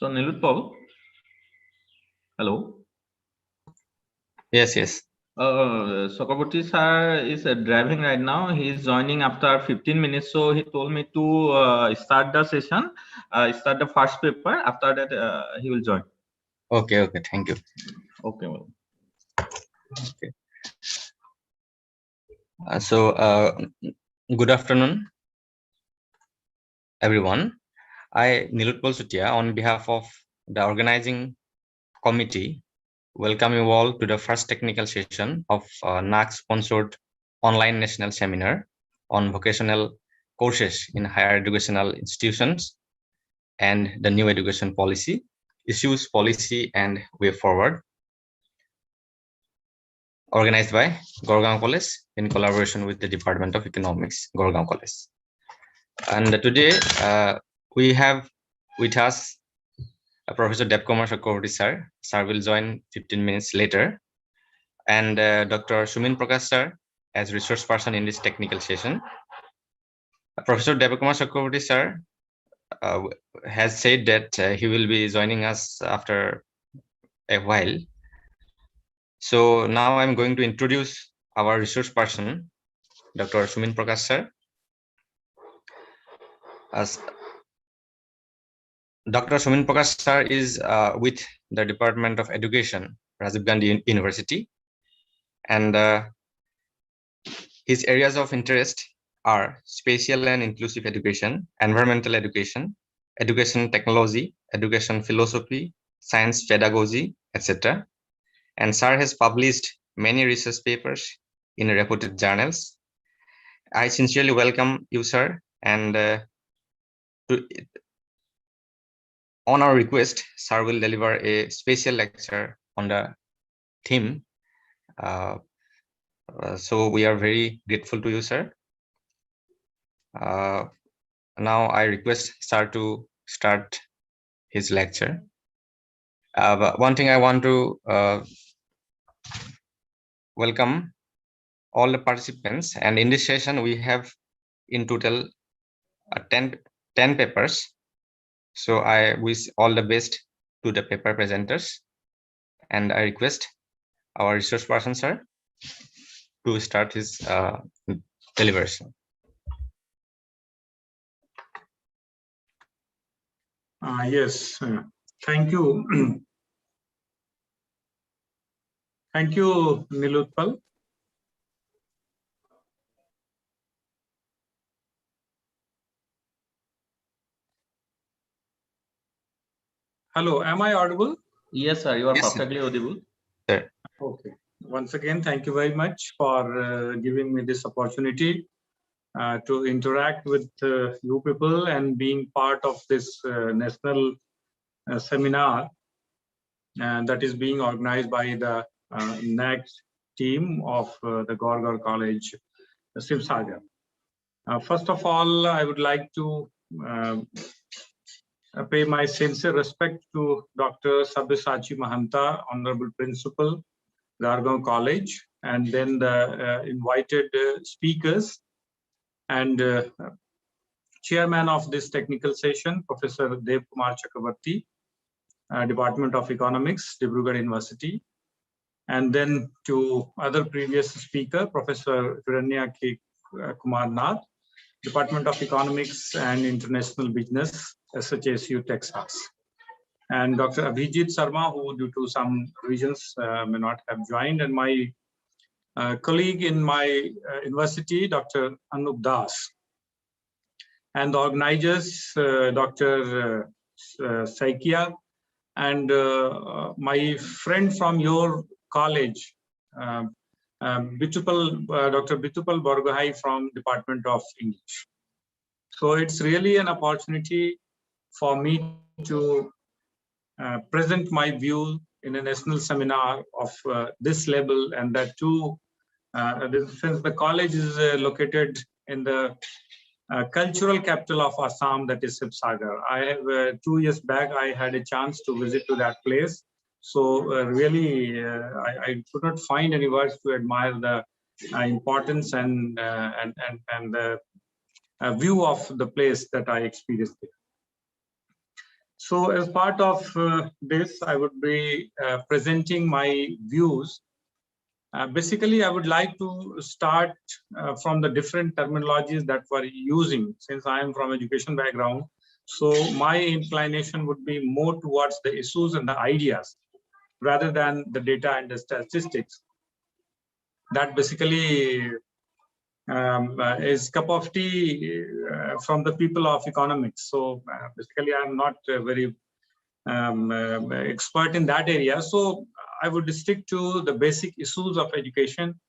So Nilutpal, hello. Yes, yes. Chakraborty sir is driving right now. He is joining after 15 minutes. So he told me to start the session, start the first paper. After that, he will join. Okay, okay. Thank you. Okay. Well. Okay. Good afternoon, everyone. I, Nilutpal Sutia, on behalf of the organizing committee, welcome you all to the first technical session of Naac sponsored online national seminar on vocational courses in higher educational institutions and the new education policy, issues, policy, and way forward, organized by Gorgaon College in collaboration with the Department of Economics, Gorgaon College. And today we have with us Professor Kumar sir. Sir will join 15 minutes later. And Dr. Sumin Prakash sir as resource person in this technical session. Professor Kumar sir has said that he will be joining us after a while. So now I'm going to introduce our resource person, Dr. Sumin Prakash sir. As Dr. Sumin Prakash sir is with the Department of Education, Rajiv Gandhi University, and his areas of interest are spatial and inclusive education, environmental education, education technology, education philosophy, science pedagogy, etc. And sir has published many research papers in reputed journals. I sincerely welcome you, sir, and on our request, sir will deliver a special lecture on the theme. So we are very grateful to you, sir. Now I request sir to start his lecture. But one thing I want to welcome all the participants, and in this session we have in total 10 papers. So I wish all the best to the paper presenters, and I request our resource person, sir, to start his deliveration. Yes, thank you. Thank you, Nilutpal. Hello, am I audible? Yes, sir. You are Yes, perfectly audible. sir. Okay. Once again, thank you very much for giving me this opportunity to interact with you people and being part of this national seminar that is being organized by the Naac team of the Gorgaon College, Sibsagar. First of all, I would like to pay my sincere respect to Dr. Sabyasachi Mahanta, Honorable Principal, Gorgaon College, and then the invited speakers and Chairman of this technical session, Professor Kumar Chakraborty, Department of Economics, Dibrugarh University, and then to other previous speaker, Professor Kumar Naac, Department of Economics and International Business, SHSU, Texas. And Dr. Abhijit Sharma, who due to some reasons may not have joined, and my colleague in my university, Dr. Anup Das. And the organizers, Dr. Saikia, and my friend from your college, Dr. Bitupal Borgohai from Department of English. So it's really an opportunity for me to present my view in a national seminar of this level, and that too, since the college is located in the cultural capital of Assam, that is Sibsagar. I have 2 years back, I had a chance to visit to that place. So really, I could not find any words to admire the importance and the view of the place that I experienced there. So as part of this, I would be presenting my views. Basically, I would like to start from the different terminologies that we're using, since I am from education background. So my inclination would be more towards the issues and the ideas rather than the data and the statistics. That basically is cup of tea from the people of economics. So basically, I'm not very expert in that area. So I would stick to the basic issues of education,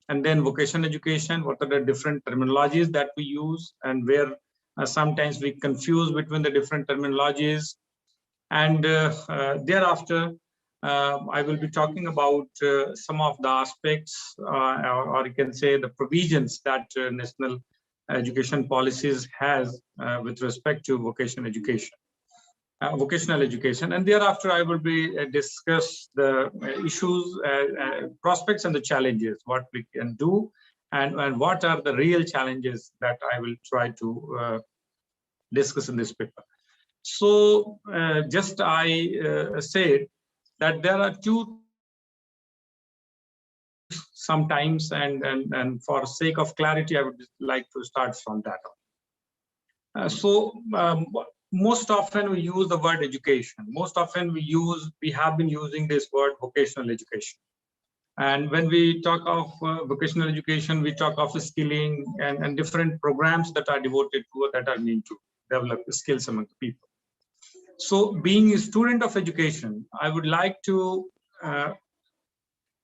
and then vocational education, what are the different terminologies that we use, and where sometimes we confuse between the different terminologies. And thereafter, I will be talking about some of the aspects, or you can say the provisions that national education policies has with respect to vocational education. And thereafter I will be discuss the issues, prospects, and the challenges, what we can do, and what are the real challenges that I will try to discuss in this paper. So just I said that there are two sometimes, and for sake of clarity, I would like to start from that on. Most often we use the word education. Most often we have been using this word vocational education. And when we talk of vocational education, we talk of skilling and different programs that are devoted to, that are meant to develop skills among the people. So being a student of education, I would like to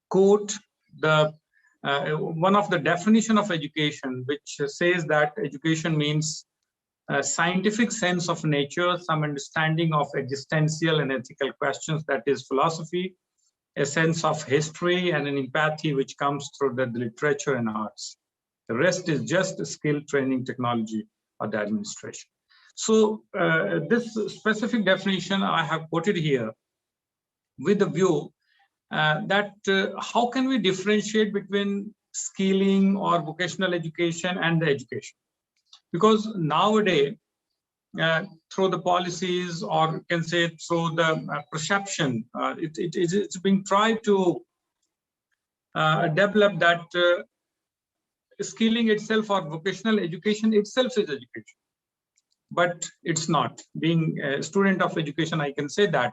quote the one of the definition of education, which says that education means a scientific sense of nature, some understanding of existential and ethical questions, that is philosophy, a sense of history, and an empathy which comes through the literature and arts. The rest is just skill, training, technology, or the administration. So this specific definition I have quoted here with the view that how can we differentiate between skilling or vocational education and the education? Because nowadays, through the policies, or you can say through the perception, it's being tried to develop that skilling itself or vocational education itself is education. But it's not. Being a student of education, I can say that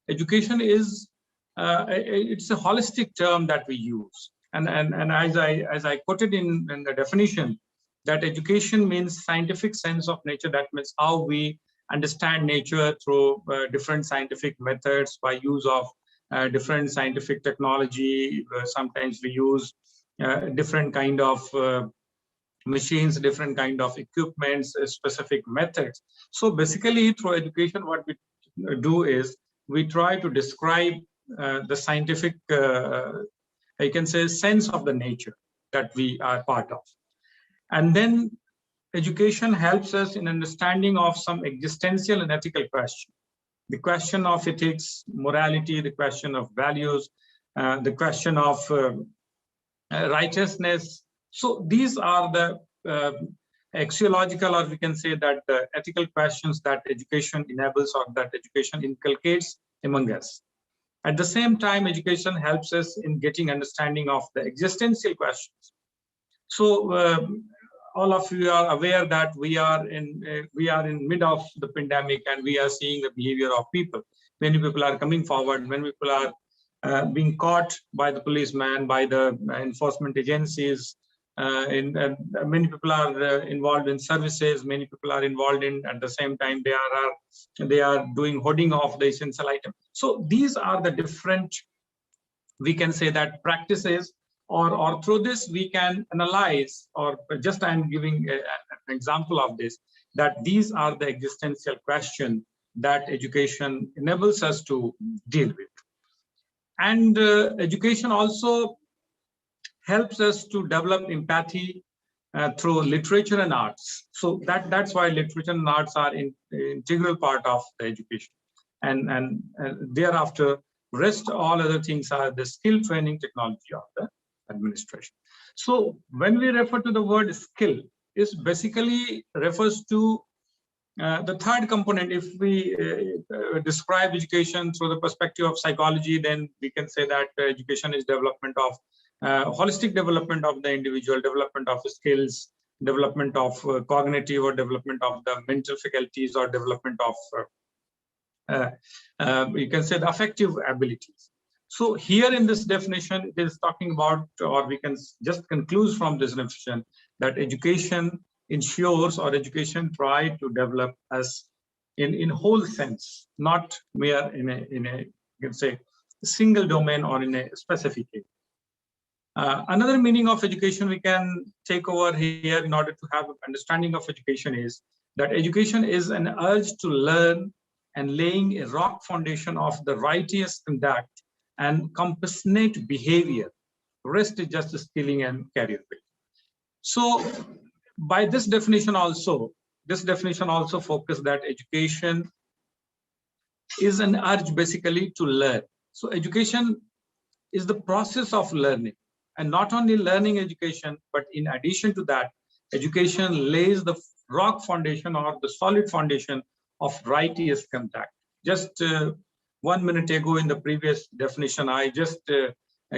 education is it's a holistic term that we use. And as I quoted in the definition, that education means scientific sense of nature. That means how we understand nature through different scientific methods, by use of different scientific technology. Sometimes we use different kind of machines, different kind of equipments, specific methods. So basically, through education, what we do is we try to describe the scientific, I can say, sense of the nature that we are part of. And then education helps us in understanding of some existential and ethical questions. The question of ethics, morality, the question of values, the question of righteousness. So these are the axiological, or we can say that the ethical questions that education enables, or that education inculcates among us. At the same time, education helps us in getting understanding of the existential questions. So all of you are aware that we are in mid of the pandemic, and we are seeing the behavior of people. Many people are coming forward. Many people are being caught by the policeman, by the enforcement agencies. Many people are involved in services. Many people are involved in, at the same time, they are doing hoarding of the essential item. So these are the different, we can say that, practices, or through this we can analyze, or just I'm giving an example of this, that these are the existential questions that education enables us to deal with. And education also helps us to develop empathy through literature and arts. So that's why literature and arts are an integral part of the education. And thereafter, rest all other things are the skill, training, technology of the administration. So when we refer to the word skill, it basically refers to The third component, if we describe education through the perspective of psychology, then we can say that education is development of holistic development of the individual, development of skills, development of cognitive or development of the mental faculties, or development of you can say the affective abilities. So here in this definition, it is talking about, or we can just conclude from this definition, that education ensures, or education try to develop as in whole sense, not mere in a you can say single domain or in a specific area. Another meaning of education we can take over here in order to have an understanding of education is that education is an urge to learn and laying a rock foundation of the righteous conduct and compassionate behavior. Rest is just skilling and career building. So by this definition also focuses that education is an urge basically to learn. So education is the process of learning, and not only learning education, but in addition to that, education lays the rock foundation or the solid foundation of righteous conduct. Just 1 minute ago in the previous definition, I just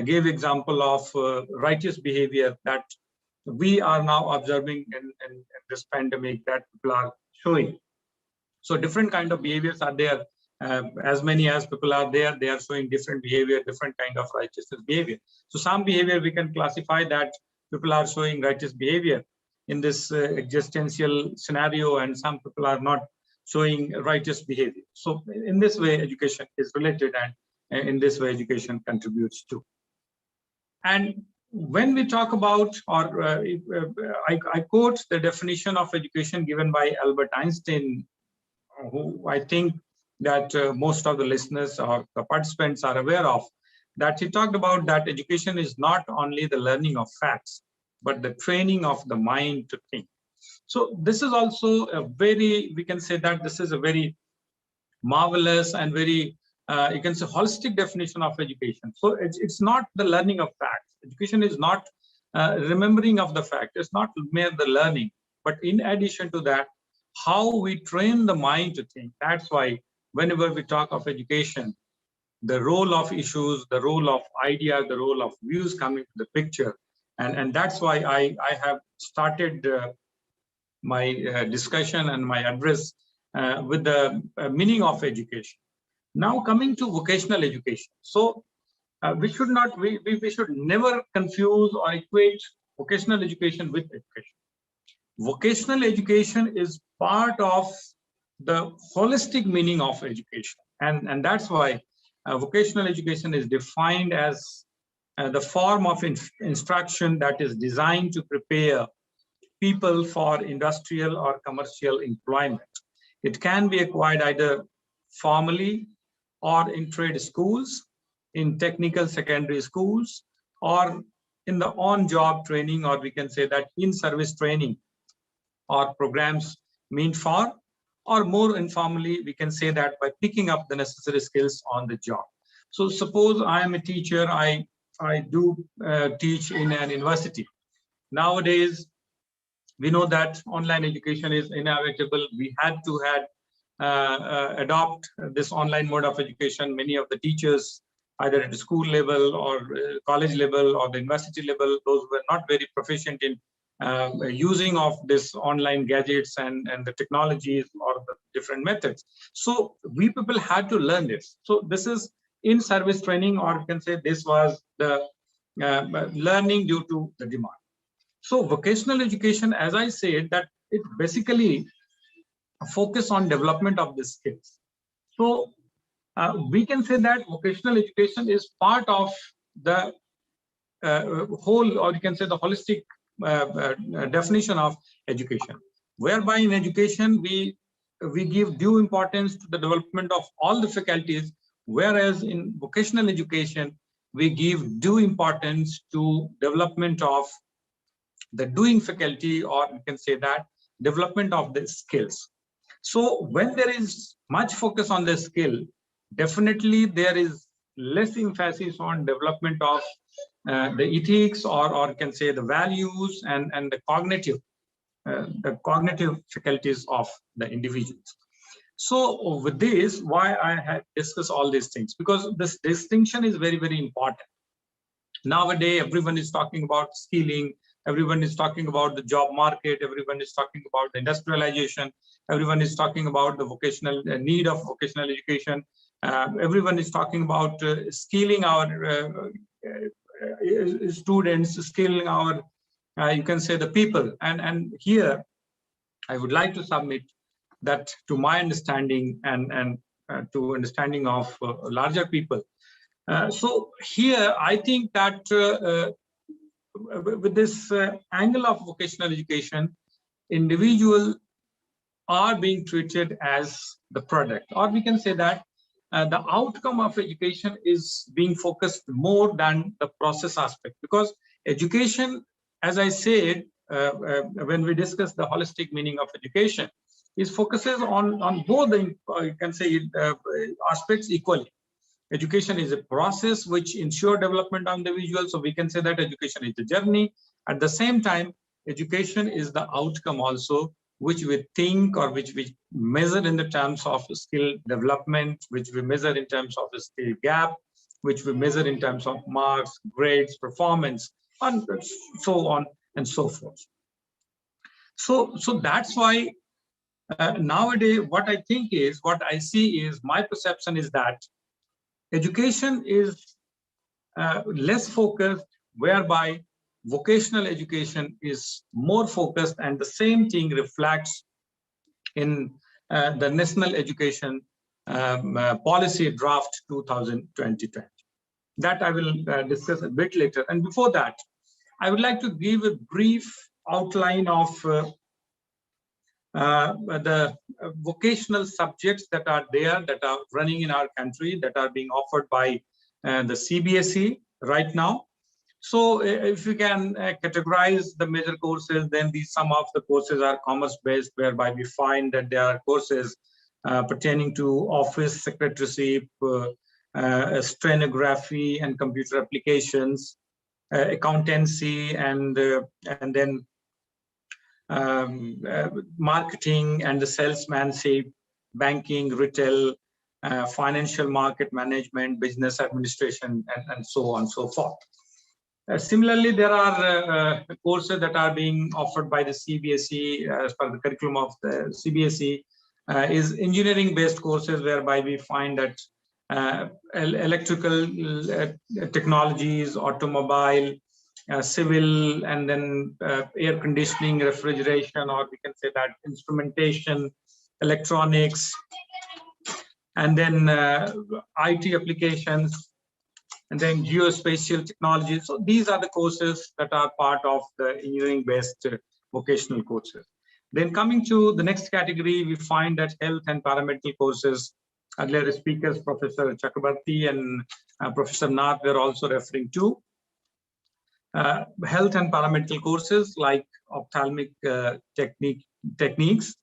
gave example of righteous behavior that we are now observing in this pandemic that people are showing. So different kind of behaviors are there. As many as people are there, they are showing different behavior, different kind of righteousness behavior. So some behavior we can classify that people are showing righteous behavior in this existential scenario, and some people are not showing righteous behavior. So in this way, education is related, and in this way, education contributes to. And when we talk about, or I quote the definition of education given by Albert Einstein, who I think that most of the listeners or the participants are aware of, that he talked about that education is not only the learning of facts, but the training of the mind to think. So this is also a very, we can say that this is a very marvelous and very, you can say holistic definition of education. So it's not the learning of facts. Education is not remembering of the fact. It's not mere the learning, but in addition to that, how we train the mind to think. That's why whenever we talk of education, the role of issues, the role of ideas, the role of views coming to the picture. And that's why I have started my discussion and my address with the meaning of education. Now coming to vocational education. So we should never confuse or equate vocational education with education. Vocational education is part of the holistic meaning of education. And that's why vocational education is defined as the form of instruction that is designed to prepare people for industrial or commercial employment. It can be acquired either formally or in trade schools, in technical secondary schools, or in the on-job training, or we can say that in-service training or programs meant for, or more informally, we can say that by picking up the necessary skills on the job. So suppose I am a teacher, I do teach in an university. Nowadays, we know that online education is inevitable. We had to adopt this online mode of education. Many of the teachers, either at the school level or college level or the university level, those were not very proficient in using of this online gadgets and the technologies or the different methods. So we people had to learn this. So this is in-service training, or you can say this was the learning due to the demand. So vocational education, as I said, that it basically focus on development of the skills. So we can say that vocational education is part of the whole, or you can say the holistic definition of education, whereby in education we give due importance to the development of all the faculties, whereas in vocational education we give due importance to development of the doing faculty, or you can say that development of the skills. So when there is much focus on the skill, definitely there is less emphasis on development of the ethics, or you can say the values and the cognitive the cognitive faculties of the individuals. So with this, why I have discussed all these things, because this distinction is very, very important. Nowadays, everyone is talking about skilling, everyone is talking about the job market, everyone is talking about the industrialization, everyone is talking about the vocational need of vocational education, everyone is talking about skilling our students, skilling our, you can say, the people. And here, I would like to submit that to my understanding and to understanding of larger people. So here, I think that with this angle of vocational education, individuals are being treated as the product, or we can say that the outcome of education is being focused more than the process aspect, because education, as I said, when we discuss the holistic meaning of education, is focuses on both the, you can say, aspects equally. Education is a process which ensure development of individuals, so we can say that education is a journey. At the same time, education is the outcome also, which we think or which we measure in the terms of skill development, which we measure in terms of the skill gap, which we measure in terms of marks, grades, performance, and so on and so forth. So that's why nowadays, what I think is, what I see is, my perception is that education is less focused, whereby vocational education is more focused, and the same thing reflects in the National Education Policy Draft 2020. That I will discuss a bit later. And before that, I would like to give a brief outline of the vocational subjects that are there, that are running in our country, that are being offered by the CBSE right now. So if you can categorize the major courses, then some of the courses are commerce-based, whereby we find that there are courses pertaining to office secretaryship, stenography and computer applications, accountancy, and then marketing and the salesmanship, banking, retail, financial market management, business administration, and so on and so forth. Similarly, there are courses that are being offered by the CBSE as per the curriculum of the CBSE, is engineering-based courses, whereby we find that electrical technologies, automobile, civil, and then air conditioning, refrigeration, or we can say that instrumentation, electronics, and then IT applications, and then geospatial technology. So these are the courses that are part of the engineering-based vocational courses. Then coming to the next category, we find that health and paramedical courses. Earlier speakers, Professor Chakraborty and Professor Naac, were also referring to. Health and paramedical courses like ophthalmic techniques,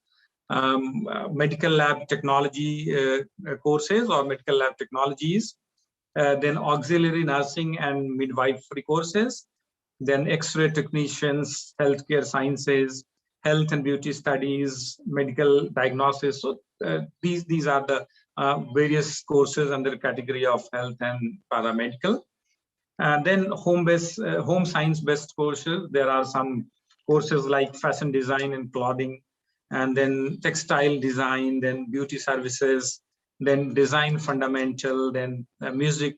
medical lab technology courses or medical lab technologies, then auxiliary nursing and midwifery courses, then X-ray technicians, healthcare sciences, health and beauty studies, medical diagnosis. So these are the various courses under the category of health and paramedical. And then home science-based courses. There are some courses like fashion design and clothing, and then textile design, then beauty services, then design fundamental, then music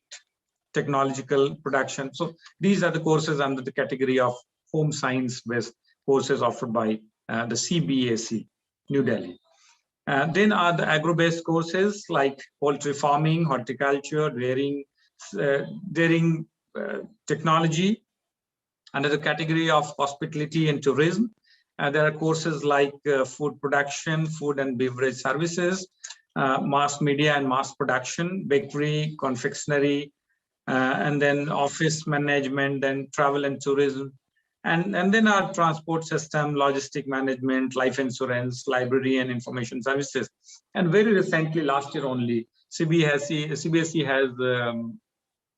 technological production. So these are the courses under the category of home science-based courses offered by the CBSE, New Delhi. Then are the agro-based courses like poultry farming, horticulture, dairying technology. Under the category of hospitality and tourism, there are courses like food production, food and beverage services, mass media and mass production, bakery, confectionery, and then office management, then travel and tourism. And then our transport system, logistic management, life insurance, library and information services. And very recently, last year only, CBSE has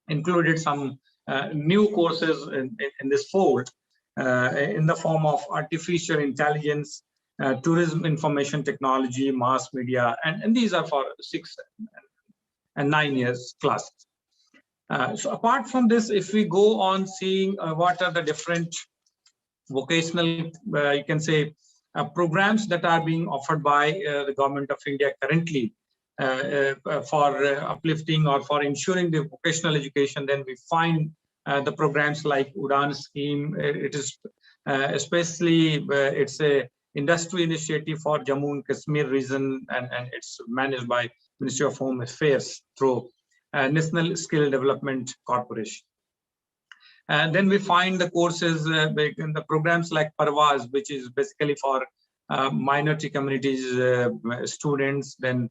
included some new courses in this fold, in the form of artificial intelligence, tourism information technology, mass media, and these are for 6 and 9 years classes. So apart from this, if we go on seeing what are the different vocational, you can say, programs that are being offered by the government of India currently for uplifting or for ensuring the vocational education, then we find the programs like Udan scheme. It is especially it's a industry initiative for Jammu and Kashmir region, and it's managed by Ministry of Home Affairs through National Skill Development Corporation. And then we find the courses in the programs like Parvaz, which is basically for minority communities students. Then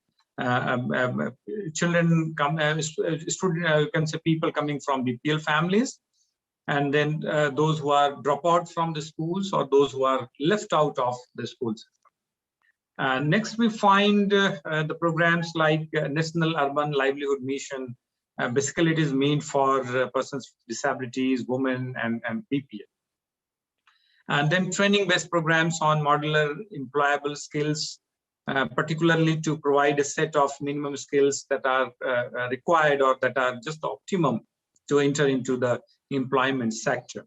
children come, you can say people coming from BPL families, and then those who are drop out from the schools or those who are left out of the schools. Next, we find the programs like National Urban Livelihood Mission. Basically, it is meant for persons with disabilities, women, and BPL. And then training-based programs on modular employable skills, particularly to provide a set of minimum skills that are required or that are just the optimum to enter into the employment sector.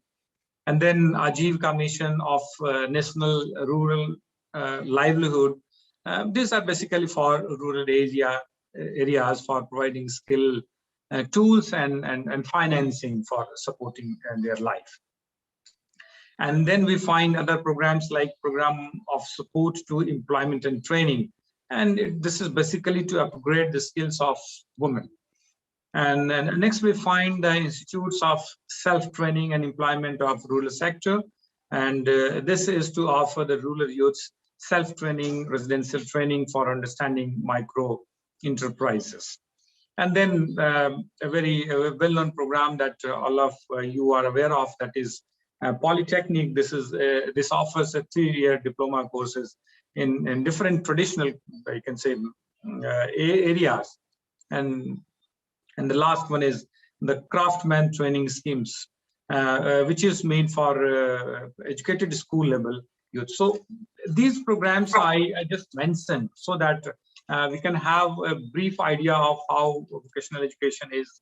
And then Ajivika Mission of National Rural Livelihood. These are basically for rural areas for providing skill tools and financing for supporting their life. And then we find other programs like Program of Support to Employment and Training. And this is basically to upgrade the skills of women. And next we find the Institutes of Self-Training and Employment of Rural Sector. And this is to offer the rural youths self-training, residential training for understanding micro enterprises. And then a very well-known program that all of you are aware of, that is Polytechnic. This offers a 3-year diploma courses in different traditional, you can say, areas. And the last one is the Craftsman Training Schemes, which is made for educated school level youth. So these programs I just mentioned so that we can have a brief idea of how vocational education is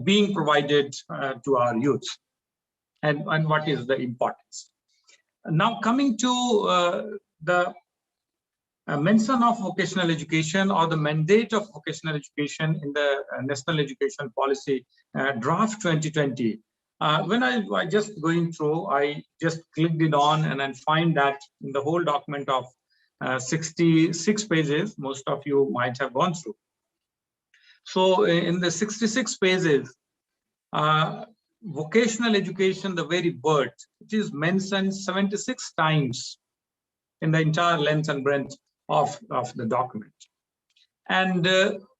being provided to our youths, and what is the importance. Now coming to the mention of vocational education or the mandate of vocational education in the National Education Policy Draft 2020. When I just going through, I just clicked it on and then find that in the whole document of 66 pages, most of you might have gone through. So in the 66 pages, vocational education, the very word, it is mentioned 76 times in the entire length and breadth of the document. And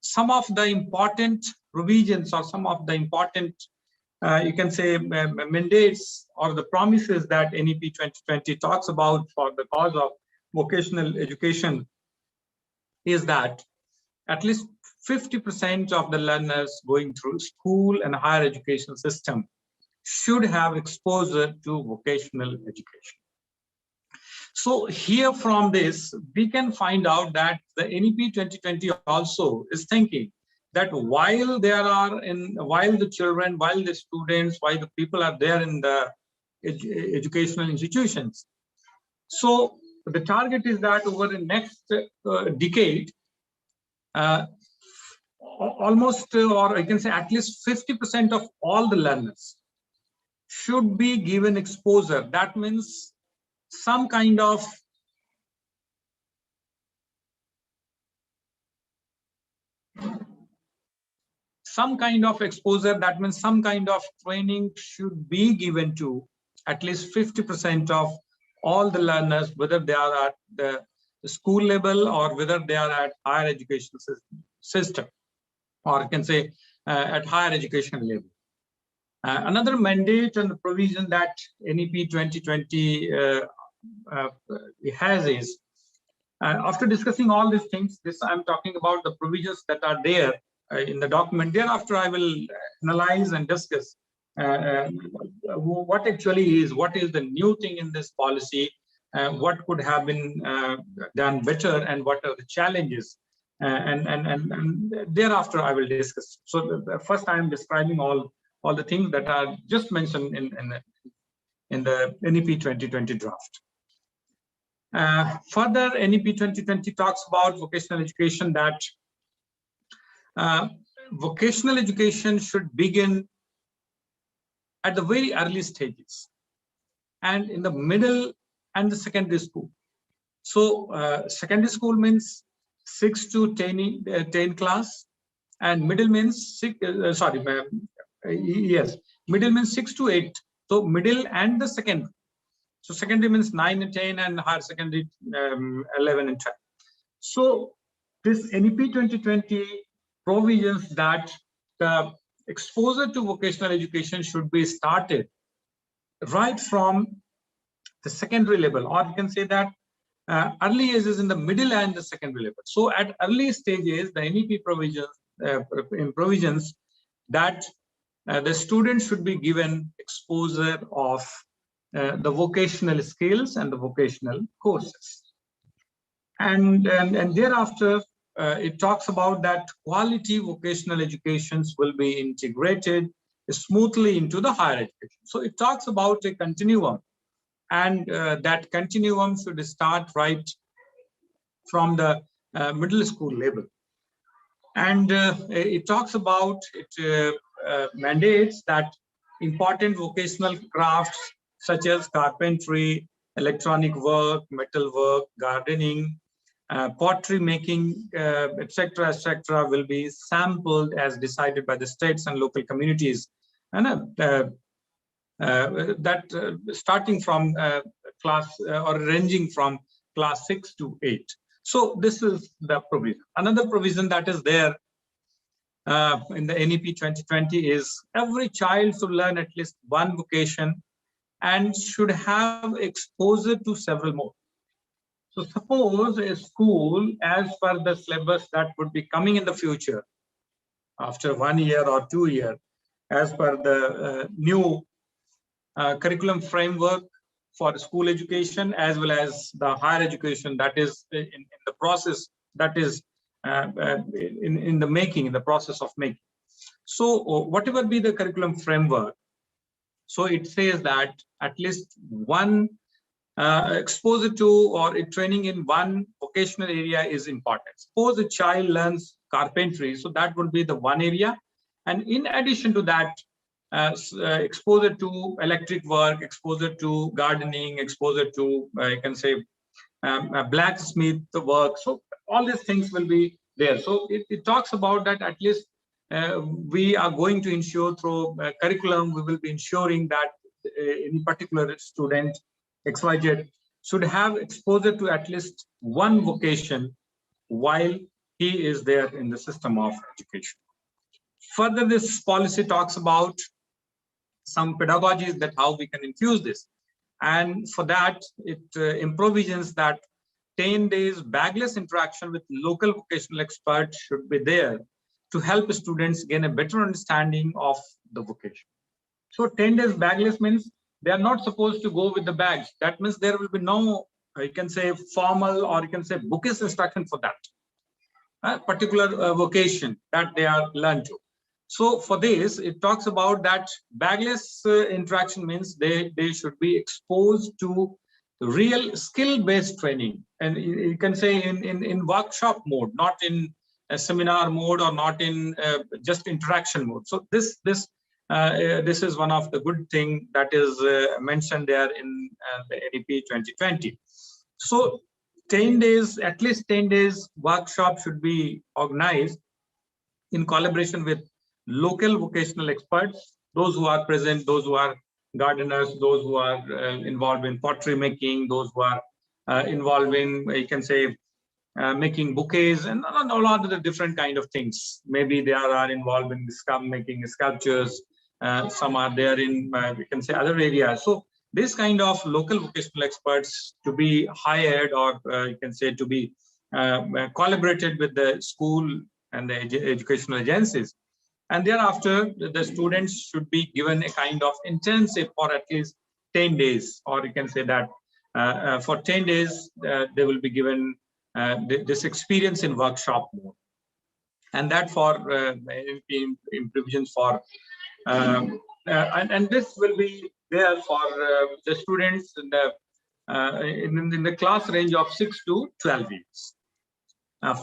some of the important provisions or some of the important, you can say, mandates or the promises that NEP 2020 talks about for the cause of vocational education is that at least 50% of the learners going through school and higher education system should have exposure to vocational education. So here from this, we can find out that the NEP 2020 also is thinking that while the children, while the students, while the people are there in the educational institutions. So the target is that over the next decade, almost, or I can say at least 50% of all the learners should be given exposure. That means some kind of exposure. That means some kind of training should be given to at least 50% of all the learners, whether they are at the school level or whether they are at higher education system, or you can say at higher education level. Another mandate and provision that NEP 2020 has is, after discussing all these things, I'm talking about the provisions that are there in the document. Thereafter, I will analyze and discuss what actually is, what is the new thing in this policy, what could have been done better, and what are the challenges, and thereafter I will discuss. So first I am describing all the things that are just mentioned in the NEP 2020 draft. Further, NEP 2020 talks about vocational education, that vocational education should begin at the very early stages and in the middle and the secondary school. So secondary school means 6 to 10 class, and middle means middle means 6 to 8. So middle and the secondary. So secondary means 9 and 10, and higher secondary 11 and 12. So this NEP 2020 provisions that the exposure to vocational education should be started right from the secondary level, or you can say that early ages in the middle and the secondary level. So at early stages, the NEP provisions that the student should be given exposure of the vocational skills and the vocational courses. And thereafter, it talks about that quality vocational educations will be integrated smoothly into the higher education. So it talks about a continuum, and that continuum should start right from the middle school level. And it talks about, it mandates that important vocational crafts such as carpentry, electronic work, metal work, gardening, pottery making, etc., will be sampled as decided by the states and local communities, and starting from class or ranging from class 6 to 8. So this is the provision. Another provision that is there in the NEP 2020 is every child should learn at least one vocation and should have exposure to several more. So suppose a school, as per the syllabus that would be coming in the future, after 1 year or 2 years, as per the new curriculum framework for school education, as well as the higher education that is in the process, that is in the making, in the process of making. So whatever be the curriculum framework, so it says that at least one exposure to or training in one vocational area is important. Suppose a child learns carpentry, so that would be the one area, and in addition to that, exposure to electric work, exposure to gardening, exposure to you can say blacksmith work. So all these things will be there. So it talks about that at least we are going to ensure through curriculum, we will be ensuring that any particular student XYZ should have exposure to at least one vocation while he is there in the system of education. Further, this policy talks about some pedagogies that how we can infuse this. And for that, it provisions that 10 days bagless interaction with local vocational experts should be there to help students gain a better understanding of the vocation. So 10 days bagless means they are not supposed to go with the bags. That means there will be no, you can say, formal or you can say bookish instruction for that particular vocation that they are learned to. So for this, it talks about that bagless interaction means they should be exposed to real skill-based training, and you can say in workshop mode, not in a seminar mode or not in just interaction mode. So this is one of the good thing that is mentioned there in the NEP 2020. So 10 days, at least 10 days workshop should be organized in collaboration with local vocational experts, those who are present, those who are gardeners, those who are involved in pottery making, those who are involved in, you can say, making bouquets and a lot of the different kind of things. Maybe they are involved in making sculptures. Some are there in, we can say, other areas. So this kind of local vocational experts to be hired, or you can say to be collaborated with the school and the educational agencies, And thereafter, the students should be given a kind of intensive for at least 10 days, or you can say that for 10 days, they will be given this experience in workshop mode. And that for in provisions for, and this will be there for the students in the class range of 6 to 12 weeks.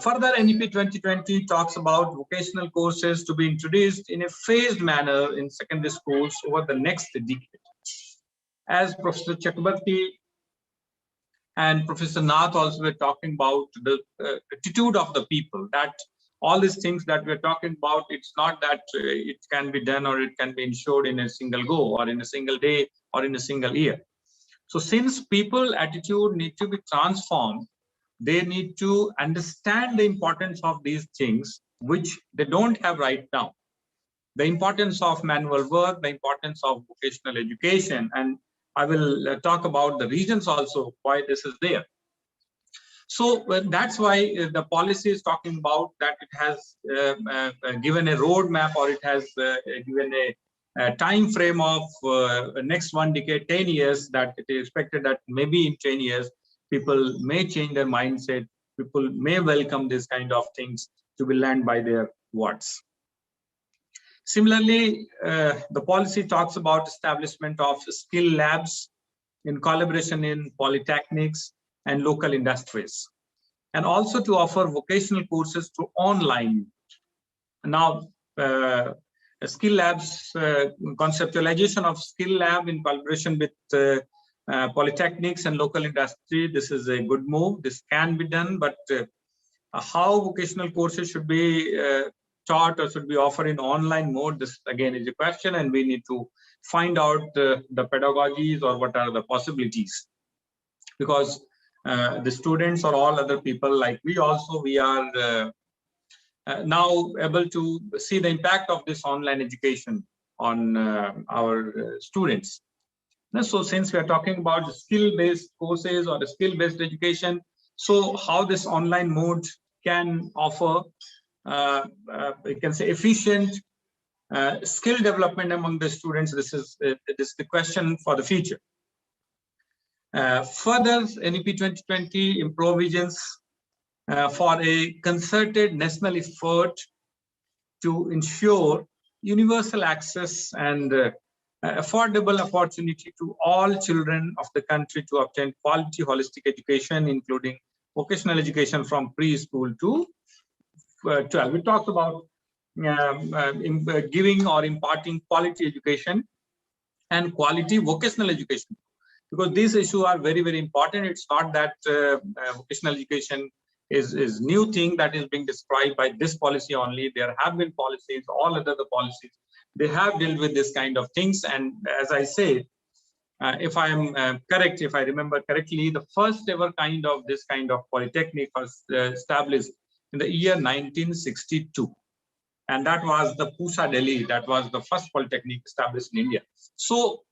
Further, NEP 2020 talks about vocational courses to be introduced in a phased manner in secondary schools over the next decade. As Professor Chakraborty and Professor Naac also were talking about the attitude of the people, that all these things that we're talking about, it's not that it can be done or it can be ensured in a single go or in a single day or in a single year. So since people attitude need to be transformed, they need to understand the importance of these things, which they don't have right now. The importance of manual work, the importance of vocational education, and I will talk about the reasons also why this is there. So that's why the policy is talking about that it has given a roadmap, or it has given a time frame of next 1 decade, 10 years, that it is expected that maybe in 10 years, people may change their mindset, people may welcome this kind of things to be learned by their wards. Similarly, the policy talks about establishment of skill labs in collaboration in polytechnics and local industries, and also to offer vocational courses through online. Now, skill labs, conceptualization of skill lab in collaboration with polytechnics and local industry, this is a good move. This can be done, but how vocational courses should be taught or should be offered in online mode, this again is a question, and we need to find out the pedagogies or what are the possibilities, because the students or all other people like we also, we are now able to see the impact of this online education on our students. So since we are talking about skill-based courses or the skill-based education, so how this online mode can offer, you can say, efficient skill development among the students, this is the question for the future. Further, NEP 2020 provisions for a concerted national effort to ensure universal access and affordable opportunity to all children of the country to obtain quality holistic education, including vocational education from preschool to 12. We talked about giving or imparting quality education and quality vocational education, because these issues are very, very important. It's not that vocational education is new thing that is being described by this policy only. There have been policies, all other the policies, they have dealt with this kind of things. And as I say, if I am correct, if I remember correctly, the first ever kind of this kind of polytechnic was established in the year 1962. And that was the Pusa, Delhi. That was the first polytechnic established in India. So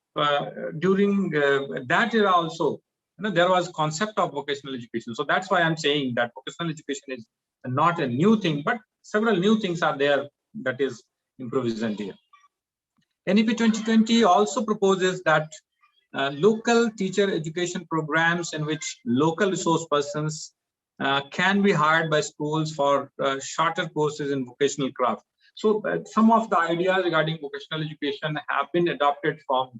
during that era also, there was concept of vocational education. So that's why I'm saying that vocational education is not a new thing, but several new things are there that is improvised here. NEP 2020 also proposes that local teacher education programs in which local resource persons can be hired by schools for shorter courses in vocational craft. So some of the ideas regarding vocational education have been adopted from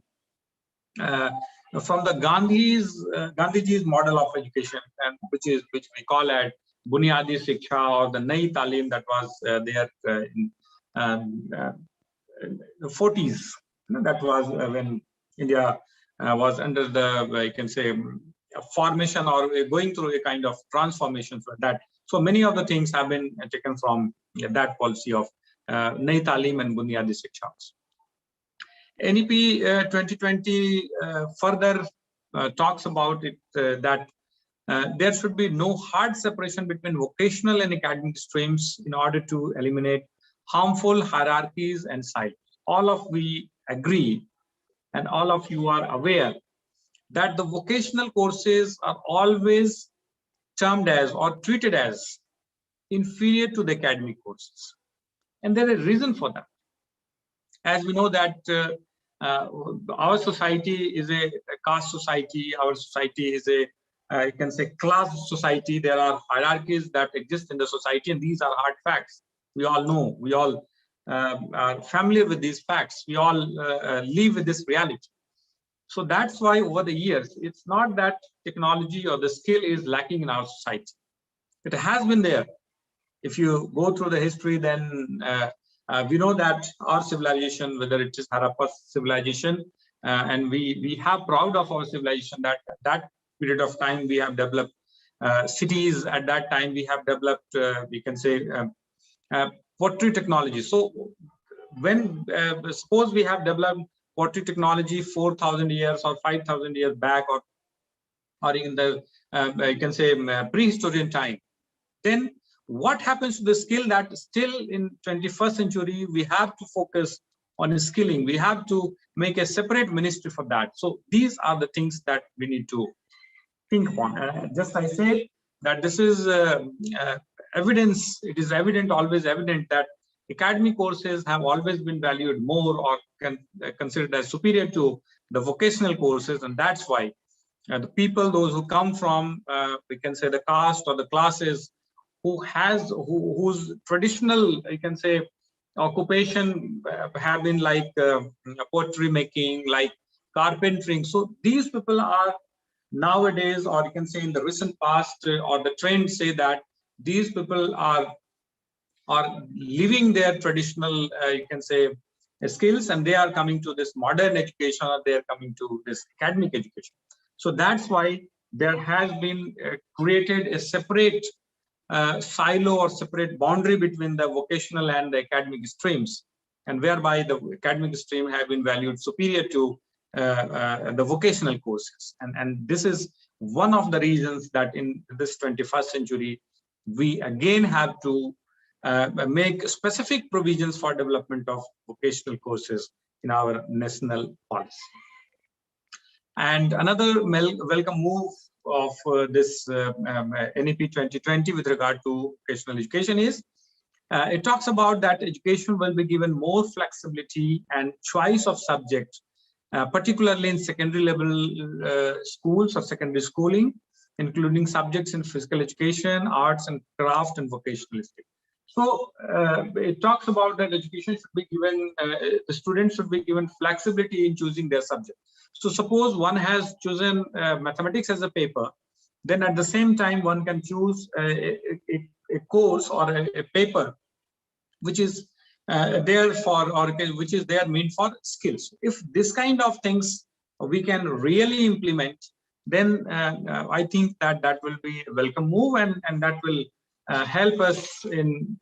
the Gandhi's model of education, and which we call as Bunyadi Shiksha or the Nai Talim, that was there in the 40s. That was when India was under the, you can say, formation or going through a kind of transformation for that. So many of the things have been taken from that policy of Nai Talim and Bunyadi Shikshas. NEP 2020 further talks about it that there should be no hard separation between vocational and academic streams in order to eliminate harmful hierarchies and silos. All of we agree, and all of you are aware that the vocational courses are always termed as or treated as inferior to the academic courses. And there is a reason for that. as we know that our society is a caste society, our society is a you can say class society. There are hierarchies that exist in the society, and these are hard facts. We all know, we all are familiar with these facts. We all live with this reality. So that's why over the years, it's not that technology or the skill is lacking in our society. It has been there. If you go through the history, then we know that our civilization, whether it is Harappa civilization, and we have proud of our civilization that that period of time we have developed cities. At that time we have developed, we can say, pottery technology. So when suppose we have developed pottery technology 4,000 years or 5,000 years back, or in the you can say prehistoric time, then what happens to the skill that still in 21st century we have to focus on skilling? We have to make a separate ministry for that. So these are the things that we need to think upon. Just I say that this is evidence. It is evident, always evident, that academic courses have always been valued more or considered as superior to the vocational courses, and that's why the people, those who come from we can say the caste or the classes whose traditional, you can say, occupation have been like pottery making, like carpentering. So these people are nowadays, or you can say in the recent past, or the trends say that these people are living their traditional you can say skills, and they are coming to this modern education, or they are coming to this academic education. So that's why there has been created a separate silo or separate boundary between the vocational and the academic streams, and whereby the academic stream have been valued superior to the vocational courses. And this is one of the reasons that in this 21st century, we again have to make specific provisions for development of vocational courses in our national policy. And another welcome move of this NEP 2020 with regard to vocational education is it talks about that education will be given more flexibility and choice of subjects, particularly in secondary level schools or secondary schooling, including subjects in physical education, arts and craft, and vocational skills. So it talks about that education should be given, the students should be given flexibility in choosing their subject. So suppose one has chosen mathematics as a paper, then at the same time one can choose a course or a paper which is there for, or which is there meant for skills. If this kind of things we can really implement, then I think that that will be a welcome move, and that will help us in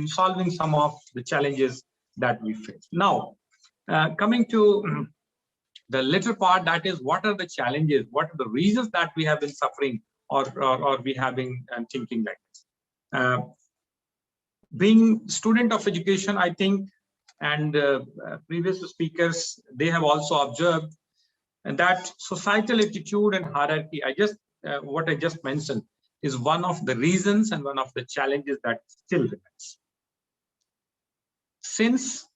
solving some of the challenges that we face. Now, coming to the later part, that is, what are the challenges, what are the reasons that we have been suffering, or we have been thinking like this. Being student of education, I think, and previous speakers, they have also observed, and that societal attitude and hierarchy, what I just mentioned, is one of the reasons and one of the challenges that still remains. Since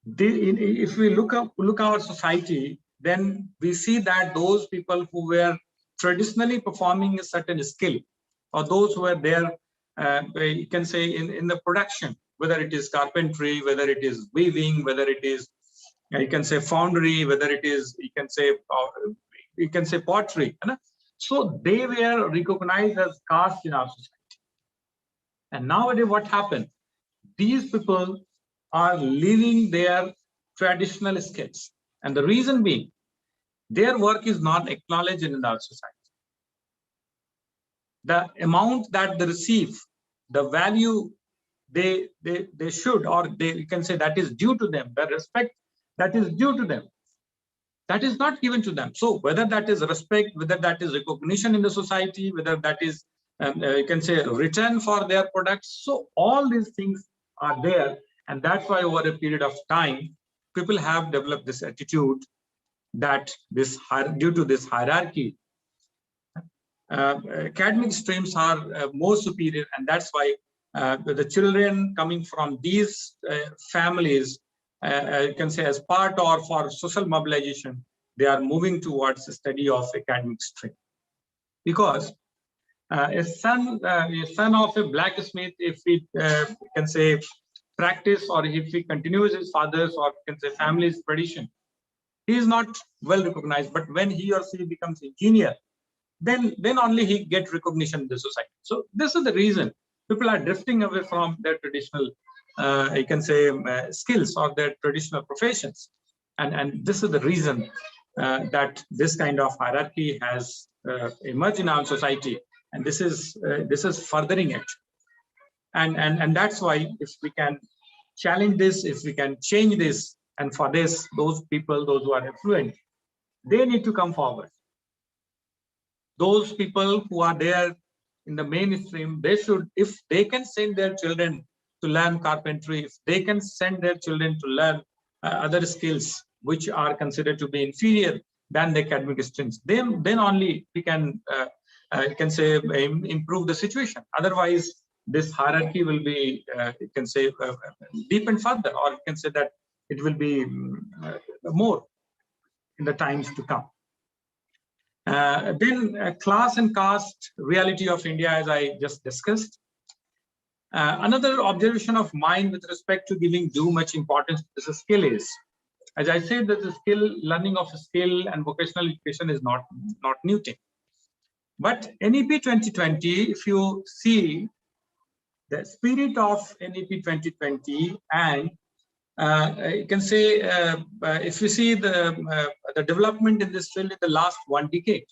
if we look our society, then we see that those people who were traditionally performing a certain skill, or those who were there, you can say in the production, whether it is carpentry, whether it is weaving, whether it is you can say foundry, whether it is you can say pottery. So they were recognized as caste in our society. And nowadays what happened? These people are leaving their traditional skills. And the reason being, their work is not acknowledged in our society. The amount that they receive, the value they should, or you can say that is due to them, the respect that is due to them, that is not given to them. So whether that is respect, whether that is recognition in the society, whether that is you can say return for their products, so all these things are there, and that's why over a period of time people have developed this attitude that due to this hierarchy, academic streams are more superior, and that's why the children coming from these families you can say as part or for social mobilization, they are moving towards the study of academic stream. Because a son of a blacksmith, if he can say practice, or if he continues his father's or can say family's tradition, he is not well recognized. But when he or she becomes engineer, then only he gets recognition in the society. So this is the reason people are drifting away from their traditional, you can say, skills or their traditional professions, and this is the reason that this kind of hierarchy has emerged in our society, and this is furthering it, and that's why if we can challenge this, if we can change this, and for this, those people, those who are affluent, they need to come forward. Those people who are there in the mainstream, they should, if they can send their children to learn carpentry, if they can send their children to learn other skills which are considered to be inferior than the academic streams, then only we can say improve the situation. Otherwise, this hierarchy will be you can say deepened further, or you can say that it will be more in the times to come. Then class and caste reality of India, as I just discussed. Another observation of mine with respect to giving too much importance to this skill is, as I said, that the skill, learning of a skill and vocational education is not new thing. But NEP 2020, if you see the spirit of NEP 2020, and you can say, if you see the development in this field in the last 1 decade.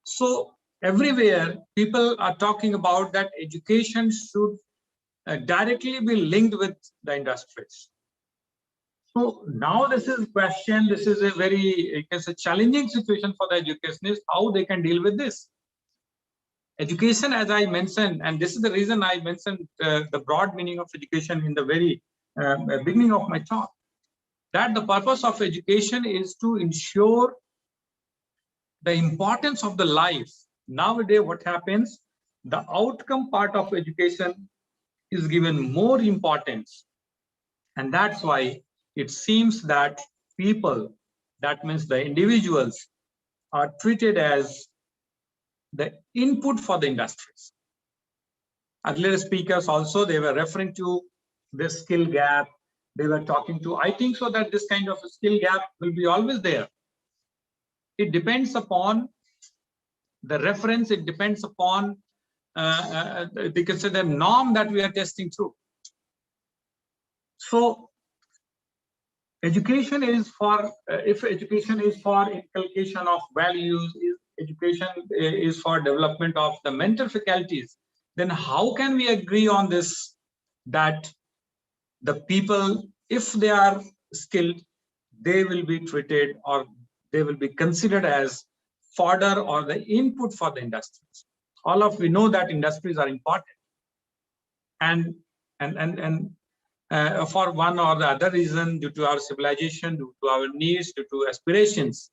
So everywhere people are talking about that education should directly be linked with the industries. So now this is question, this is a very, you can say, challenging situation for the educationists, how they can deal with this. Education, as I mentioned, and this is the reason I mentioned the broad meaning of education in the very beginning of my talk, that the purpose of education is to ensure the importance of the life. Nowadays, what happens, the outcome part of education is given more importance. And that's why it seems that people, that means the individuals, are treated as the input for the industries. Earlier speakers also, they were referring to the skill gap. They were talking to, I think so that this kind of a skill gap will be always there. It depends upon the reference, it depends upon they can say the norm that we are testing through. So education is for, if education is for inculcation of values, if education is for development of the mental faculties, then how can we agree on this, that the people, if they are skilled, they will be treated or they will be considered as fodder or the input for the industries. All of we know that industries are important, and for one or the other reason, due to our civilization, due to our needs, due to aspirations,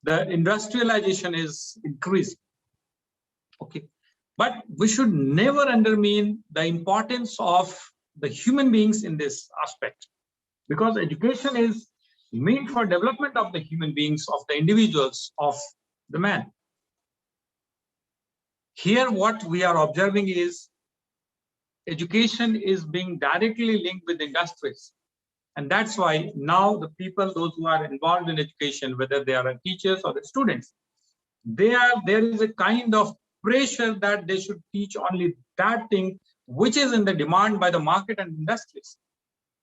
the industrialization is increasing. Okay, but we should never undermine the importance of the human beings in this aspect, because education is meant for development of the human beings, of the individuals, of the man. Here what we are observing is education is being directly linked with industries, and that's why now the people, those who are involved in education, whether they are teachers or the students, there is a kind of pressure that they should teach only that thing which is in the demand by the market and industries.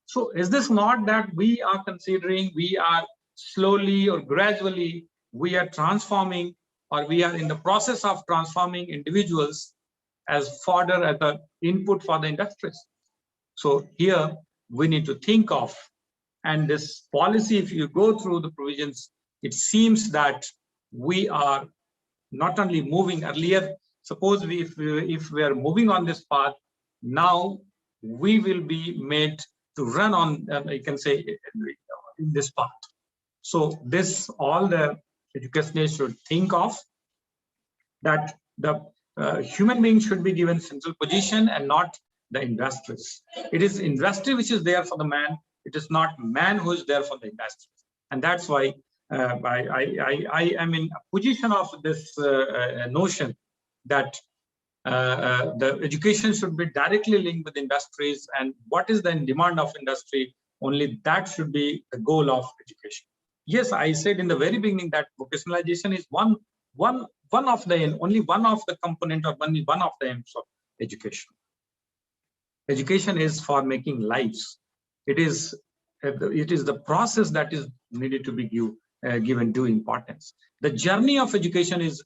So is this not that we are considering, we are slowly or gradually, we are transforming, or we are in the process of transforming individuals as fodder, as the input for the industries? So here we need to think of, and this policy, if you go through the provisions, it seems that we are not only moving earlier, suppose if we are moving on this path, now we will be made to run on, you can say, in this path. So this, all the educationists should think of, that the human being should be given central position and not the industries. It is industry which is there for the man, It is not man who is there for the industry. And that's why I am in a position of this notion that the education should be directly linked with industries, and what is the demand of industry, only that should be the goal of education. Yes, I said in the very beginning that vocationalization is only one of the component, or only one of the aims of education. Education is for making lives. It is the process that is needed to be given due importance. The journey of education is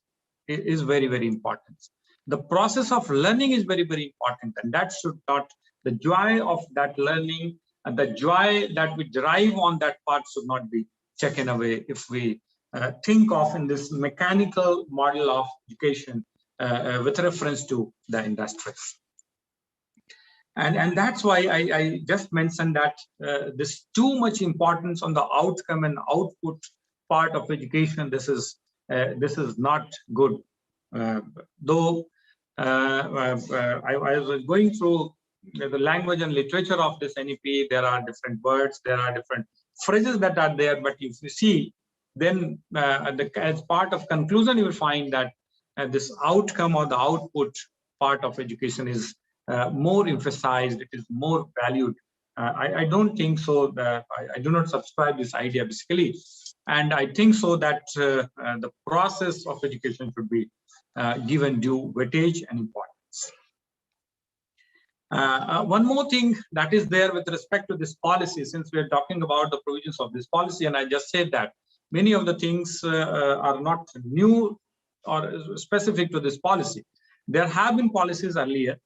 very, very important. The process of learning is very, very important, and that should not, the joy of that learning and the joy that we derive on that part should not be taken away if we think of in this mechanical model of education with reference to the industries. And that's why I just mentioned that there's too much importance on the outcome and output part of education. This is not good. Though I was going through the language and literature of this NEP, there are different words, there are different phrases that are there, but if you see, then as part of conclusion, you will find that this outcome or the output part of education is more emphasized, it is more valued. I don't think so. I do not subscribe this idea basically, and I think so that the process of education should be given due weightage and importance. One more thing that is there with respect to this policy, since we are talking about the provisions of this policy, and I just said that many of the things are not new or specific to this policy. There have been policies earlier,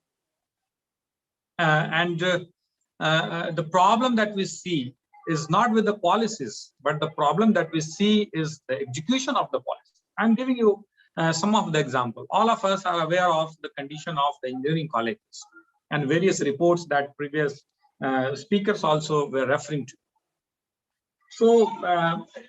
and the problem that we see is not with the policies, but the problem that we see is the execution of the policy. I'm giving you some of the examples. All of us are aware of the condition of the engineering colleges and various reports that previous speakers also were referring to. So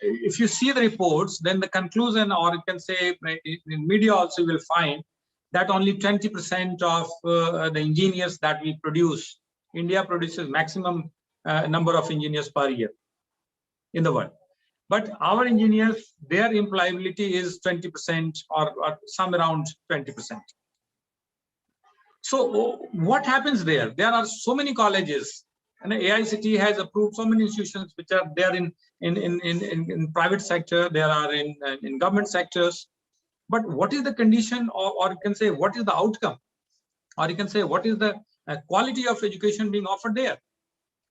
if you see the reports, then the conclusion, or you can say in media also, you will find that only 20% of the engineers that we produce, India produces maximum number of engineers per year in the world. But our engineers, their employability is 20% or some around 20%. So what happens there? There are so many colleges, and the AICTE has approved so many institutions which are there in private sector, there are in government sectors. But what is the condition, or you can say what is the outcome, or you can say what is the quality of education being offered there?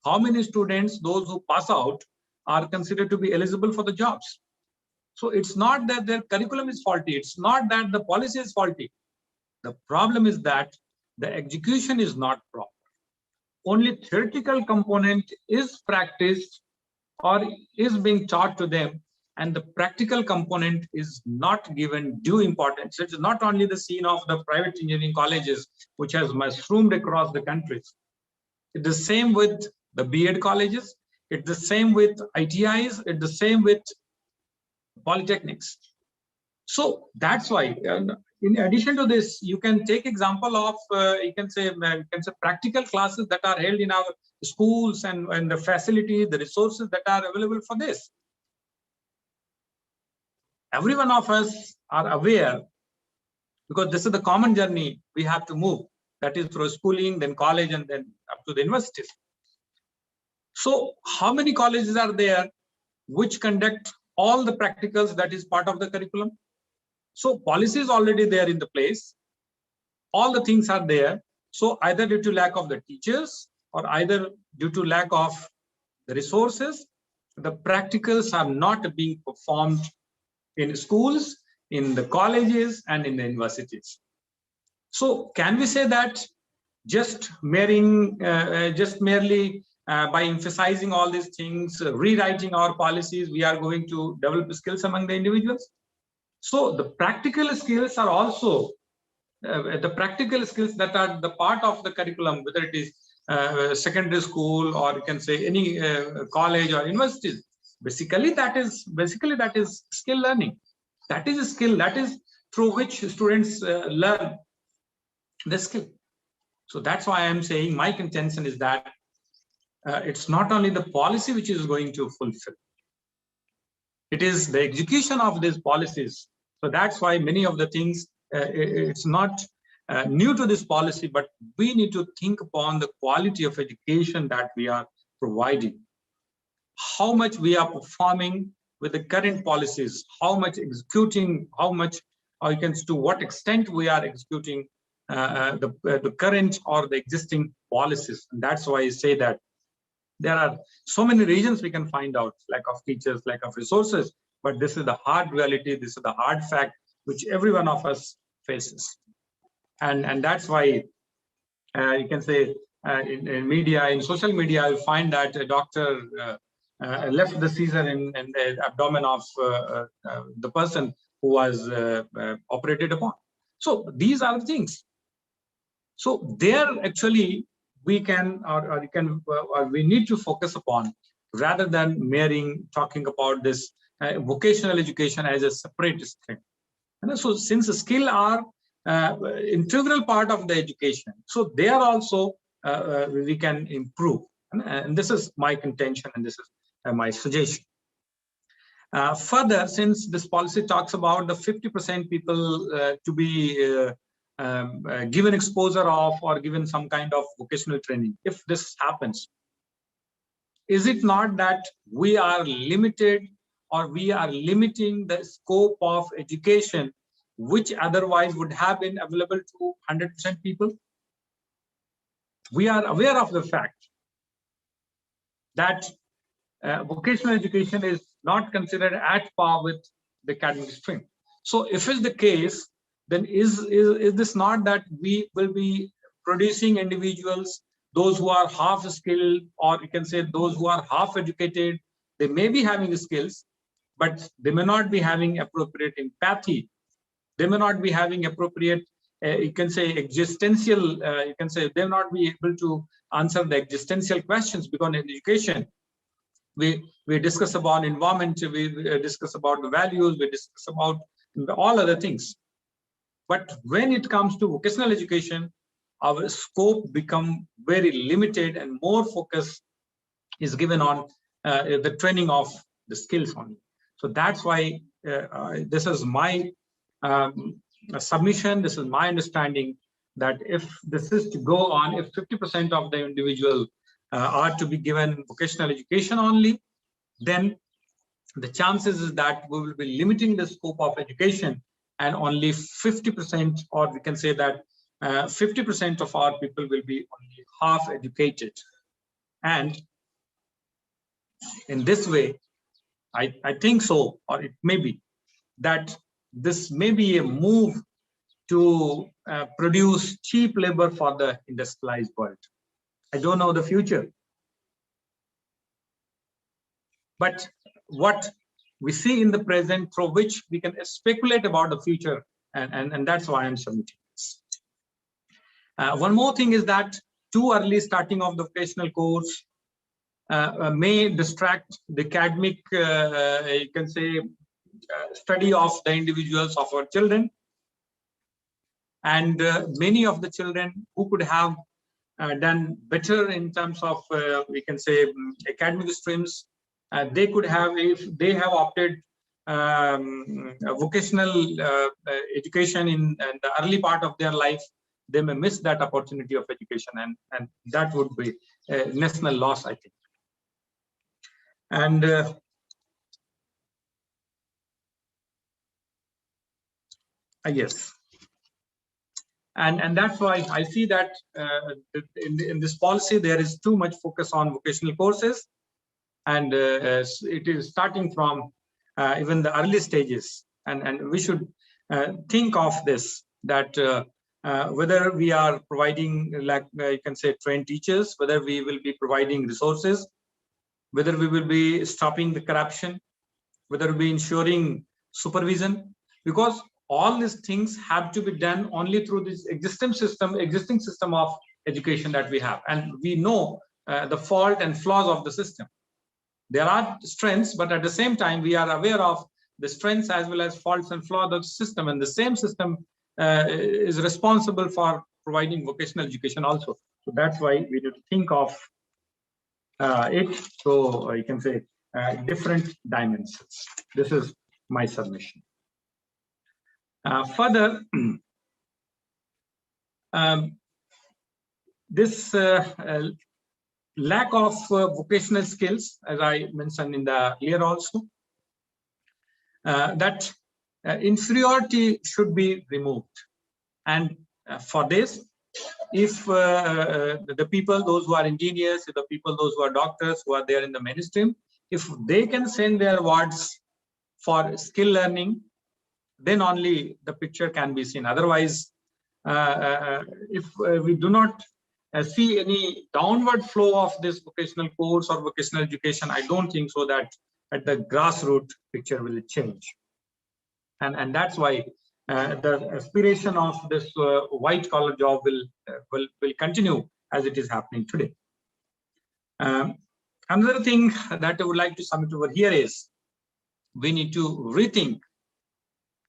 How many students, those who pass out, are considered to be eligible for the jobs? So it's not that their curriculum is faulty, it's not that the policy is faulty. The problem is that the execution is not proper. Only theoretical component is practiced or is being taught to them, and the practical component is not given due importance. It is not only the scene of the private engineering colleges, which has mushroomed across the country. It's the same with the B.Ed colleges. It's the same with ITIs. It's the same with polytechnics. So that's why, in addition to this, you can take example of you can say practical classes that are held in our schools, and the facility, the resources that are available for this. Every one of us are aware, because this is the common journey we have to move, that is through schooling, then college, and then up to the universities. So how many colleges are there which conduct all the practicals that is part of the curriculum? So policy is already there in the place. All the things are there. So either due to lack of the teachers, or either due to lack of the resources, the practicals are not being performed in schools, in the colleges, and in the universities. So can we say that just merely by emphasizing all these things, rewriting our policies, we are going to develop skills among the individuals? So the practical skills are also the practical skills that are the part of the curriculum, whether it is secondary school, or you can say any college or university. Basically that is skill learning. That is a skill, that is through which students learn the skill. So that's why I am saying my contention is that it's not only the policy which is going to fulfill. It is the execution of these policies. So that's why many of the things, it's not new to this policy, but we need to think upon the quality of education that we are providing. How much we are performing with the current policies, how much executing, how much, or you can, to what extent we are executing the current or the existing policies. And that's why I say that there are so many reasons we can find out, lack of teachers, lack of resources, but this is the hard reality, this is the hard fact which every one of us faces. And that's why you can say in media, in social media, you find that a doctor left the seizure in the abdomen of the person who was operated upon. So these are the things. So there actually we can, or we need to focus upon, rather than talking about this vocational education as a separate thing. And so since the skill are integral part of the education, so there also we can improve. And this is my contention, and this is my suggestion. Further, since this policy talks about the 50% people to be given exposure of or given some kind of vocational training, if this happens, is it not that we are limited, or we are limiting the scope of education which otherwise would have been available to 100% people? We are aware of the fact that vocational education is not considered at par with the academic stream. So if it's the case, then is this not that we will be producing individuals, those who are half skilled, or you can say those who are half educated? They may be having the skills, but they may not be having appropriate empathy. They may not be having appropriate, you can say, existential, you can say they may not be able to answer the existential questions, because in education, we discuss about environment, we discuss about the values, we discuss about all other things. But when it comes to vocational education, our scope become very limited, and more focus is given on the training of the skills only. So that's why this is my submission, this is my understanding, that if this is to go on, if 50% of the individual are to be given vocational education only, then the chances is that we will be limiting the scope of education, and only 50%, or we can say that 50% of our people will be only half educated. And in this way, I think so, or it may be that this may be a move to produce cheap labor for the industrialized world. I don't know the future, but what we see in the present, through which we can speculate about the future, and that's why I'm submitting this. One more thing is that too early starting of the vocational course may distract the academic, you can say, study of the individuals, of our children. And many of the children who could have done better in terms of, we can say, academic streams, they could have, if they have opted vocational education in the early part of their life, they may miss that opportunity of education, and that would be a national loss, I think. And yes, and that's why I see that in this policy there is too much focus on vocational courses, and it is starting from even the early stages, and we should think of this, that whether we are providing, like you can say, trained teachers, whether we will be providing resources, whether we will be stopping the corruption, whether we'll be ensuring supervision, because all these things have to be done only through this existing system of education that we have. And we know the fault and flaws of the system. There are strengths, but at the same time, we are aware of the strengths as well as faults and flaws of the system. And the same system is responsible for providing vocational education also. So that's why we need to think of it. So you can say different dimensions. This is my submission. Further, this lack of vocational skills, as I mentioned in the earlier also, that inferiority should be removed. And for this, if the people, those who are engineers, the people, those who are doctors, who are there in the mainstream, if they can send their awards for skill learning, then only the picture can be seen. Otherwise, if we do not see any downward flow of this vocational course or vocational education, I don't think so that at the grassroots picture will change. And that's why the aspiration of this white collar job will continue as it is happening today. Another thing that I would like to submit over here is we need to rethink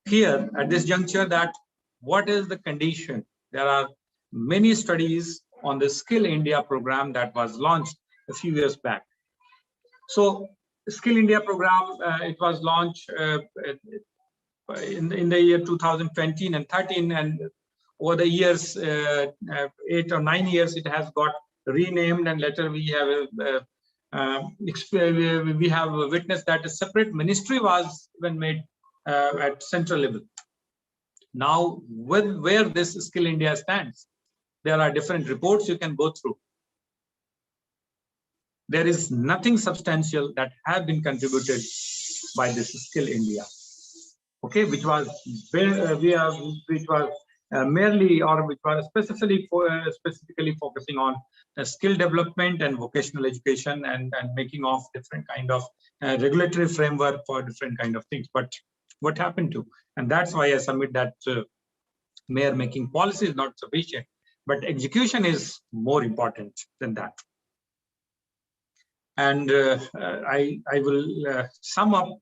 here at this juncture that what is the condition. There are many studies on the Skill India program that was launched a few years back. So Skill India program, it was launched in the year 2020 and 13, and over the years 8 or 9 years it has got renamed, and later we have witnessed that a separate ministry was even made at central level. Now, where this Skill India stands, there are different reports you can go through. There is nothing substantial that have been contributed by this Skill India, okay, which was merely, or which was specifically focusing on skill development and vocational education and making of different kind of regulatory framework for different kind of things. But what happened to? And that's why I submit that mere making policy is not sufficient, but execution is more important than that. And I will sum up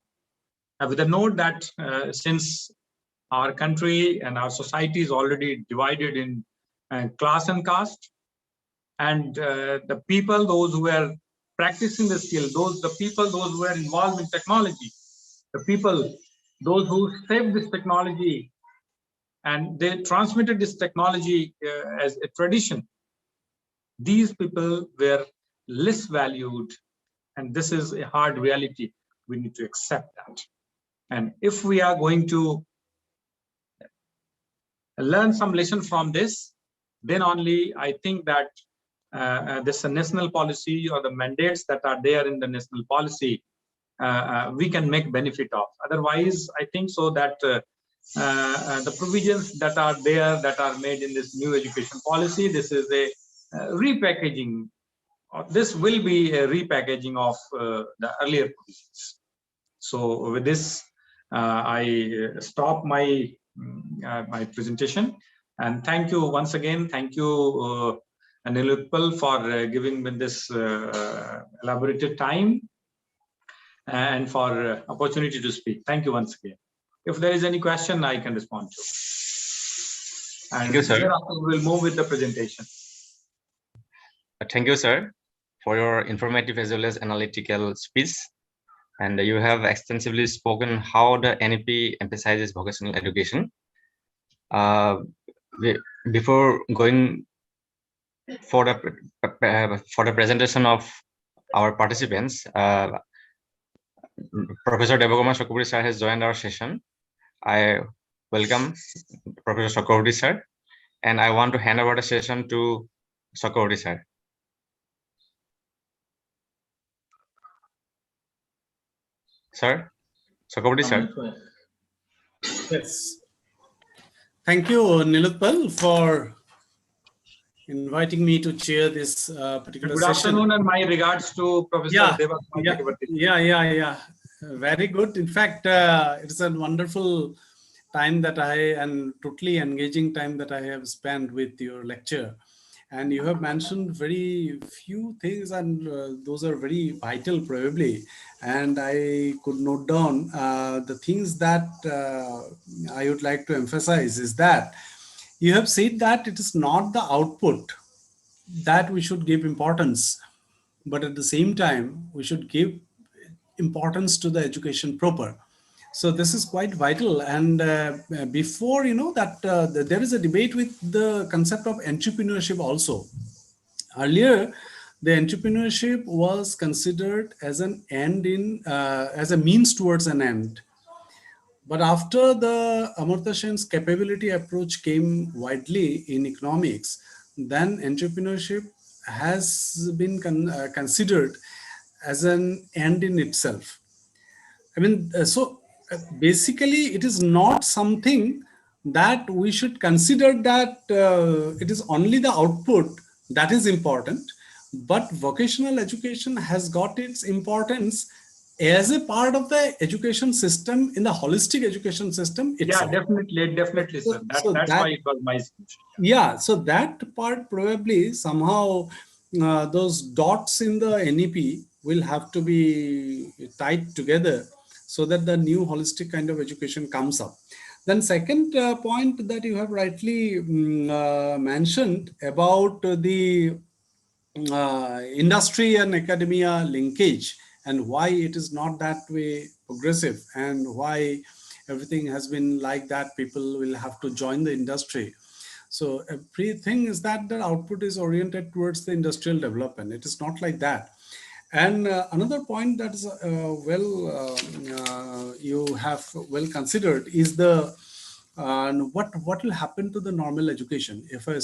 with a note that since our country and our society is already divided in class and caste, and the people, those who are practicing the skill, the people those who are involved in technology, the people, those who saved this technology and they transmitted this technology as a tradition, these people were less valued, and this is a hard reality. We need to accept that. And if we are going to learn some lesson from this, then only I think that this national policy or the mandates that are there in the national policy, we can make benefit of. Otherwise, I think so that the provisions that are there, that are made in this new education policy, this is a repackaging. This will be a repackaging of the earlier provisions. So with this, I stop my my presentation, and thank you once again. Thank you, Nilutpal, for giving me this elaborated time and for opportunity to speak. Thank you once again. If there is any question, I can respond to. And thank you, sir. Thereafter, we will move with the presentation. Thank you, sir, for your informative as well as analytical speech. And you have extensively spoken how the NEP emphasizes vocational education. Before going for the presentation of our participants, Professor Dibrugarh Chakraborty sir has joined our session. I welcome Professor Chakraborty sir, and I want to hand over the session to Chakraborty sir. Sir, Chakraborty sir. Yes. Thank you, Nilutpal, for inviting me to chair this particular Good session. afternoon, and my regards to Professor Yeah. Very good. In fact, it's a wonderful time that and totally engaging time that I have spent with your lecture. And you have mentioned very few things, and those are very vital probably. And I could note down the things that I would like to emphasize is that you have said that it is not the output that we should give importance, but at the same time, we should give importance to the education proper. So this is quite vital. And before, there is a debate with the concept of entrepreneurship also. Earlier, the entrepreneurship was considered as an end as a means towards an end. But after the Amartya Sen's capability approach came widely in economics, then entrepreneurship has been considered as an end in itself. I mean, basically, it is not something that we should consider that it is only the output that is important, but vocational education has got its importance as a part of the education system in the holistic education system itself. Yeah, definitely, sir. That's why it was my suggestion. Yeah, so that part probably somehow those dots in the NEP will have to be tied together so that the new holistic kind of education comes up. Then second point that you have rightly mentioned about the industry and academia linkage and why it is not that way progressive and why everything has been like that, people will have to join the industry. So everything is that the output is oriented towards the industrial development. It is not like that. And another point that is you have well considered is the what will happen to the normal education if a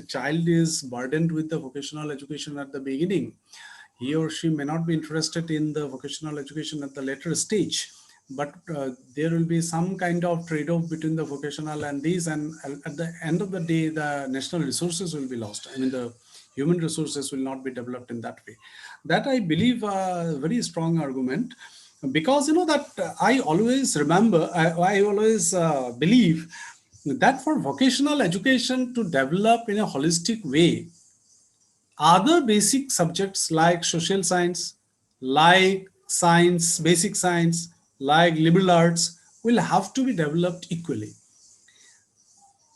child is burdened with the vocational education at the beginning. He or she may not be interested in the vocational education at the later stage, but there will be some kind of trade-off between the vocational and these, and at the end of the day, the national resources will be lost. I mean, the human resources will not be developed in that way. That I believe a very strong argument, because that I always remember, I always believe that for vocational education to develop in a holistic way, other basic subjects like social science, like science, basic science, like liberal arts will have to be developed equally.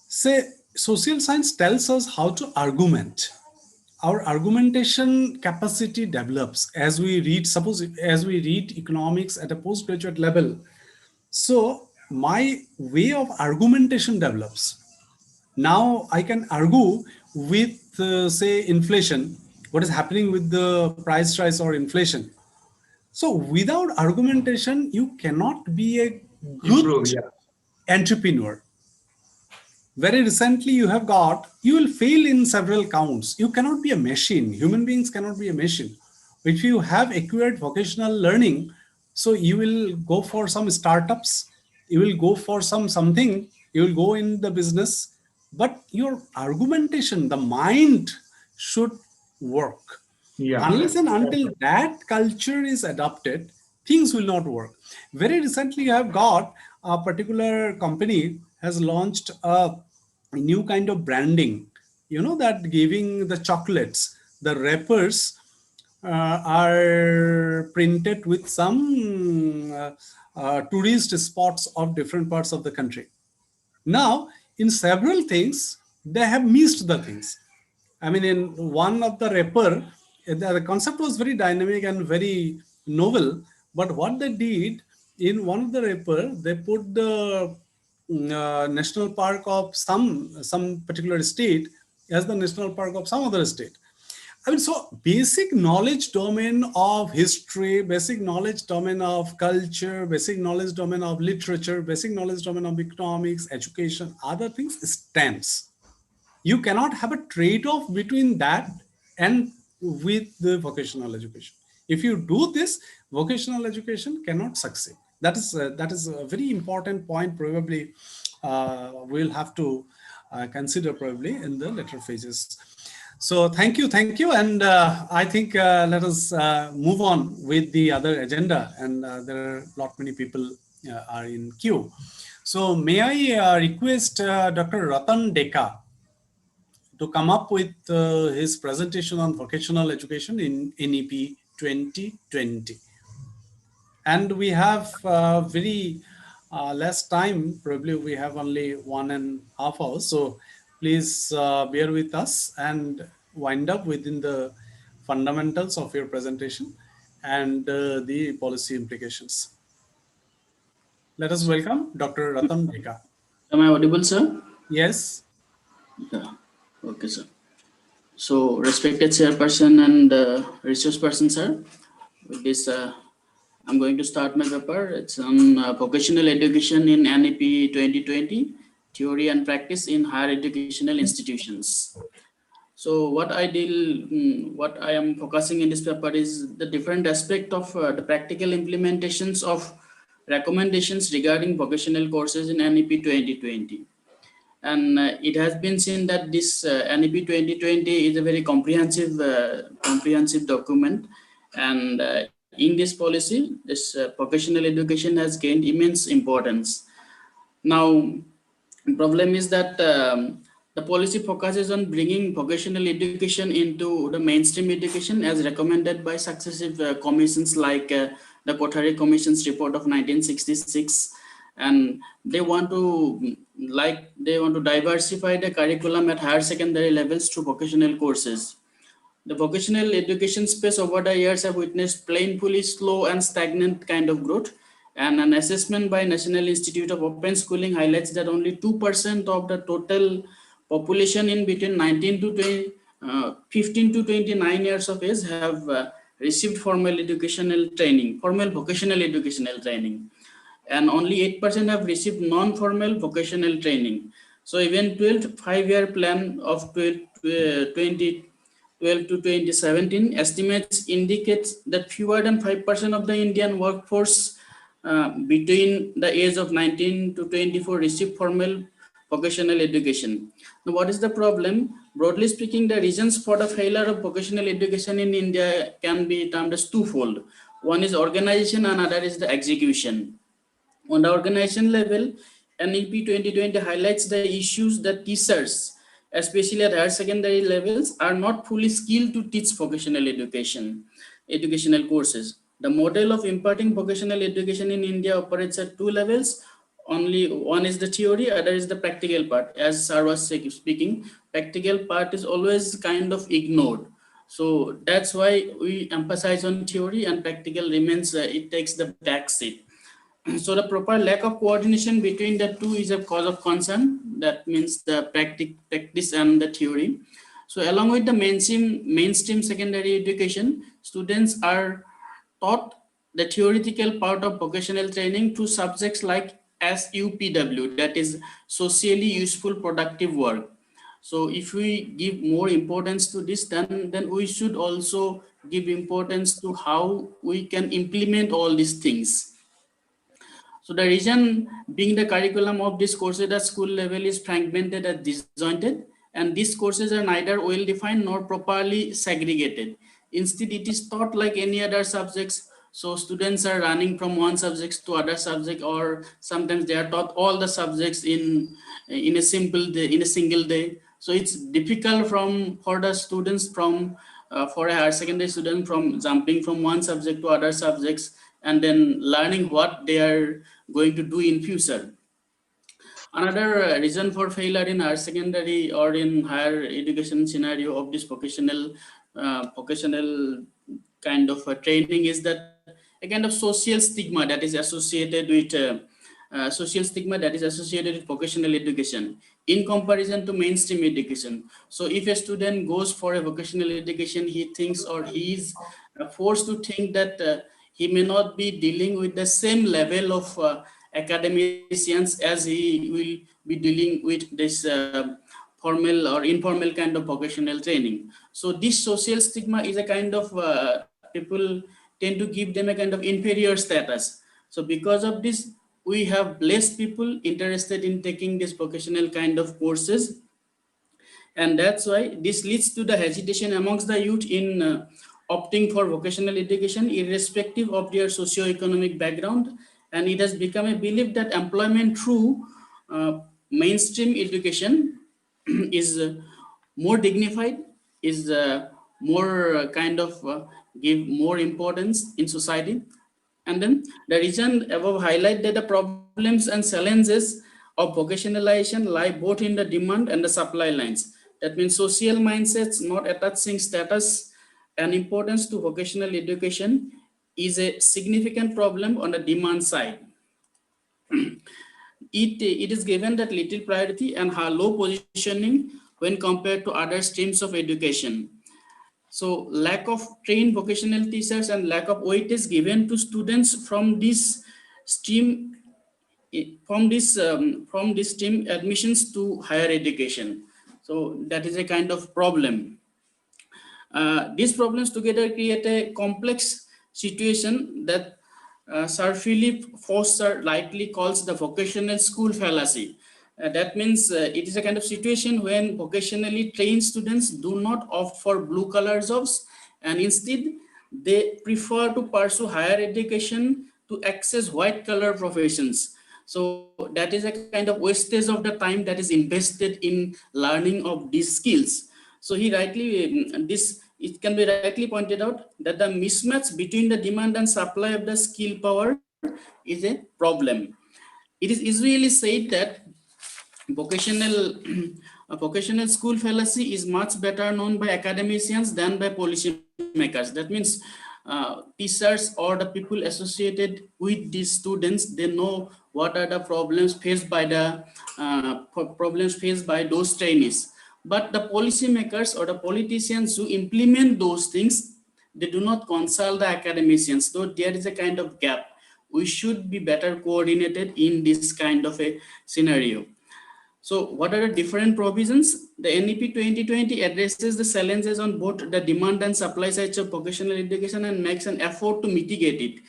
Say, social science tells us how to argument. Our argumentation capacity develops as we read, as we read economics at a postgraduate level. So my way of argumentation develops. Now I can argue with, say, inflation, what is happening with the price rise or inflation. So without argumentation, you cannot be a good entrepreneur. Very recently you will fail in several counts. You cannot be a machine. Human beings cannot be a machine. If you have acquired vocational learning, so you will go for some startups, you will go for something, you will go in the business, but your argumentation, the mind should work. Yeah. Unless and until that culture is adopted, things will not work. Very recently, I have got a particular company has launched a new kind of branding. That giving the chocolates, the wrappers are printed with some tourist spots of different parts of the country. Now, in several things, they have missed the things. I mean, in one of the wrapper, the concept was very dynamic and very novel. But what they did, in one of the wrapper, they put the national park of some particular state as the national park of some other state. I mean, so basic knowledge domain of history, basic knowledge domain of culture, basic knowledge domain of literature, basic knowledge domain of economics, education, other things stands. You cannot have a trade-off between that and with the vocational education. If you do this, vocational education cannot succeed. That is a very important point. Probably we'll have to consider probably in the later phases. So thank you, and I think let us move on with the other agenda. And there are a lot many people are in queue. So may I request Dr. Ratan Deka to come up with his presentation on vocational education in NEP 2020. And we have very less time. Probably we have only 1.5 hours. So please bear with us and wind up within the fundamentals of your presentation and the policy implications. Let us welcome Dr. Ratan Deka. Am I audible, sir? Yes. Yeah. Okay, sir. So, respected Chairperson and resource person, sir, with this, I'm going to start my paper. It's on vocational education in NEP 2020, theory and practice in higher educational institutions. So, what I am focusing in this paper is the different aspect of the practical implementations of recommendations regarding vocational courses in NEP 2020. And it has been seen that this NEP 2020 is a very comprehensive document, and in this policy, this vocational education has gained immense importance. Now, the problem is that the policy focuses on bringing vocational education into the mainstream education as recommended by successive commissions like the Kothari Commission's report of 1966, and they want to diversify the curriculum at higher secondary levels through vocational courses. The vocational education space over the years have witnessed painfully slow and stagnant kind of growth, and an assessment by National Institute of Open Schooling highlights that only 2% of the total population in between 15 to 29 years of age have received formal vocational educational training, and only 8% have received non-formal vocational training. So even 12 5-year plan of 2012 to 2017 estimates indicates that fewer than 5% of the Indian workforce between the age of 19 to 24 receive formal vocational education. Now, what is the problem? Broadly speaking, the reasons for the failure of vocational education in India can be termed as twofold. One is organization and other is the execution. On the organization level, NEP 2020 highlights the issues that teachers, especially at higher secondary levels, are not fully skilled to teach vocational educational courses. The model of imparting vocational education in India operates at two levels. Only one is the theory, other is the practical part. As Sir was speaking, practical part is always kind of ignored. So that's why we emphasize on theory, and practical remains, it takes the back seat. So the proper lack of coordination between the two is a cause of concern. That means the practice and the theory. So along with the mainstream secondary education, students are taught the theoretical part of vocational training through subjects like SUPW, that is socially useful productive work. So if we give more importance to this, then we should also give importance to how we can implement all these things. So the reason being the curriculum of these courses at school level is fragmented and disjointed, and these courses are neither well defined nor properly segregated. Instead, it is taught like any other subjects. So students are running from one subject to other subject, or sometimes they are taught all the subjects in a single day. So it's difficult for the students for a higher secondary student from jumping from one subject to other subjects and then learning what they are going to do in future. Another reason for failure in higher secondary or in higher education scenario of this vocational kind of training is that a kind of social stigma that is associated with vocational education in comparison to mainstream education. So if a student goes for a vocational education, he thinks, or he is forced to think that he may not be dealing with the same level of academicians as he will be dealing with this formal or informal kind of vocational training. So this social stigma is a kind of people tend to give them a kind of inferior status. So because of this, we have less people interested in taking this vocational kind of courses. And that's why this leads to the hesitation amongst the youth in opting for vocational education, irrespective of their socio-economic background. And it has become a belief that employment through mainstream education is more dignified, is more kind of give more importance in society. And then the reason above highlight that the problems and challenges of vocationalization lie both in the demand and the supply lines. That means social mindsets not attaching status and importance to vocational education is a significant problem on the demand side. It is given that little priority and low positioning when compared to other streams of education. So lack of trained vocational teachers and lack of weight is given to students from this stream, from this stream admissions to higher education. So that is a kind of problem. These problems together create a complex situation that Sir Philip Foster lightly calls the vocational school fallacy. That means it is a kind of situation when vocationally trained students do not opt for blue-collar jobs, and instead they prefer to pursue higher education to access white-collar professions. So that is a kind of wastage of the time that is invested in learning of these skills. So he rightly, it can be rightly pointed out that the mismatch between the demand and supply of the skill power is a problem. It is usually said that vocational school fallacy is much better known by academicians than by policy makers. That means teachers or the people associated with these students, they know what are the problems faced by those trainees. But the policymakers or the politicians who implement those things, they do not consult the academicians. So there is a kind of gap. We should be better coordinated in this kind of a scenario. So what are the different provisions? The NEP 2020 addresses the challenges on both the demand and supply sides of vocational education and makes an effort to mitigate it.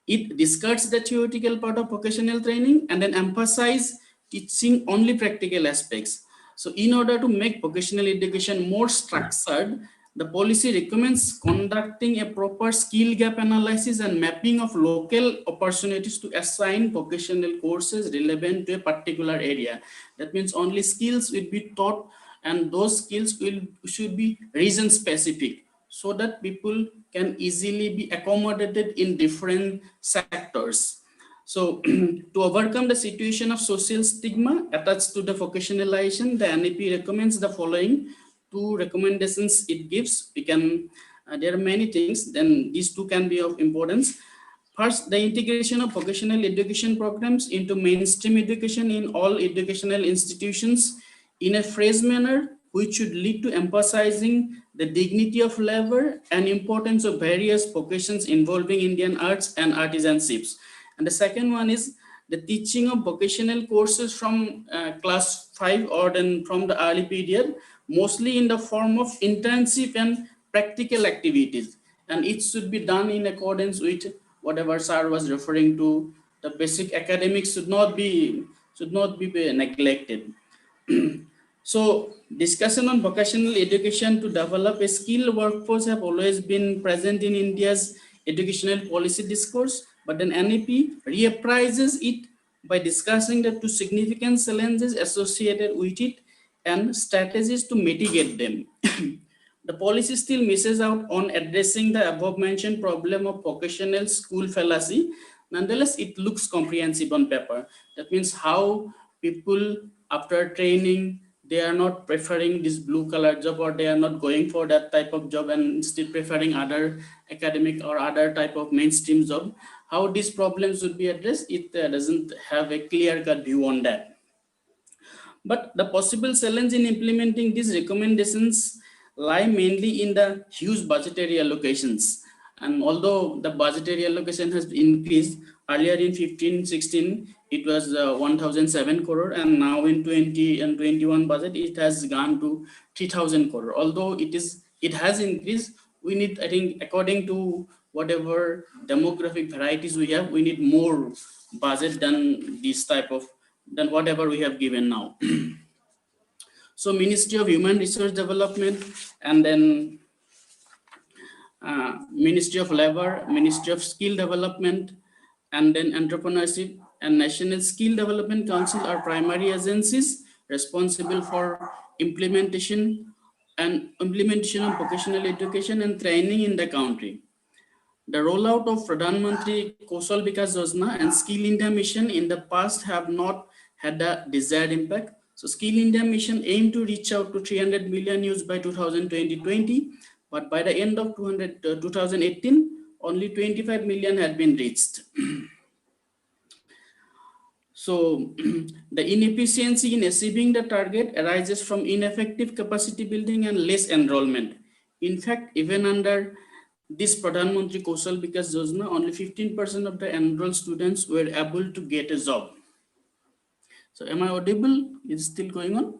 It discards the theoretical part of vocational training and then emphasizes teaching only practical aspects. So in order to make vocational education more structured, the policy recommends conducting a proper skill gap analysis and mapping of local opportunities to assign vocational courses relevant to a particular area. That means only skills will be taught, and those skills should be region specific, so that people can easily be accommodated in different sectors. So to overcome the situation of social stigma attached to the vocationalization, the NEP recommends the following two recommendations it gives. We can, there are many things, then these two can be of importance. First, the integration of vocational education programs into mainstream education in all educational institutions in a phased manner, which should lead to emphasizing the dignity of labor and importance of various vocations involving Indian arts and artisanships. And the second one is the teaching of vocational courses from class 5 or then from the early period, mostly in the form of internship and practical activities. And it should be done in accordance with whatever Sir was referring to. The basic academics should not be neglected. So discussion on vocational education to develop a skilled workforce have always been present in India's educational policy discourse, but then NEP reappraises it by discussing the two significant challenges associated with it and strategies to mitigate them. The policy still misses out on addressing the above mentioned problem of vocational school fallacy. Nonetheless, it looks comprehensive on paper. That means how people after training, they are not preferring this blue collar job, or they are not going for that type of job and instead preferring other academic or other type of mainstream job. How these problems would be addressed, it doesn't have a clear-cut view on that. But the possible challenge in implementing these recommendations lie mainly in the huge budgetary allocations. And although the budgetary allocation has increased, earlier in 15-16, it was 1,007 crore, and now in 20 and 21 budget, it has gone to 3,000 crore. Although it has increased, we need, I think, according to whatever demographic varieties we have, we need more budget than this type of, than whatever we have given now. So Ministry of Human Resource Development, and then Ministry of Labor, Ministry of Skill Development, and then Entrepreneurship and National Skill Development Council are primary agencies responsible for implementation of vocational education and training in the country. The rollout of Pradhan Mantri Kaushal Vikas Yojana and Skill India Mission in the past have not had the desired impact. So Skill India Mission aimed to reach out to 300 million youths by 2020, but by the end of 2018, only 25 million had been reached. So the inefficiency in achieving the target arises from ineffective capacity building and less enrollment. In fact, even under this Pradhan Mantri Kaushal Vikas Yojana, only 15% of the enrolled students were able to get a job. So am I audible? Is it still going on?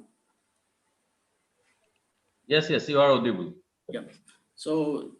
Yes, yes, you are audible. Yeah. So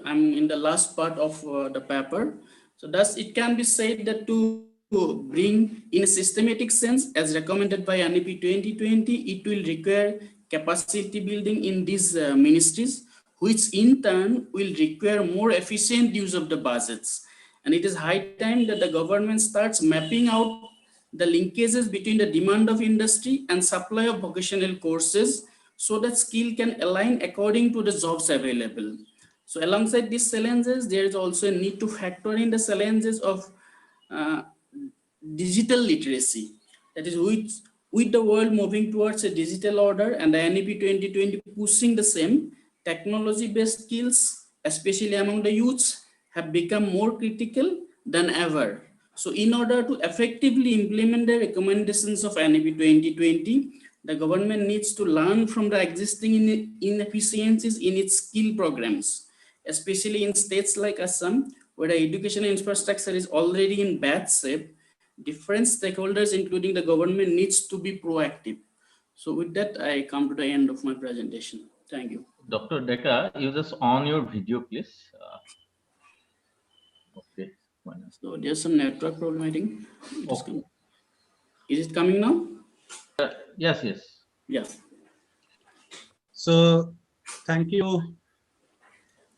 I'm in the last part of the paper. So thus it can be said that to bring in a systematic sense as recommended by NEP 2020, it will require capacity building in these ministries, which in turn will require more efficient use of the budgets. And it is high time that the government starts mapping out the linkages between the demand of industry and supply of vocational courses so that skill can align according to the jobs available. So alongside these challenges, there is also a need to factor in the challenges of digital literacy. That is, with the world moving towards a digital order and the NEP 2020 pushing the same, technology-based skills, especially among the youths, have become more critical than ever. So in order to effectively implement the recommendations of NEP 2020, the government needs to learn from the existing inefficiencies in its skill programs, especially in states like Assam, where the education infrastructure is already in bad shape. Different stakeholders, including the government, needs to be proactive. So with that, I come to the end of my presentation. Thank you. Dr. Deka, you just on your video, please. Okay. So there's some network problem, I think. Okay. Is it coming now? Yes, yes. Yes. So thank you.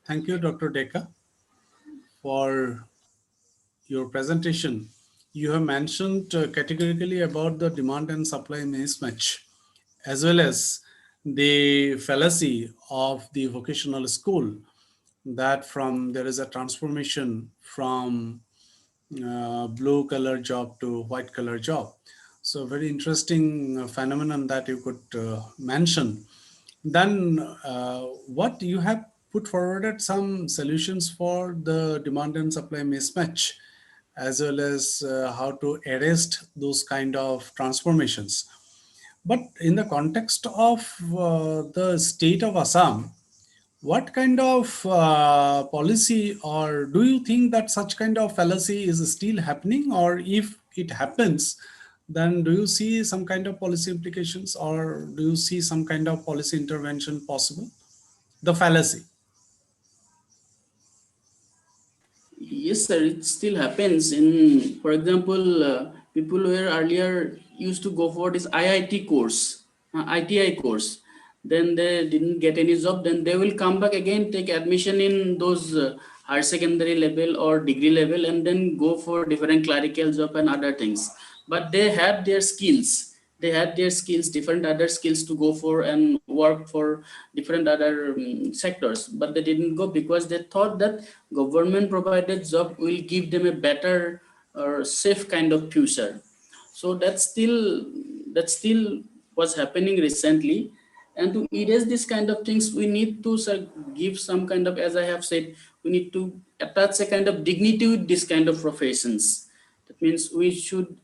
Thank you, Dr. Deka, for your presentation. You have mentioned categorically about the demand and supply mismatch, as well as the fallacy of the vocational school, that there is a transformation from blue collar job to white collar job. So very interesting phenomenon that you could mention. Then what you have put forwarded some solutions for the demand and supply mismatch, as well as how to arrest those kind of transformations. But in the context of the state of Assam, what kind of policy, or do you think that such kind of fallacy is still happening? Or if it happens, then do you see some kind of policy implications, or do you see some kind of policy intervention possible? The fallacy. Yes, sir. It still happens. In, for example, people were earlier used to go for this IIT course, ITI course. Then they didn't get any job. Then they will come back again, take admission in those higher secondary level or degree level, and then go for different clerical job and other things. But they had their skills. They had their skills, different other skills to go for and work for different other sectors, but they didn't go because they thought that government provided job will give them a better or safe kind of future. So that still was happening recently. And to erase this kind of things, we need to give some kind of, as I have said, we need to attach a kind of dignity with this kind of professions. That means we should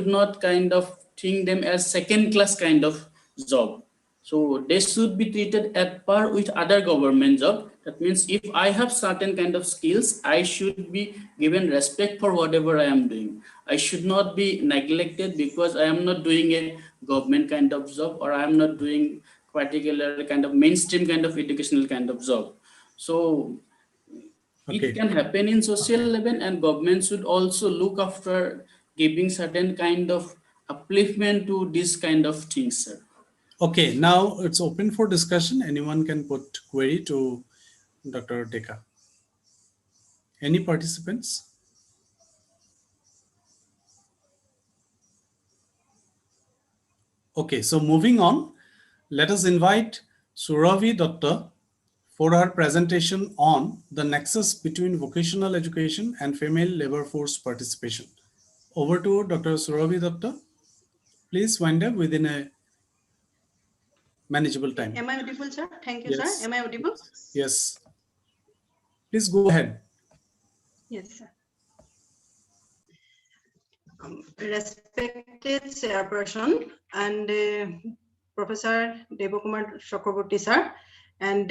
not kind of think them as second class kind of job. So they should be treated at par with other government job. That means if I have certain kind of skills, I should be given respect for whatever I am doing. I should not be neglected because I am not doing a government kind of job, or I am not doing particular kind of mainstream kind of educational kind of job. So Okay. it can happen in social level, and government should also look after giving certain kind of upliftment to this kind of things, sir. Okay, now it's open for discussion. Anyone can put query to Dr. Deka. Any participants? Okay, so moving on, let us invite Surabhi Datta for her presentation on the nexus between vocational education and female labor force participation. Over to Dr. Surabhi Datta. Please wind up within a manageable time. Am I audible, sir? Thank you, Yes. sir. Am I audible? Yes. Please go ahead. Yes, sir. Respected Chairperson and Professor Kumar Chakraborty, sir, and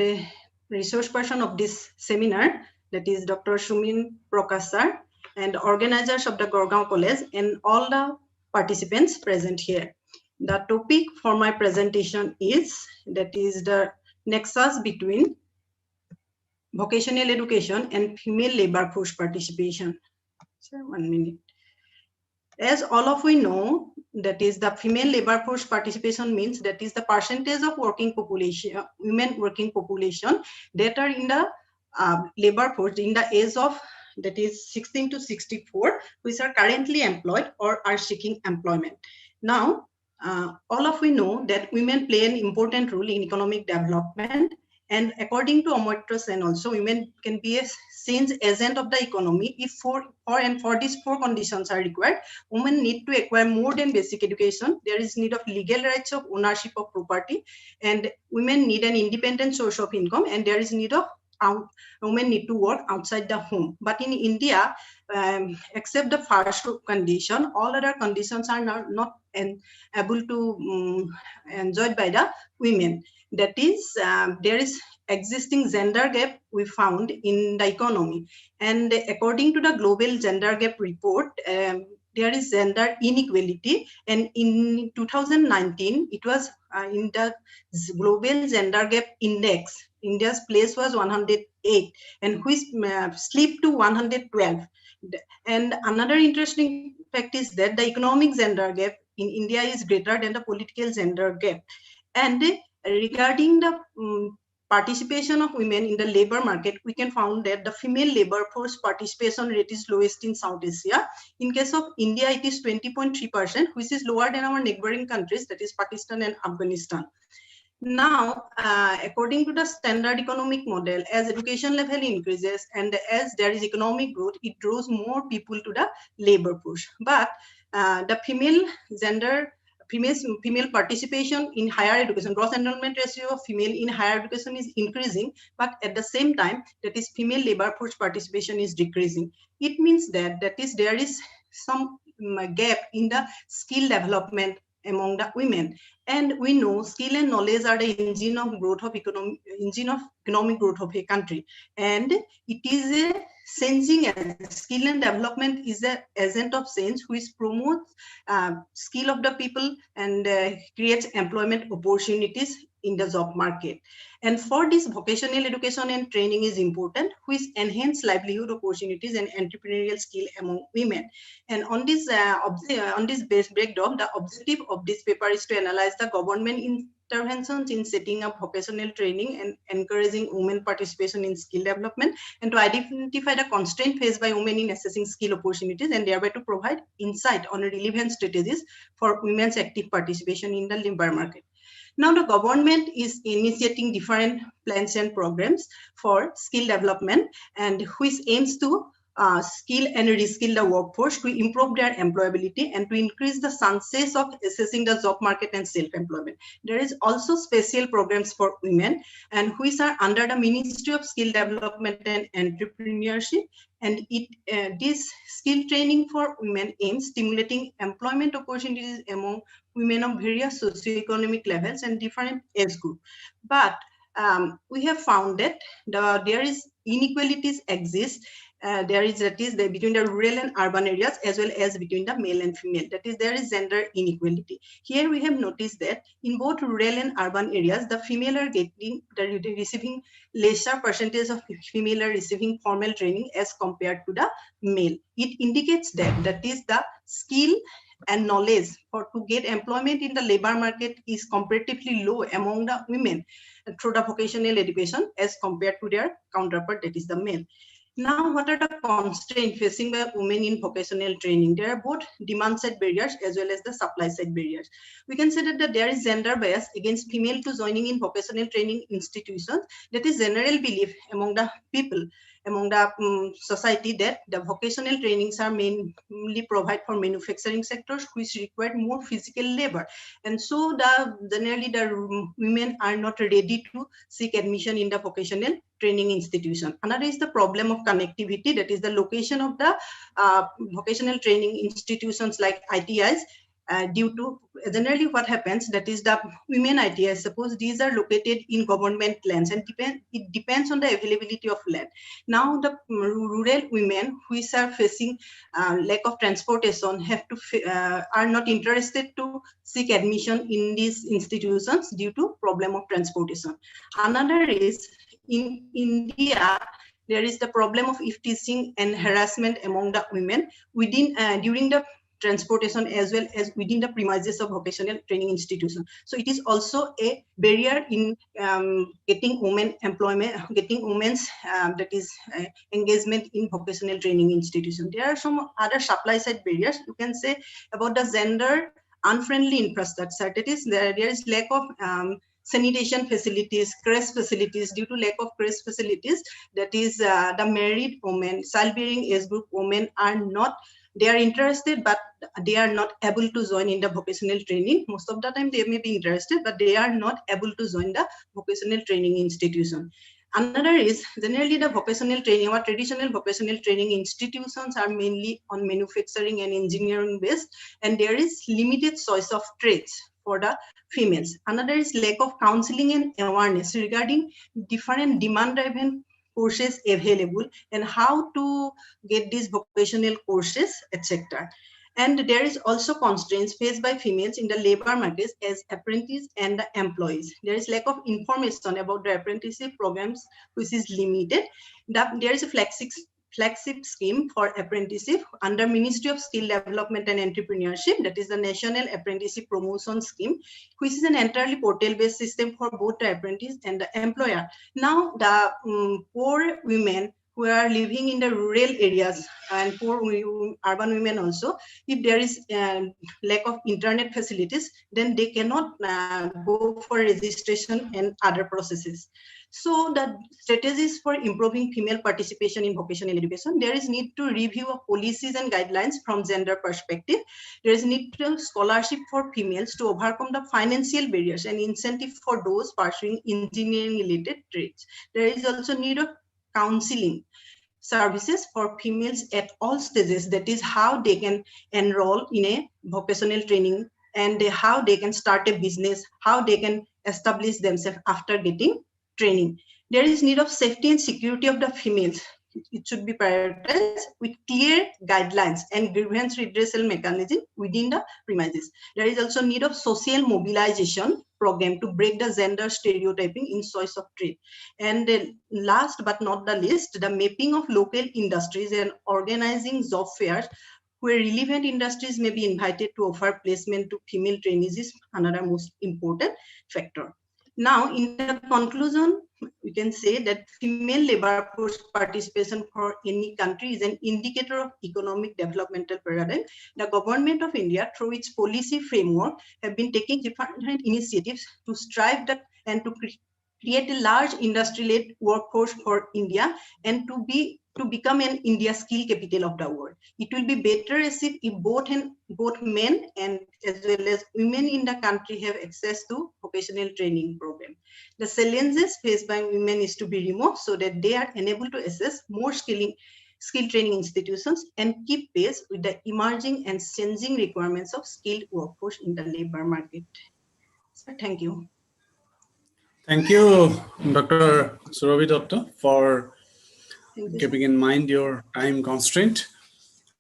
resource person of this seminar, that is Dr. Sumin Prakash, sir, and organizers of the Gurgaon College, and all the participants present here. The topic for my presentation is, that is the nexus between vocational education and female labor force participation. Sir, 1 minute. As all of we know, that is the female labor force participation means that is the percentage of working population, women working population that are in the labor force in the age of, that is 16 to 64, which are currently employed or are seeking employment. Now, all of we know that women play an important role in economic development. And according to Amartya Sen also, women can be a change agent of the economy if for these 4 conditions are required. Women need to acquire more than basic education. There is need of legal rights of ownership of property, and women need an independent source of income, and there is need of women need to work outside the home. But in India, except the first condition, all other conditions are not able to enjoyed by the women. That is, there is existing gender gap we found in the economy, and according to the global gender gap report, there is gender inequality, and in 2019 it was in the global gender gap index, India's place was 108, and which slipped to 112. And another interesting fact is that the economic gender gap in India is greater than the political gender gap. And regarding the participation of women in the labor market, we can find that the female labor force participation rate is lowest in South Asia. In case of India, it is 20.3%, which is lower than our neighboring countries, that is Pakistan and Afghanistan. Now, according to the standard economic model, as education level increases and as there is economic growth, it draws more people to the labor force. But the female participation in higher education, gross enrollment ratio of female in higher education is increasing, but at the same time, that is female labor force participation is decreasing. It means that there is some gap in the skill development among the women. And we know skill and knowledge are the engine of economic growth of a country. And it is a changing skill and development is an agent of change which promotes skill of the people and creates employment opportunities in the job market. And for this, vocational education and training is important, which enhance livelihood opportunities and entrepreneurial skill among women. And on this base breakdown, the objective of this paper is to analyze the government interventions in setting up vocational training and encouraging women participation in skill development, and to identify the constraint faced by women in assessing skill opportunities, and thereby to provide insight on relevant strategies for women's active participation in the labor market. Now, the government is initiating different plans and programs for skill development, and which aims to skill and reskill the workforce to improve their employability and to increase the chances of accessing the job market and self-employment. There is also special programs for women, and which are under the Ministry of Skill Development and Entrepreneurship. And this skill training for women aims stimulating employment opportunities among women of various socioeconomic levels and different age groups. But we have found that there is inequalities exist. Between the rural and urban areas, as well as between the male and female. That is, there is gender inequality. Here we have noticed that in both rural and urban areas, the female are receiving lesser percentage of female are receiving formal training as compared to the male. It indicates that is the skill and knowledge to get employment in the labor market is comparatively low among the women through the vocational education as compared to their counterpart, that is the male. Now, what are the constraints facing by women in vocational training? There are both demand-side barriers as well as the supply-side barriers. We can say that there is gender bias against female to joining in vocational training institutions. That is general belief among the people. among the society that the vocational trainings are mainly provide for manufacturing sectors which require more physical labor, and so generally the women are not ready to seek admission in the vocational training institution. Another is the problem of connectivity, that is the location of the vocational training institutions like ITIs. Due to generally what happens, that is the women ITIs, suppose these are located in government lands, and it depends on the availability of land. Now the rural women which are facing lack of transportation have to are not interested to seek admission in these institutions due to problem of transportation. Another is in India, there is the problem of teaching and harassment among the women within during the transportation as well as within the premises of vocational training institution. So it is also a barrier in getting women employment, getting women's that is engagement in vocational training institution. There are some other supply side barriers. You can say about the gender unfriendly infrastructure. That is there is lack of sanitation facilities, creche facilities. Due to lack of creche facilities, that is the married women, childbearing age group women are not, they are interested, but they are not able to join in the vocational training. Most of the time they may be interested, but they are not able to join the vocational training institution. Another is generally the vocational training or traditional vocational training institutions are mainly on manufacturing and engineering based, and there is limited choice of trades for the females. Another is lack of counseling and awareness regarding different demand-driven courses available and how to get these vocational courses, etc. And there is also constraints faced by females in the labor markets as apprentices and the employees. There is lack of information about the apprenticeship programs, which is limited. There is a flagship scheme for apprenticeship under Ministry of Skill Development and Entrepreneurship, that is the National Apprenticeship Promotion Scheme, which is an entirely portal-based system for both the apprentice and the employer. Now the poor women who are living in the rural areas and poor urban women also, if there is lack of internet facilities, then they cannot go for registration and other processes. So the strategies for improving female participation in vocational education, there is need to review of policies and guidelines from gender perspective. There is need to scholarship for females to overcome the financial barriers and incentive for those pursuing engineering related trades. There is also need of counseling services for females at all stages, that is how they can enroll in a vocational training and how they can start a business, how they can establish themselves after getting training. There is need of safety and security of the females. It should be prioritized with clear guidelines and grievance redressal mechanism within the premises. There is also need of social mobilization program to break the gender stereotyping in choice of trade. And last but not the least, the mapping of local industries and organizing job fairs where relevant industries may be invited to offer placement to female trainees is another most important factor. Now, in the conclusion, we can say that female labor force participation for any country is an indicator of economic developmental paradigm. The government of India, through its policy framework, have been taking different initiatives to strive that and to create a large industry-led workforce for India and to become an India skill capital of the world. It will be better as if both men and as well as women in the country have access to vocational training program. The challenges faced by women is to be removed so that they are enabled to access more skill training institutions and keep pace with the emerging and changing requirements of skilled workforce in the labor market. So, thank you. Thank you, Dr. Surabhi Datta, for keeping in mind your time constraint.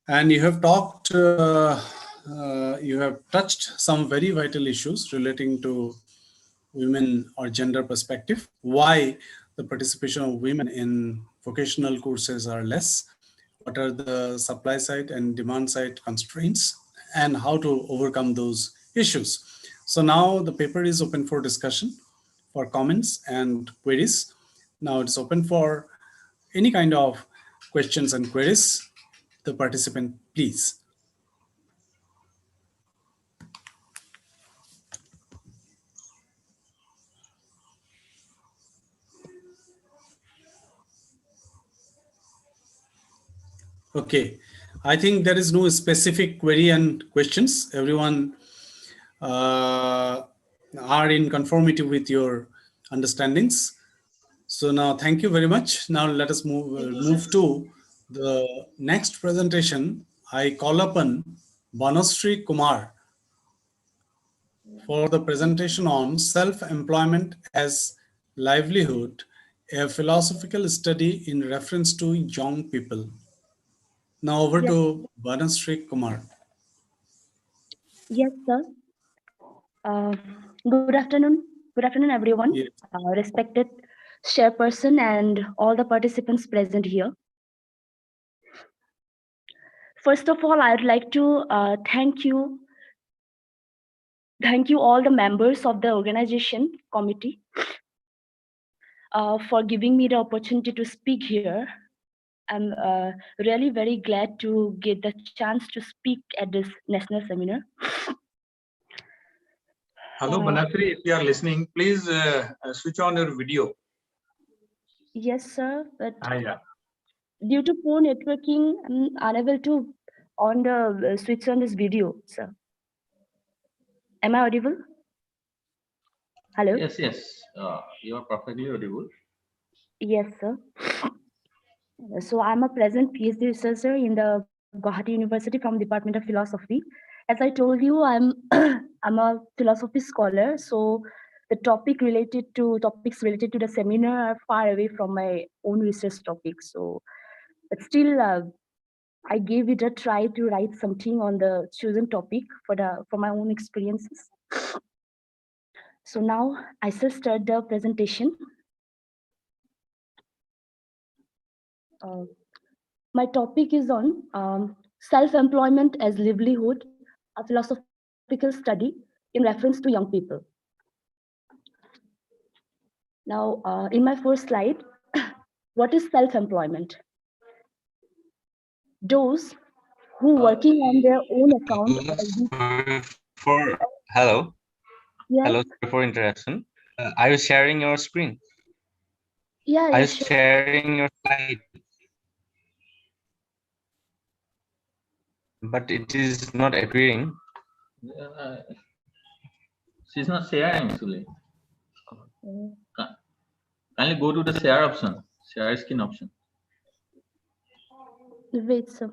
And you have talked, you have touched some very vital issues relating to women or gender perspective, why the participation of women in vocational courses are less, what are the supply side and demand side constraints, and how to overcome those issues. So now the paper is open for discussion, for comments and queries. Now it's open for any kind of questions and queries. The participant, please. Okay. I think there is no specific query and questions. Everyone are in conformity with your understandings. So now, thank you very much. Now let us move to the next presentation. I call upon Banasri Kumar for the presentation on self-employment as livelihood, a philosophical study in reference to young people. Now over to Banasri Kumar. Yes, sir. Good afternoon. Good afternoon, everyone. Yes. Respected chairperson and all the participants present here. First of all, I'd like to thank you all the members of the organization committee for giving me the opportunity to speak here. I'm really very glad to get the chance to speak at this national seminar. Hello, Banasri, if you are listening, please switch on your video. Yes, sir. But Yeah. due to poor networking, I'm unable to switch on this video, sir. Am I audible? Hello? Yes, yes. You are perfectly audible. Yes, sir. So I'm a present PhD researcher in the Gandhis University from Department of Philosophy. As I told you, I'm I'm a philosophy scholar. So the topics related to the seminar are far away from my own research topics. So, but still, I gave it a try to write something on the chosen topic for my own experiences. So now I shall start the presentation. My topic is on self-employment as livelihood, a philosophical study in reference to young people. Now, in my first slide, what is self-employment? Those who working on their own account. Hello. Yes. Hello, sorry for interruption. Are you sharing your screen? Yeah. Are you sharing your slide? But it is not appearing. She's not sharing actually. Kindly go to the share option, share screen option. Wait, sir.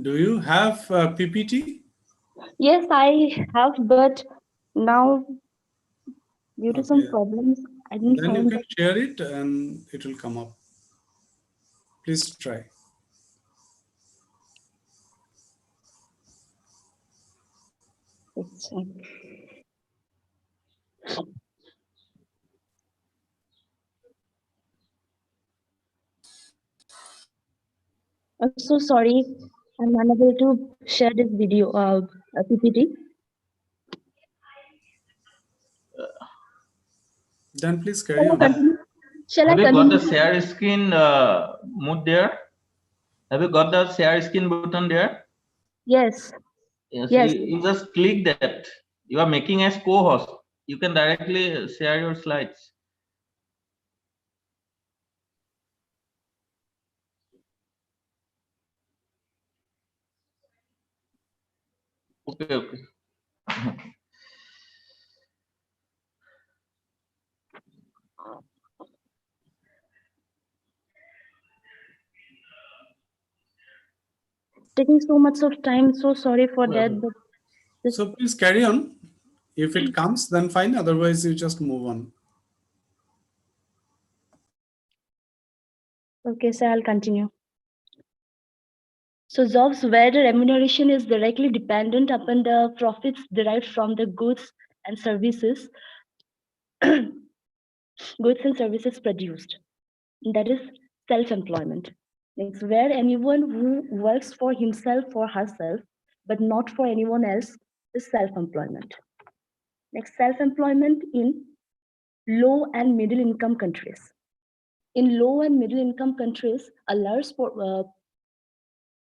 Do you have PPT? Yes, I have, but now due to some problems, I didn't Then you find can share it and it will come up. Please try. I'm so sorry. I'm unable to share this video, PPT. Then please carry on. Shall I Have you got continue? the share screen mode there? Have you got the share screen button there? Yes. Yes. Yes. You just click that. You are making as co-host. You can directly share your slides. Okay. Taking so much of time. So sorry for that. But so please carry on. If it comes, then fine. Otherwise, you just move on. Okay, so I'll continue. So jobs where the remuneration is directly dependent upon the profits derived from the goods and services produced. That is self-employment. It's where anyone who works for himself or herself, but not for anyone else, is self-employment. Next, self-employment in low and middle income countries. In low and middle income countries, a large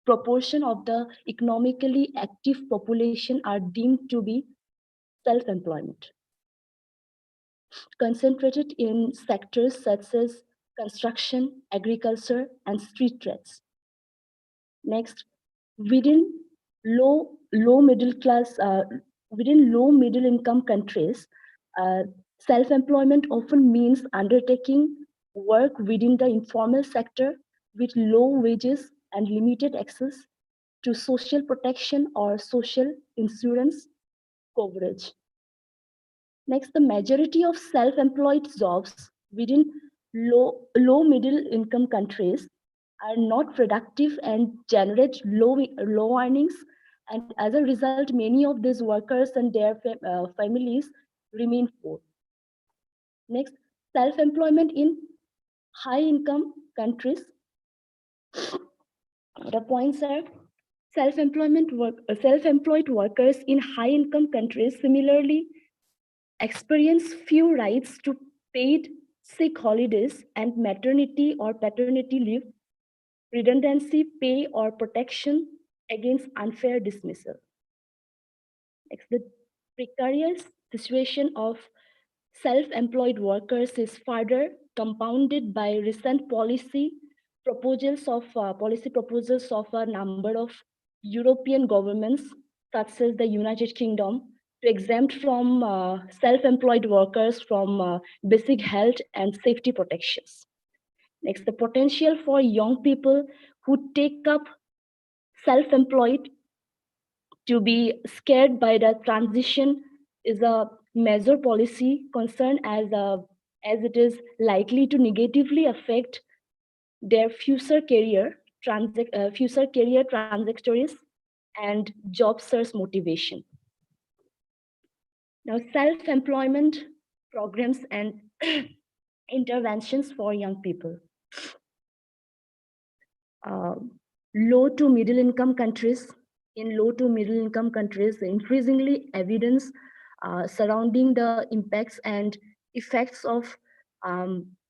proportion of the economically active population are deemed to be self-employment, concentrated in sectors such as construction, agriculture, and street trades. Next, within low middle income countries, self-employment often means undertaking work within the informal sector with low wages and limited access to social protection or social insurance coverage. Next, the majority of self-employed jobs within low middle income countries are not productive and generate low earnings, and as a result, many of these workers and their families remain poor. Next, self-employment in high income countries. The points are self-employed workers in high income countries similarly experience few rights to paid sick holidays and maternity or paternity leave, redundancy pay or protection against unfair dismissal. Next, the precarious situation of self-employed workers is further compounded by recent policy proposals of a number of European governments, such as the United Kingdom, to exempt from self-employed workers from basic health and safety protections. Next, the potential for young people who take up self-employed to be scared by the transition is a major policy concern, as it is likely to negatively affect their future career trajectories and job search motivation. Now, self-employment programs and interventions for young people. Low to middle income countries. In low to middle income countries, increasingly evidence surrounding the impacts and effects of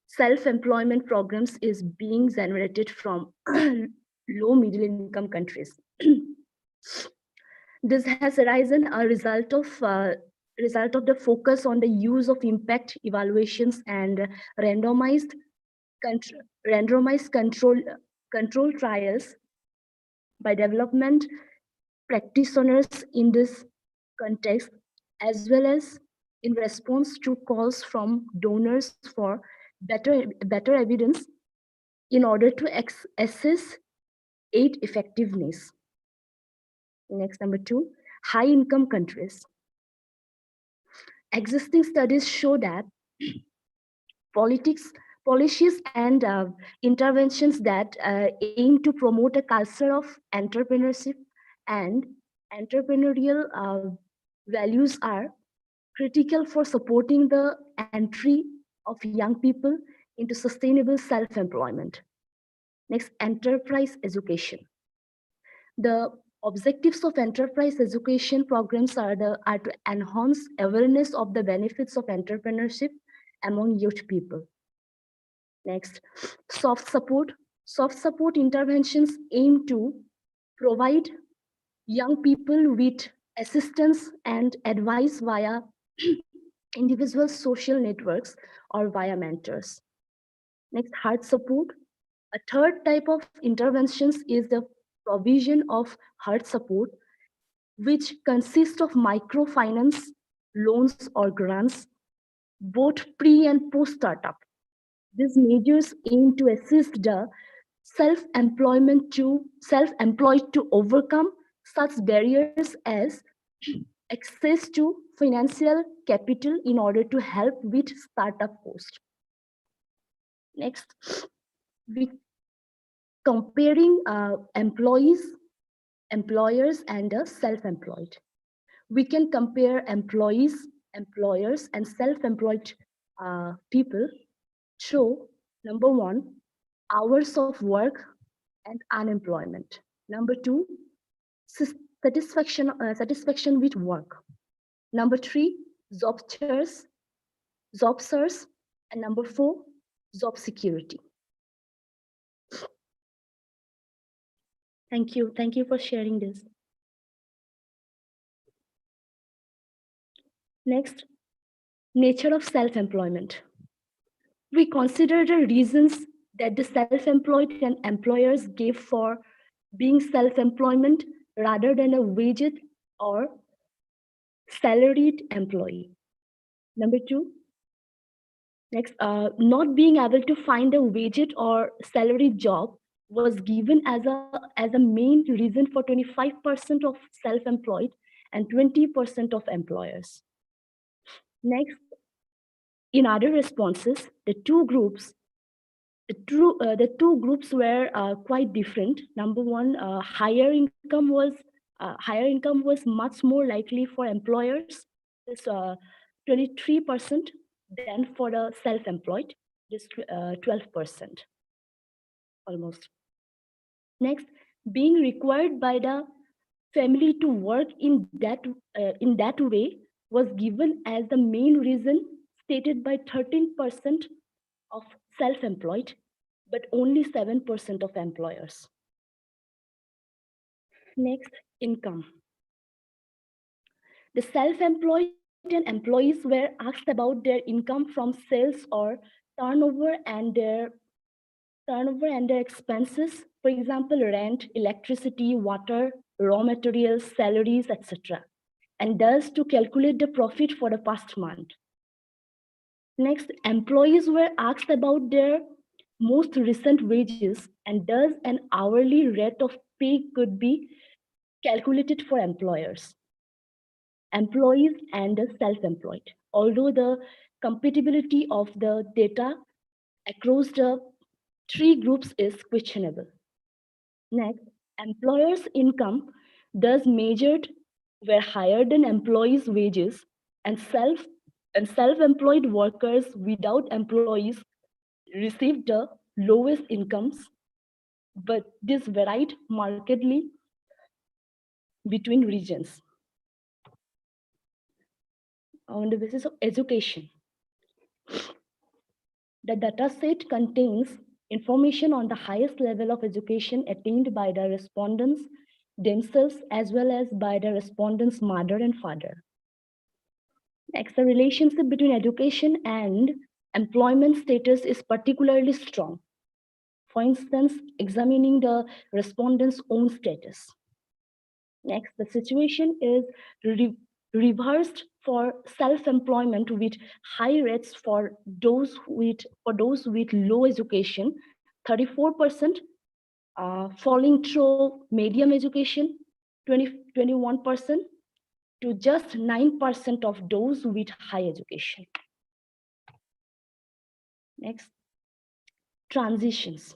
self-employment programs is being generated from low middle income countries. This has arisen a result of the focus on the use of impact evaluations and randomized control trials by development practitioners in this context, as well as in response to calls from donors for better evidence in order to assess aid effectiveness. Next, number 2, high income countries. Existing studies show that policies and interventions that aim to promote a culture of entrepreneurship and entrepreneurial values are critical for supporting the entry of young people into sustainable self-employment. Next, enterprise education. The objectives of enterprise education programs are to enhance awareness of the benefits of entrepreneurship among youth people. Next, soft support. Soft support interventions aim to provide young people with assistance and advice via individual social networks or via mentors. Next, hard support. A third type of interventions is the provision of hard support, which consists of microfinance, loans or grants, both pre and post startup. These measures aim to assist the self-employed to overcome such barriers as access to financial capital in order to help with startup cost. Next, we comparing employers and self-employed. We can compare employers and self-employed people through number 1, hours of work and unemployment. Number 2, satisfaction with work. Number 3, job search, and number 4, job security. Thank you. Thank you for sharing this. Next, nature of self-employment. We consider the reasons that the self-employed and employers give for being self-employment rather than a waged or salaried employee. Number 2, next, not being able to find a waged or salaried job was given as a main reason for 25% of self-employed and 20% of employers. Next, in other responses, the two groups were quite different. Number 1, higher income was much more likely for employers, this 23%, than for the self-employed, this 12% almost. Next, being required by the family to work in that way was given as the main reason, stated by 13% of self-employed, but only 7% of employers. Next, income. The self-employed and employees were asked about their income from sales or turnover and their expenses, for example, rent, electricity, water, raw materials, salaries, etc., and thus to calculate the profit for the past month. Next, employees were asked about their most recent wages, and thus an hourly rate of pay could be calculated for employers, employees, and the self-employed, although the compatibility of the data across the 3 groups is questionable. Next, employers' income, thus measured, were higher than employees' wages, and self-employed workers without employees received the lowest incomes, but this varied markedly between regions. On the basis of education, the dataset contains information on the highest level of education attained by the respondents themselves as well as by the respondents' mother and father. Next, the relationship between education and employment status is particularly strong. For instance, examining the respondents' own status. Next, the situation is reversed for self-employment with high rates for those with low education, 34%, falling through medium education, 21%, to just 9% of those with high education. Next, transitions.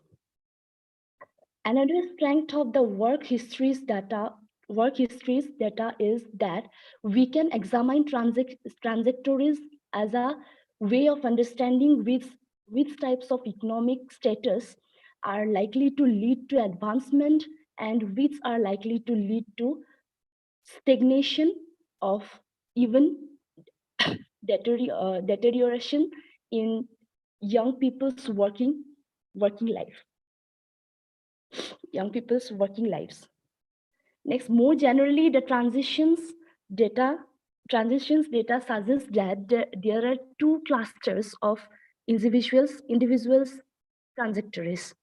Another strength of the work histories data is that we can examine trajectories as a way of understanding which types of economic status are likely to lead to advancement and which are likely to lead to stagnation of even deterioration in young people's working life. Young people's working lives. Next, more generally, the transitions data suggests that there are 2 clusters of individuals trajectories.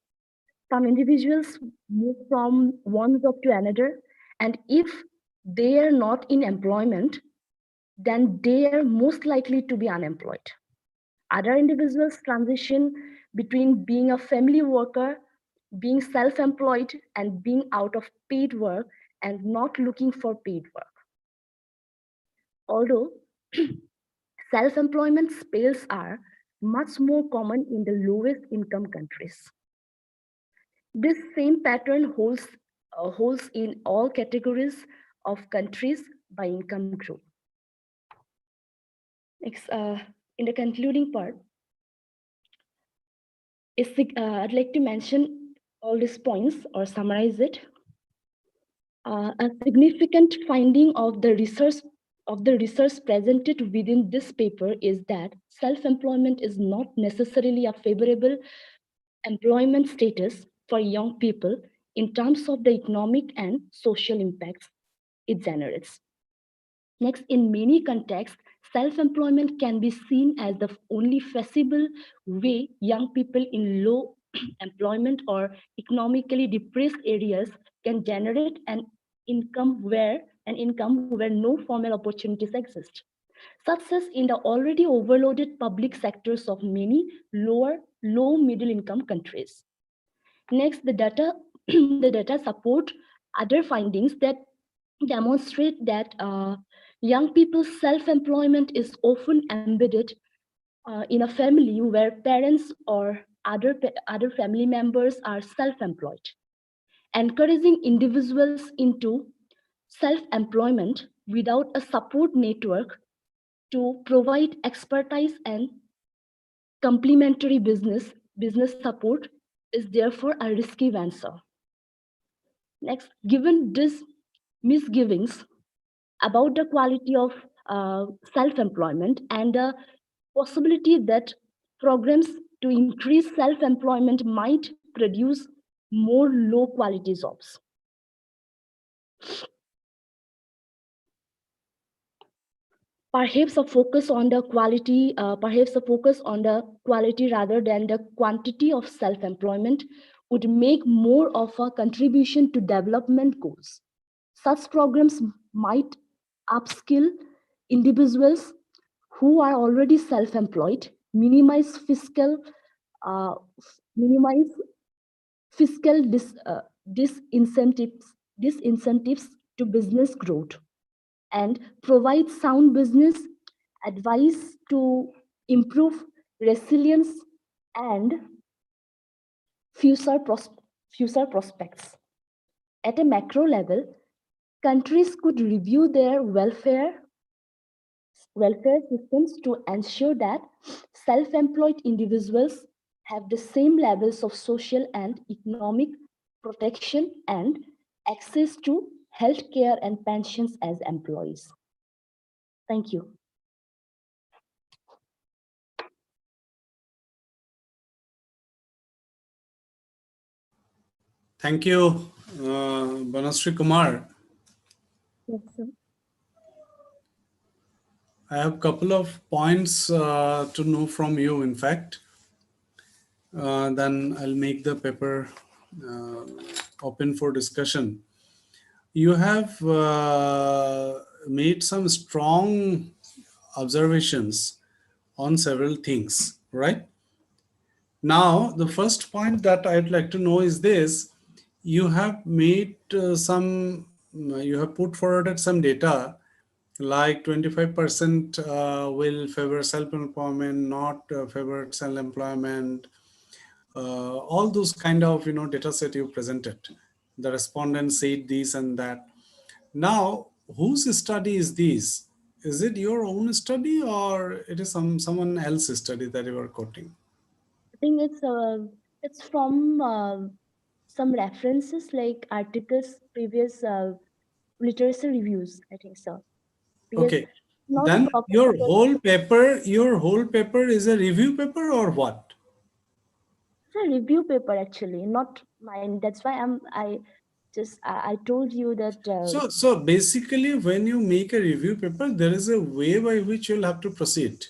Some individuals move from one job to another, and if they are not in employment, then they are most likely to be unemployed. Other individuals transition between being a family worker, being self-employed, and being out of paid work and not looking for paid work. Although self-employment spells are much more common in the lowest income countries. This same pattern holds in all categories of countries by income group. Next, in the concluding part, I'd like to mention all these points or summarize it. A significant finding of the research of the research presented within this paper is that self-employment is not necessarily a favorable employment status for young people in terms of the economic and social impacts it generates. Next, in many contexts, self-employment can be seen as the only feasible way young people in low employment or economically depressed areas can generate an income where no formal opportunities exist, such as in the already overloaded public sectors of many low middle income countries. Next, the data support other findings that demonstrate that young people's self-employment is often embedded in a family where parents or other family members are self-employed. Encouraging individuals into self-employment without a support network to provide expertise and complementary business support is therefore a risky venture. Next, given these misgivings about the quality of self-employment and the possibility that programs to increase self-employment might produce more low-quality jobs, perhaps a focus on the quality rather than the quantity of self-employment would make more of a contribution to development goals. Such programs might upskill individuals who are already self-employed, minimize fiscal disincentives to business growth, and provide sound business advice to improve resilience and future prospects. At a macro level, countries could review their welfare systems to ensure that self-employed individuals have the same levels of social and economic protection and access to health care and pensions as employees. Thank you. Thank you, Banasri Kumar. Yes, sir. I have a couple of points to know from you, in fact. Then I'll make the paper open for discussion. You have made some strong observations on several things, right? Now, the first point that I'd like to know is this. You have made you have put forward some data like 25% will favor self-employment, not favor self-employment, all those kind of data set you presented. The respondents said this and that. Now, whose study is this? Is it your own study or it is someone else's study that you are quoting? I think it's from some references like articles, previous literature reviews, I think so. Because Okay. not a Then proper your whole paper is a review paper or what? It's a review paper actually, not mine. That's why I told you that. So basically, when you make a review paper, there is a way by which you'll have to proceed.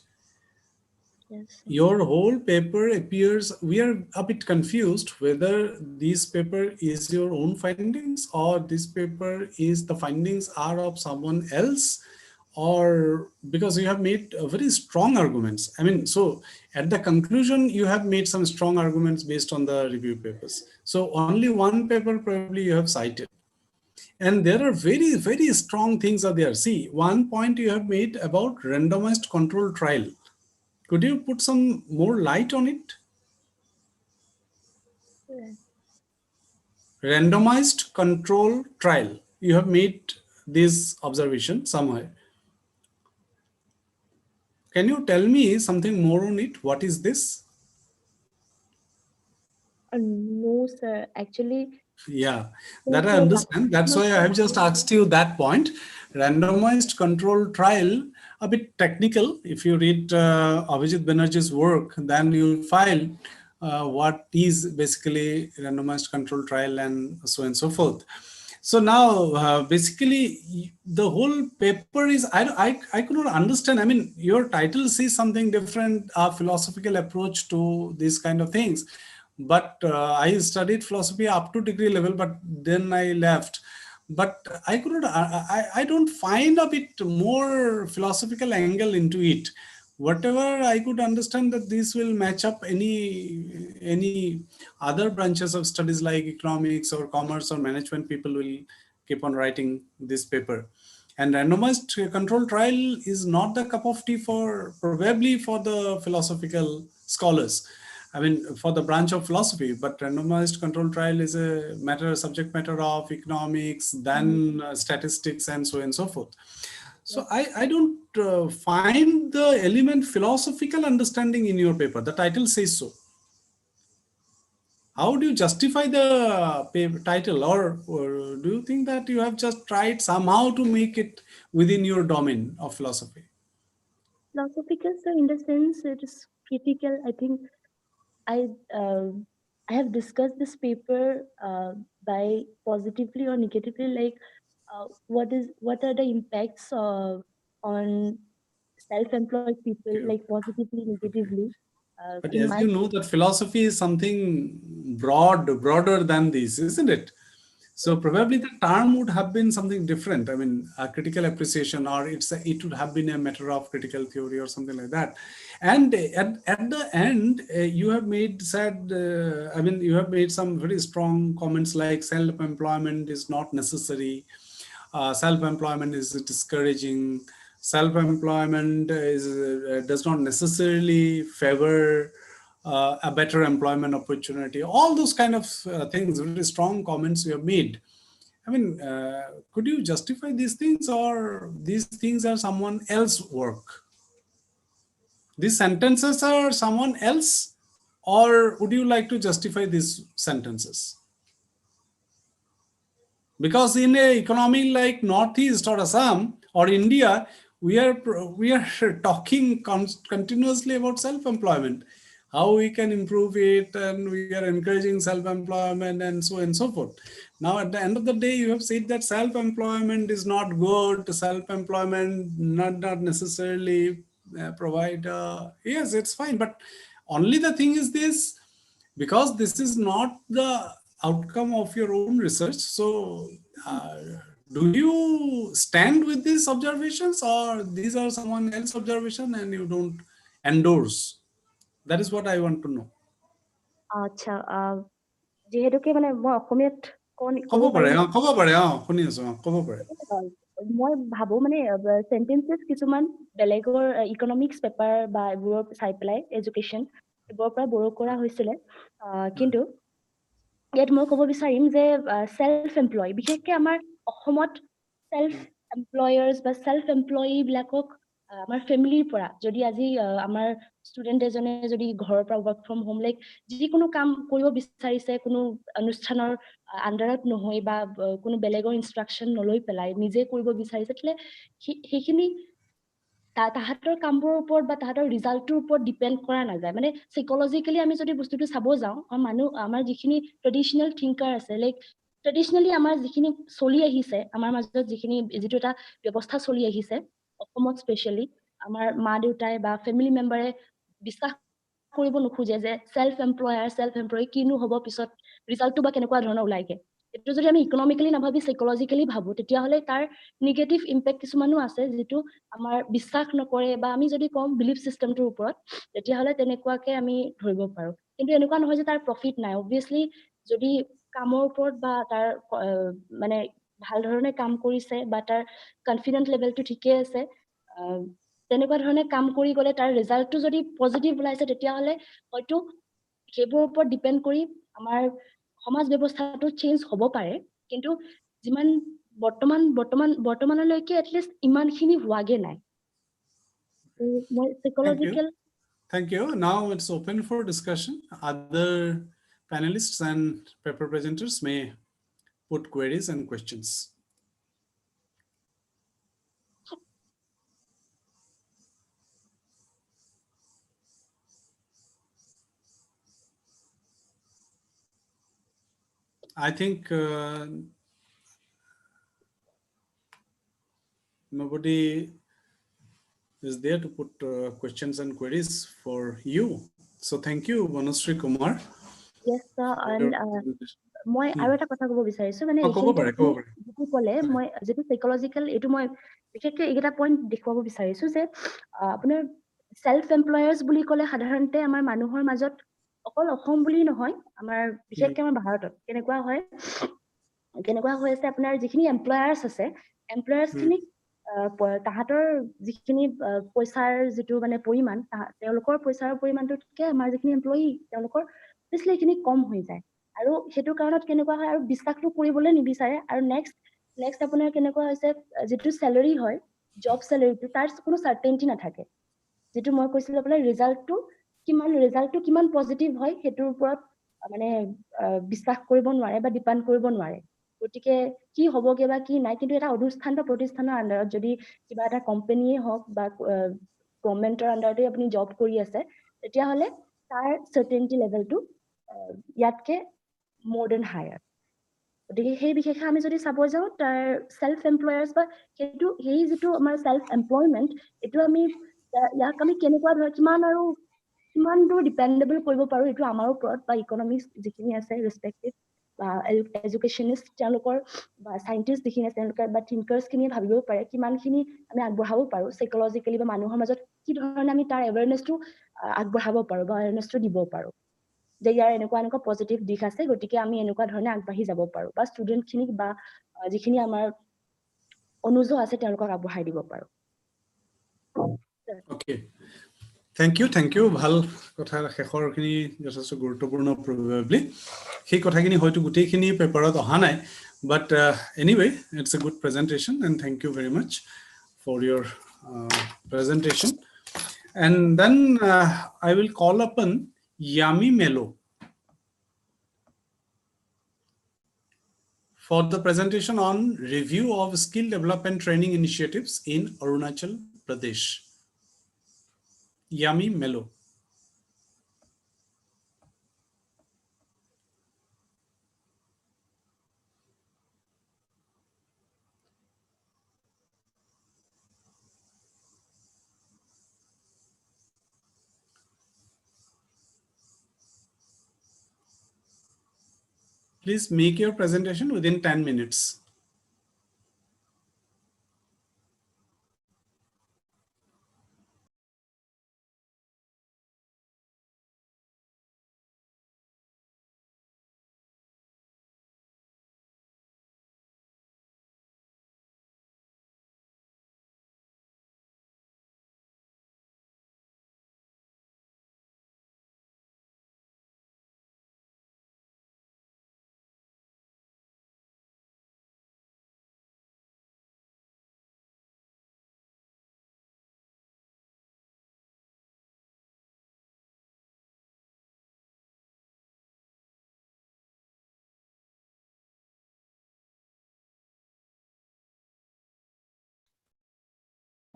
Yes. Your whole paper appears, we are a bit confused whether this paper is your own findings or this paper is the findings are of someone else, or because you have made very strong arguments. I mean, so at the conclusion, you have made some strong arguments based on the review papers. So only one paper probably you have cited. And there are very, very strong things are there. See, one point you have made about randomized control trial. Could you put some more light on it? Yes. Randomized control trial. You have made this observation somewhere. Can you tell me something more on it? What is this? No, sir. Actually, Yeah, that I understand. That's why I have just asked you that point. Randomized control trial, a bit technical. If you read Abhijit Banerjee's work, then you'll find what is basically randomized control trial and so on and so forth. So now, basically, the whole paper is, I could not understand. I mean, your title says something different, a philosophical approach to these kind of things. But I studied philosophy up to degree level, but then I left. But I could not, I don't find a bit more philosophical angle into it. Whatever I could understand that this will match up any other branches of studies like economics or commerce or management, people will keep on writing this paper. And randomized control trial is not the cup of tea for probably for the philosophical scholars. I mean, for the branch of philosophy, but randomized control trial is a subject matter of economics, then statistics, and so on and so forth. So I don't find the element philosophical understanding in your paper. The title says so. How do you justify the paper title, or do you think that you have just tried somehow to make it within your domain of philosophy? Philosophical, so in the sense it is critical. I think I have discussed this paper by positively or negatively, like what are the impacts on self-employed people, Okay. like positively, negatively. But In as my you know, that philosophy is something broader than this, isn't it? So probably the term would have been something different. I mean, a critical appreciation, or it would have been a matter of critical theory or something like that. And at the end, you have made you have made some very strong comments like self-employment is not necessary. Self-employment is discouraging. Self-employment does not necessarily favor a better employment opportunity. All those kind of things, very strong comments you have made. I mean, could you justify these things, or these things are someone else's work? These sentences are someone else, or would you like to justify these sentences? Because in a economy like Northeast or Assam or India, we are talking continuously about self-employment, how we can improve it, and we are encouraging self-employment and so on and so forth. Now, at the end of the day, you have said that self-employment is not good. Self-employment not necessarily provide. Yes, it's fine, but only the thing is this, because this is not the outcome of your own research. So do you stand with these observations, or these are someone else's observation and you don't endorse? That is what I want to know. আচ্ছা যেহেতুকে মানে মই অসমীয়াত ক'ব পাৰে শুনি আছো ক'ব পাৰে মই ভাবো মানে সেন্টেন্সেস কিছুমান বেলেগৰ ইকনমিক্স পেপাৰ বা এইবোৰৰ চাই পেলাই এডুকেশ্যন এইবোৰৰ পৰা বৰো কৰা হৈছিলে কিন্তু ইয়াত মই ক'ব বিচাৰিম যে সেলফ এমপ্লয় বিশেষকৈ আমাৰ অসমত সেলফ এমপ্লয়াৰ্স বা সেলফ এমপ্লয়ী বিলাকক আমাৰ ফেমিলিৰ পৰা যদি আজি আমাৰ ষ্টুডেন্ট এজনে যদি ঘৰৰ পৰা ৱৰ্ক ফ্ৰম হোম লাইক যিকোনো কাম কৰিব বিচাৰিছে কোনো অনুষ্ঠানৰ আন্ডাৰত নহয় বা কোনো বেলেগৰ ইনষ্ট্ৰাকচন নলৈ পেলাই নিজে কৰিব বিচাৰিছে তেলে সেইখিনি তাহাঁতৰ কামবোৰৰ ওপৰত বা তাহাঁতৰ ৰিজাল্টৰ ওপৰত ডিপেণ্ড কৰা নাযায় মানে সাইকোলজিক্যালি আমি যদি বস্তুটো চাব যাওঁ আমাৰ যিখিনি ট্ৰেডিশনেল থিংকাৰ আছে লাইক ট্ৰেডিশনেলি আমাৰ যিখিনি চলি আহিছে আমাৰ মাজত যিখিনি যিটো এটা ব্যৱস্থা চলি আহিছে অসমত স্পেশালি আমাৰ মা দেউতাই বা ফেমিলি মেম্বাৰে বিশ্বাস কৰিব নোখোজে যে সেলফ এমপ্লয় কিনো হ'ব পিছত ৰিজাল্টটো বা কেনেকুৱা ধৰণৰ ওলাইগে এটো যদি আমি ইকোনমিক্যালি নাভাবি সাইকোলজিক্যালি ভাবো তেতিয়াহলে তাৰ নেগেটিভ ইম্প্যাক্ট কিছুমানো আছে যেটো আমাৰ বিশ্বাস নকৰে বা আমি যদি কম বিলিফ সিস্টেমটোৰ ওপৰত তেতিয়াহলে তেনেকুৱাকে আমি ধৰিব পাৰো কিন্তু এনেকুৱা নহয় যে তাৰ প্ৰফিট নাই অবভিয়াসলি যদি কামৰ ওপৰত বা তাৰ মানে ভাল ধৰণে কাম কৰিছে বা তাৰ কনফিডেন্ট লেভেলটো ঠিকে আছে তেনেকুৱা ধৰণে কাম কৰি গলে তাৰ ৰিজাল্টটো যদি পজিটিভ ওলাইছে তেতিয়াহলে হয়তো সেইবোৰৰ ওপৰত ডিপেন্ড কৰি আমাৰ সমাজ ব্যৱস্থাটো চেঞ্জ হ'ব পাৰে কিন্তু যিমান বৰ্তমানলৈকে এটলিষ্ট ইমানখিনি হোৱাগে নাই মই psychological Thank you. Now it's open for discussion. Other panelists and paper presenters may put queries and questions. I think nobody is there to put questions and queries for you. So thank you, Vanushree Kumar. Yes, sir. And মই আৰু এটা কথা ক'ব বিচাৰিছো মানে যিটো ক'লে মই যিটো সাইকোলজিক্যাল এটো মই বিশেষকৈ এইটা পইণ্ট দেখুৱাব বিচাৰিছো যে আপোনাৰ সেলফ এমপ্লয়াৰ্স বুলি ক'লে সাধাৰণতে আমাৰ মানুহৰ মাজত অকল অসম বুলি নহয় আমাৰ বিশেষকৈ আমাৰ ভাৰতত কেনেকুৱা হৈ আছে আপোনাৰ যিখিনি এমপ্লয়াৰ্স আছে এমপ্লয়াৰ্স খিনি তাহাঁতৰ যিখিনি পইচাৰ যিটো মানে পৰিমাণ তেওঁলোকৰ পইচাৰ পৰিমাণটোতকৈ আমাৰ যিখিনি এমপ্লয়ি তেওঁলোকৰ বেছিলি এইখিনি কম হৈ যায় আৰু সেইটো কাৰণত কেনেকুৱা হয় আৰু বিশ্বাসটো কৰিবলৈ নিবিচাৰে আৰু নেক্সট আপোনাৰ কেনেকুৱা হৈছে যিটো স্যালাৰি হয় জব স্যালাৰিটো তাৰ কোনো সাৰ্টেনিটি নাথাকে যেটো মই কৈছিলো আপোনাৰ ৰিজাল্টটো কিমান পজিটিভ হয় হেতুৰ ওপৰত মানে বিশ্বাস কৰিব নোৱাৰে বা ডিপেন্ড কৰিব নোৱাৰে গতিকে কি হবগে বা কি নাই কিন্তু এটা প্ৰতিষ্ঠানৰ আন্ডাৰত যদি কিবা এটা কোম্পানীয়ে হওক বা গভৰ্ণমেন্টৰ আন্ডাৰতে আপুনি জব কৰি আছে তেতিয়া হলে তাৰ সাৰ্টেনিটি লেভেলটো ইয়াতকে more than higher গতিকে সেই বিশেষে আমি যদি চাব যাও তাৰ সেলফ এমপ্লয়াৰ্স বা সেই যিটো আমাৰ সেলফ এমপ্লয়মেন্ট এটো আমি ইয়াক আমি কেনেকুৱা ধৰ কিমান দূৰ ডিপেন্ডেবল কৰিব পাৰো এটো আমাৰ ওপৰত বা ইকনমিক্স যিখিনি আছে ৰেসপেক্টিভ বা এডুকেশনিষ্ট তেওঁলোকৰ বা সাইন্টিষ্ট যিখিনি আছে তেওঁলোকৰ বা থিংকাৰ্স খিনি ভাবিব পাৰে কিমানখিনি আমি আগবঢ়াব পাৰো সাইকোলজিক্যালি বা মানুহৰ মাজত কি ধৰণে আমি তাৰ এৱাৰনেছটো আগবঢ়াব পাৰো বা এৱাৰনেছটো দিব পাৰো যে ইয়াৰ এনেকুৱা পজিটিভ দিশ আছে গতিকে আমি এনেকুৱা ধৰণে আগবাঢ়ি যাব পাৰো বা ষ্টুডেন্ট খিনিক বা যিখিনি আমাৰ অনুযোগ আছে তেওঁলোকক আগবঢ়াই দিব পাৰো ওকে থ্যাংক ইউ ভাল কথা শেষৰখিনি যথেষ্ট গুৰুত্বপূৰ্ণ প্ৰবাবলি সেই কথাখিনি হয়তো গোটেইখিনি পেপাৰত অহা নাই but anyway it's a good presentation and thank you very much for your presentation and then I will call upon Yami Melo for the presentation on review of skill development training initiatives in Arunachal Pradesh. Yami Melo. Please make your presentation within 10 minutes.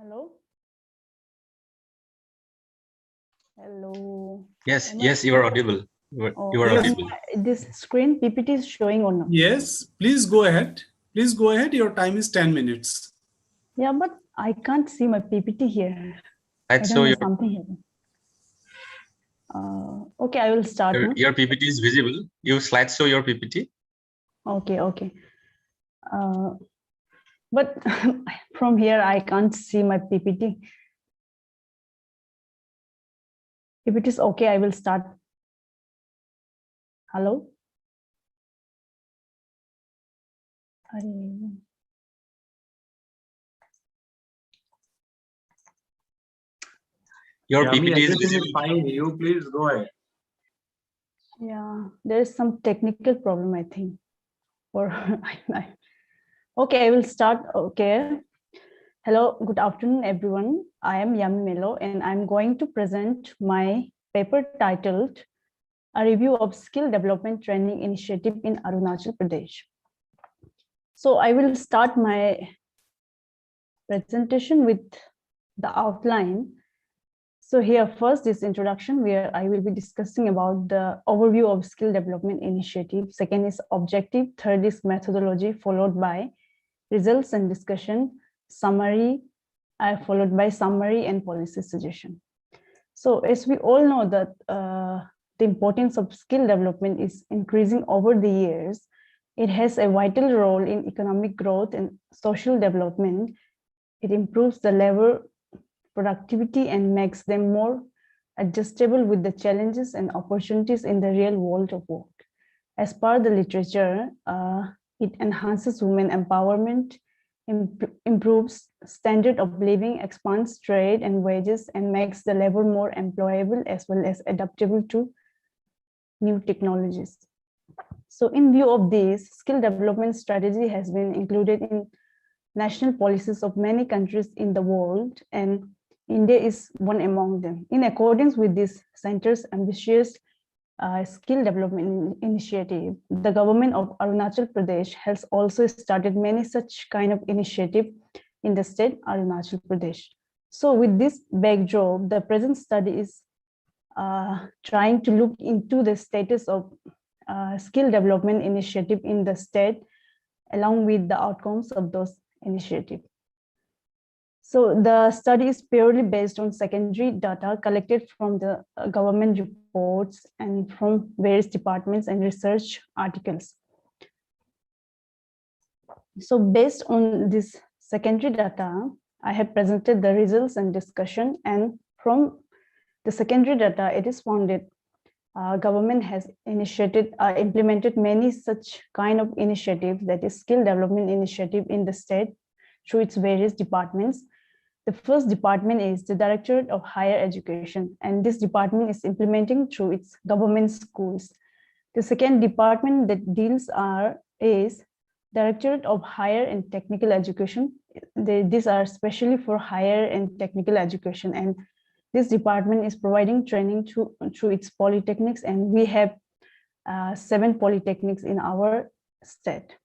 Hello. Yes, you are audible. You are audible. This screen PPT is showing or not? Yes, please go ahead. Your time is 10 minutes. Yeah, but I can't see my PPT here. Something here. Okay, I will start. Your PPT is visible. You slide show your PPT. Okay. But from here I can't see my PPT. If it is okay, I will start. Hello? Your PPT is visible. Fine. You please go ahead. Yeah, there is some technical problem, I think. Or okay, I will start. Okay. Hello, good afternoon, everyone. I am Yami Melo, and I'm going to present my paper titled A Review of Skill Development Training Initiative in Arunachal Pradesh. So I will start my presentation with the outline. So here first is introduction, where I will be discussing about the overview of skill development initiative. Second is objective. Third is methodology, followed by results and discussion, summary, followed by summary and policy suggestion. So as we all know that the importance of skill development is increasing over the years. It has a vital role in economic growth and social development. It improves the labor productivity and makes them more adjustable with the challenges and opportunities in the real world of work. As per the literature, it enhances women empowerment, improves standard of living, expands trade and wages, and makes the labor more employable as well as adaptable to new technologies. So in view of this, skill development strategy has been included in national policies of many countries in the world, and India is one among them. In accordance with this center's ambitious skill development initiative, the government of Arunachal Pradesh has also started many such kind of initiative in the state Arunachal Pradesh. So with this backdrop, the present study is trying to look into the status of skill development initiative in the state, along with the outcomes of those initiatives. So the study is purely based on secondary data collected from the government reports and from various departments and research articles. So based on this secondary data, I have presented the results and discussion, and from the secondary data, it is found that government has implemented many such kind of initiatives, that is skill development initiative in the state through its various departments. The first department is the Directorate of Higher Education, and this department is implementing through its government schools. The second department that deals is Directorate of Higher and Technical Education. These are especially for higher and technical education, and this department is providing training through its polytechnics, and we have 7 polytechnics in our state.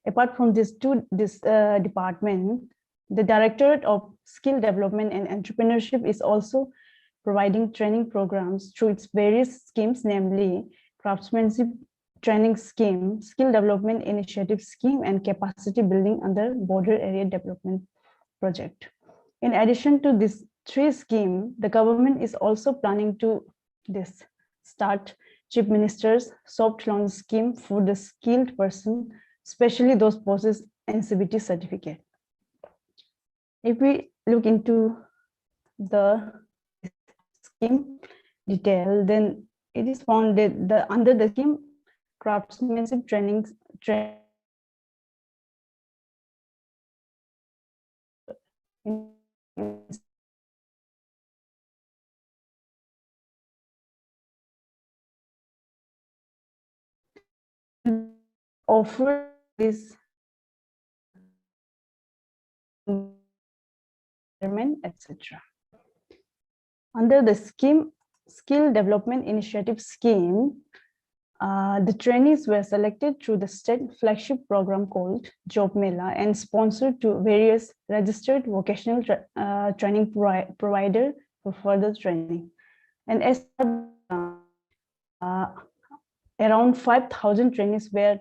Apart from this department, the Directorate of Skill Development and Entrepreneurship is also providing training programs through its various schemes, namely Craftsmanship Training Scheme, Skill Development Initiative Scheme, and Capacity Building under Border Area Development Project. In addition to this 3 schemes, the government is also planning to start Chief Minister's soft launch scheme for the skilled person, especially those possess NCBT certificate. If we look into the scheme detail, then it is found that under the scheme, craftsmanship training offer this etc. Under the scheme, Skill Development Initiative Scheme, the trainees were selected through the state flagship program called Job Mela and sponsored to various registered vocational training provider for further training. And as around 5,000 trainees were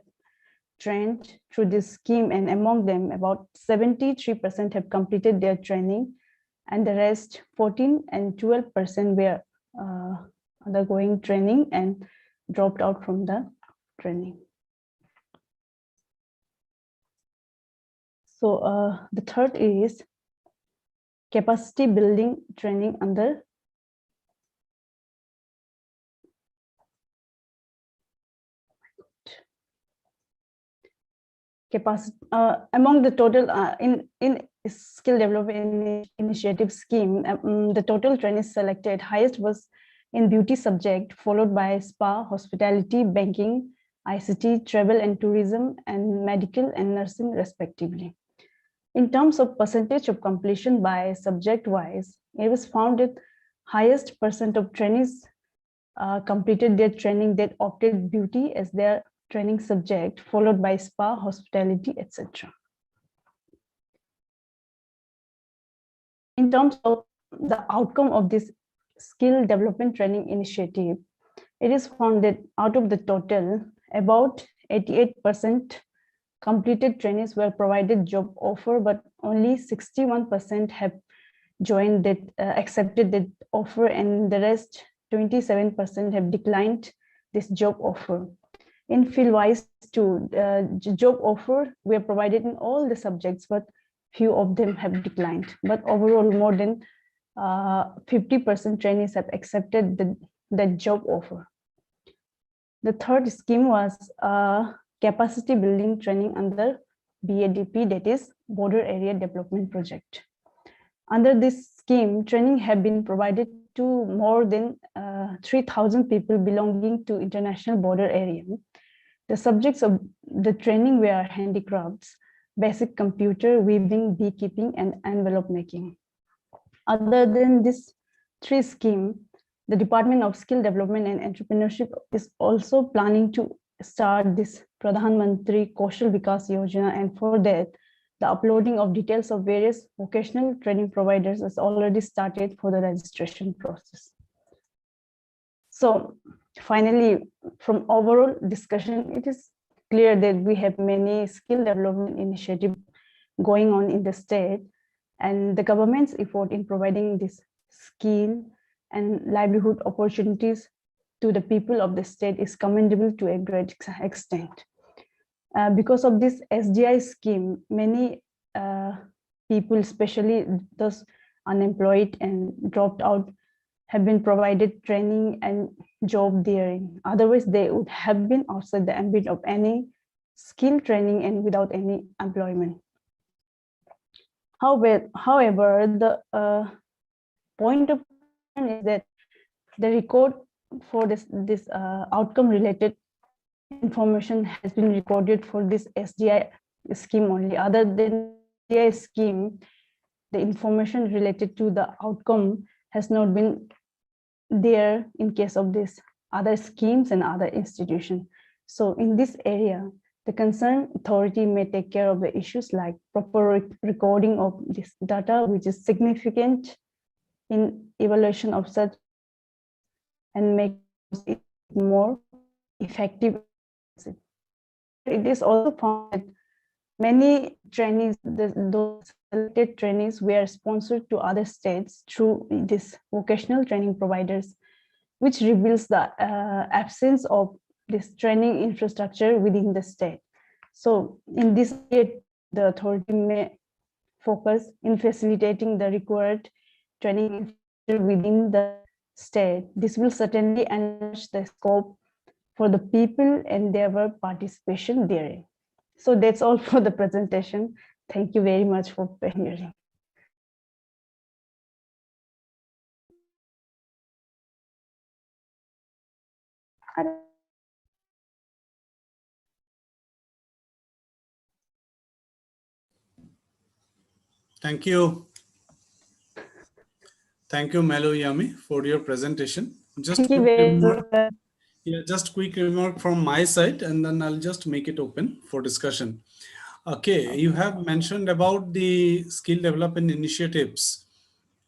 trained through this scheme, and among them about 73% have completed their training, and the rest 14 and 12% were undergoing training and dropped out from the training. So the third is capacity building training under capacity among the total in skill development initiative scheme, the total trainees selected highest was in beauty subject, followed by spa, hospitality, banking, ICT, travel and tourism, and medical and nursing respectively. In terms of percentage of completion by subject wise, it was found that highest percent of trainees completed their training that opted beauty as their training subject, followed by spa, hospitality, etc. In terms of the outcome of this skill development training initiative, it is found that out of the total, about 88% completed trainees were provided job offer, but only 61% have joined that, accepted that offer, and the rest 27% have declined this job offer. In field-wise too, job offer were provided in all the subjects, but few of them have declined. But overall, more than 50% trainees have accepted the job offer. The third scheme was capacity building training under BADP, that is Border Area Development Project. Under this scheme, training have been provided to more than 3,000 people belonging to international border area. The subjects of the training were handicrafts, basic computer, weaving, beekeeping, and envelope making. Other than this three schemes, the Department of Skill Development and Entrepreneurship is also planning to start this Pradhan Mantri Kaushal Vikas Yojana, and for that, the uploading of details of various vocational training providers has already started for the registration process. So finally, from overall discussion, it is clear that we have many skill development initiatives going on in the state, and the government's effort in providing this skill and livelihood opportunities to the people of the state is commendable to a great extent. Because of this SDI scheme, many people, especially those unemployed and dropped out, have been provided training and job therein. Otherwise, they would have been outside the ambit of any skill training and without any employment. However, the point of is that the record for this outcome related information has been recorded for this SDI scheme only. Other than the SDI scheme, the information related to the outcome has not been there in case of this other schemes and other institutions. So in this area, the concerned authority may take care of the issues like proper recording of this data, which is significant in evaluation of such, and make it more effective. It is also found that many trainees, those selected trainees, were sponsored to other states through this vocational training providers, which reveals the absence of this training infrastructure within the state. So in this way, the authority may focus in facilitating the required training within the state. This will certainly enlarge the scope for the people and their participation therein. So that's all for the presentation. Thank you very much for hearing. Thank you. Thank you, Melo Yami, for your presentation. Just quick remark from my side, and then I'll just make it open for discussion. Okay, you have mentioned about the skill development initiatives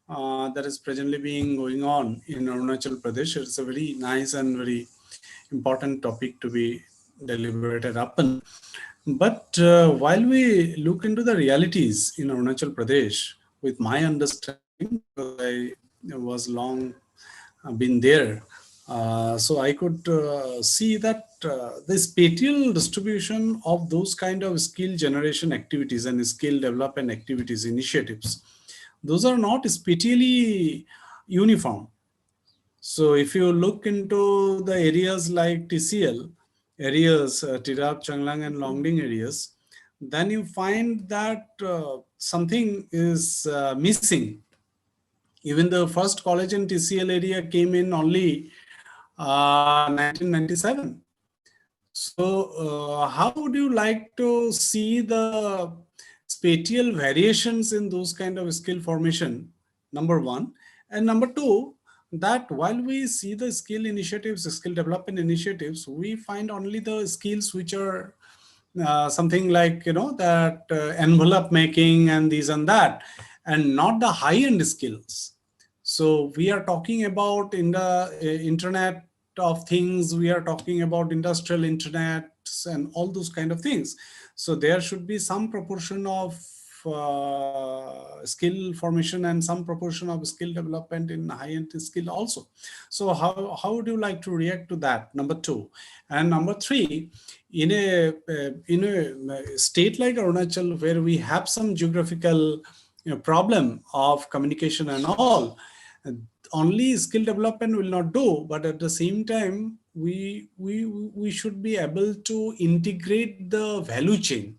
that is presently going on in Arunachal Pradesh. It's a very nice and very important topic to be deliberated upon. But while we look into the realities in Arunachal Pradesh, with my understanding, because I was long been there, so I could see that the spatial distribution of those kind of skill generation activities and skill development activities, initiatives, those are not spatially uniform. So if you look into the areas like TCL, areas, Tirap, Changlang and Longding areas, then you find that something is missing. Even the first college in TCL area came in only 1997. So how would you like to see the spatial variations in those kind of skill formation, number one? And number two, that while we see the skill initiatives, skill development initiatives, we find only the skills which are something like, that envelope making and these and that, and not the high-end skills. So we are talking about in the Internet of Things, we are talking about industrial internet and all those kind of things. So there should be some proportion of skill formation and some proportion of skill development in high-end skill also. So how would you like to react to that? Number two. And number three, in a state like Arunachal, where we have some geographical problem of communication and all, only skill development will not do, but at the same time, we should be able to integrate the value chain.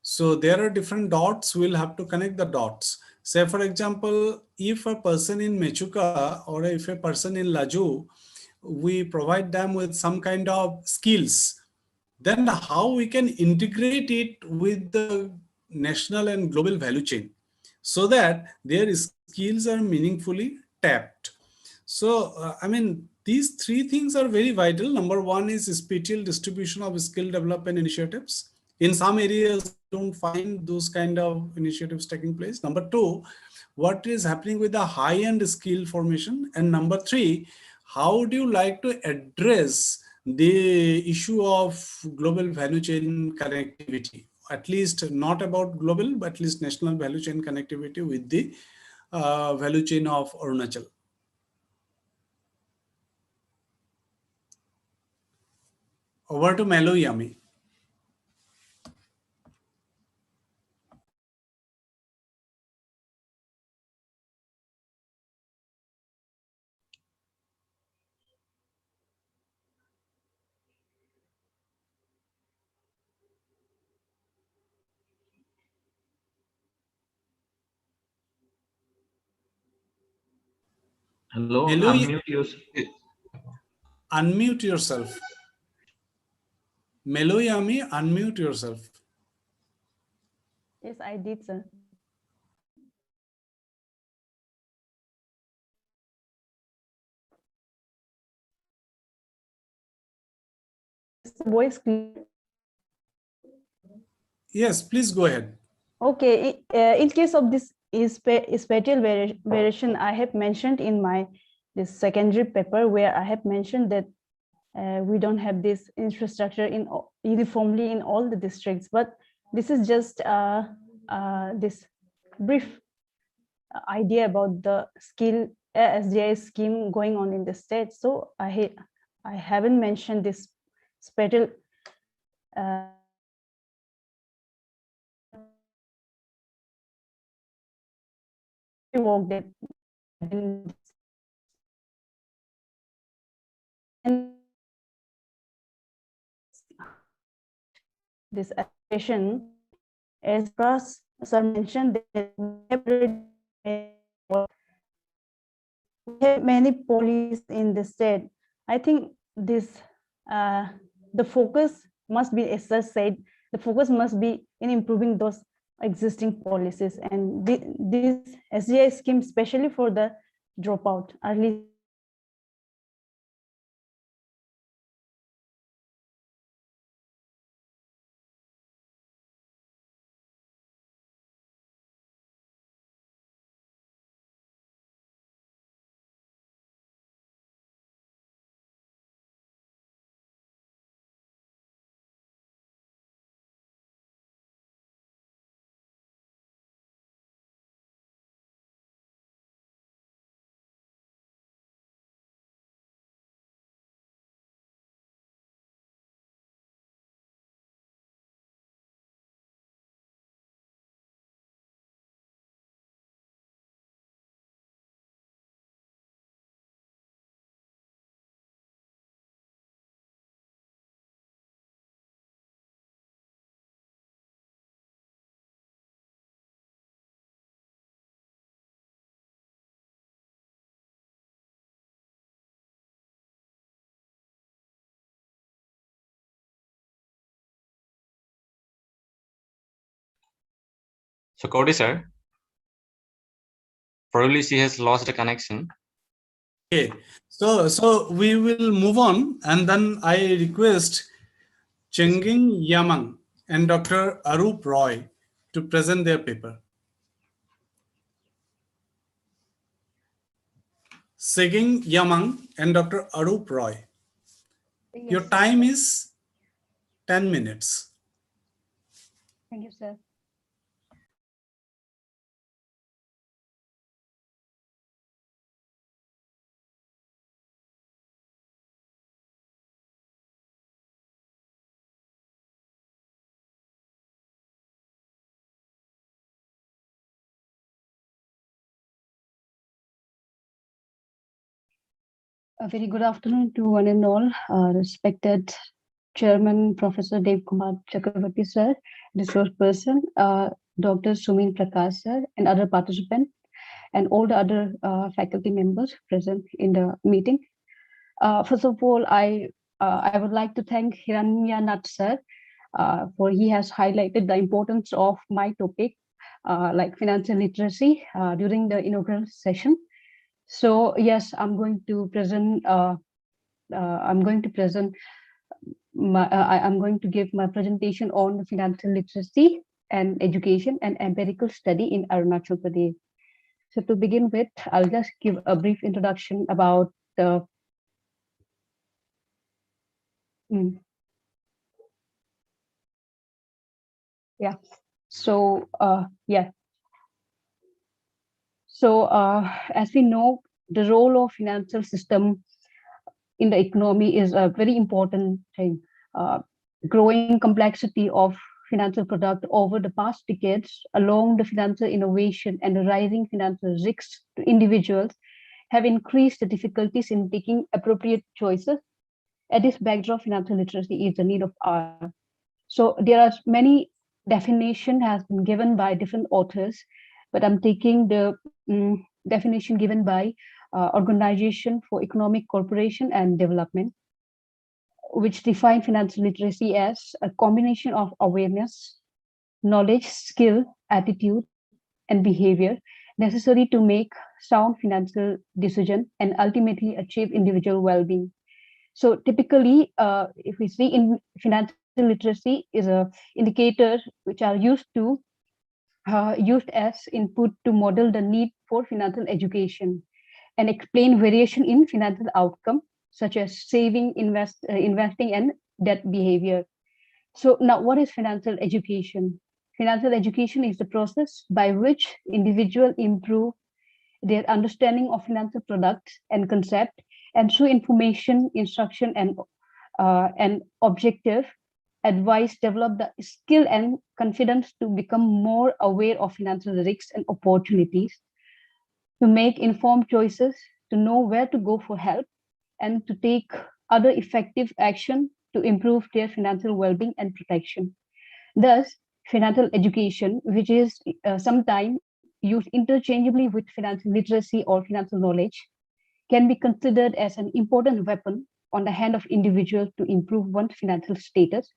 So there are different dots, we'll have to connect the dots. Say, for example, if a person in Mechuka or if a person in Laju, we provide them with some kind of skills, then how we can integrate it with the national and global value chain so that their skills are meaningfully tapped. So, I mean, these three things are very vital. Number one is spatial distribution of skill development initiatives. In some areas, don't find those kind of initiatives taking place. Number two, what is happening with the high-end skill formation? And number three, how do you like to address the issue of global value chain connectivity? At least not about global, but at least national value chain connectivity with the value chain of Arunachal. Over to Melo Yami. Hello, Melo, unmute yourself. Unmute yourself. Melo Yami, unmute yourself. Yes, I did, sir. Is the voice clear? Yes, please go ahead. Okay, in case of this spatial variation, I have mentioned in this secondary paper where I have mentioned that we don't have this infrastructure uniformly in all the districts, but this is just this brief idea about the skill SDI scheme going on in the state. So I haven't mentioned this spatial work that this application, as Pras sir mentioned, that we have many policies in the state. I think this the focus must be, as I said, the focus must be in improving those existing policies, and this SGI scheme, especially for the dropout early. So Cody sir, probably she has lost the connection. Okay, so we will move on, and then I request Chenging Yamang and Dr. Arup Roy to present their paper. Seging Yamang and Dr. Arup Roy. Yes, Your time is 10 minutes. thank you, sir. A very good afternoon to one and all, respected Chairman Professor Kumar Chakraborty sir, resource person, Dr. Sumin Prakash sir, and other participants, and all the other faculty members present in the meeting. First of all, I would like to thank Hiranyanath sir, for he has highlighted the importance of my topic, like financial literacy, during the inaugural session. So yes, I'm going to present. I'm going to give my presentation on financial literacy and education and empirical study in Arunachal Pradesh. So to begin with, I'll just give a brief introduction about the. Yeah. So yeah. So as we know, the role of financial system in the economy is a very important thing. Growing complexity of financial product over the past decades, along the financial innovation and the rising financial risks to individuals, have increased the difficulties in taking appropriate choices. At this backdrop, financial literacy is the need of hour. So there are many definition has been given by different authors, but I'm taking the definition given by Organization for Economic Cooperation and Development, which define financial literacy as a combination of awareness, knowledge, skill, attitude, and behavior necessary to make sound financial decision and ultimately achieve individual well-being. So typically, if we see in financial literacy is a indicator which are used as input to model the need for financial education and explain variation in financial outcome such as saving, investing, and debt behavior. So now, what is financial education? Financial education is the process by which individuals improve their understanding of financial products and concept, and through information, instruction, and objective advice, develop the skill and confidence to become more aware of financial risks and opportunities, to make informed choices, to know where to go for help, and to take other effective action to improve their financial well-being and protection. Thus, financial education, which is sometimes used interchangeably with financial literacy or financial knowledge, can be considered as an important weapon on the hand of individuals to improve one's financial status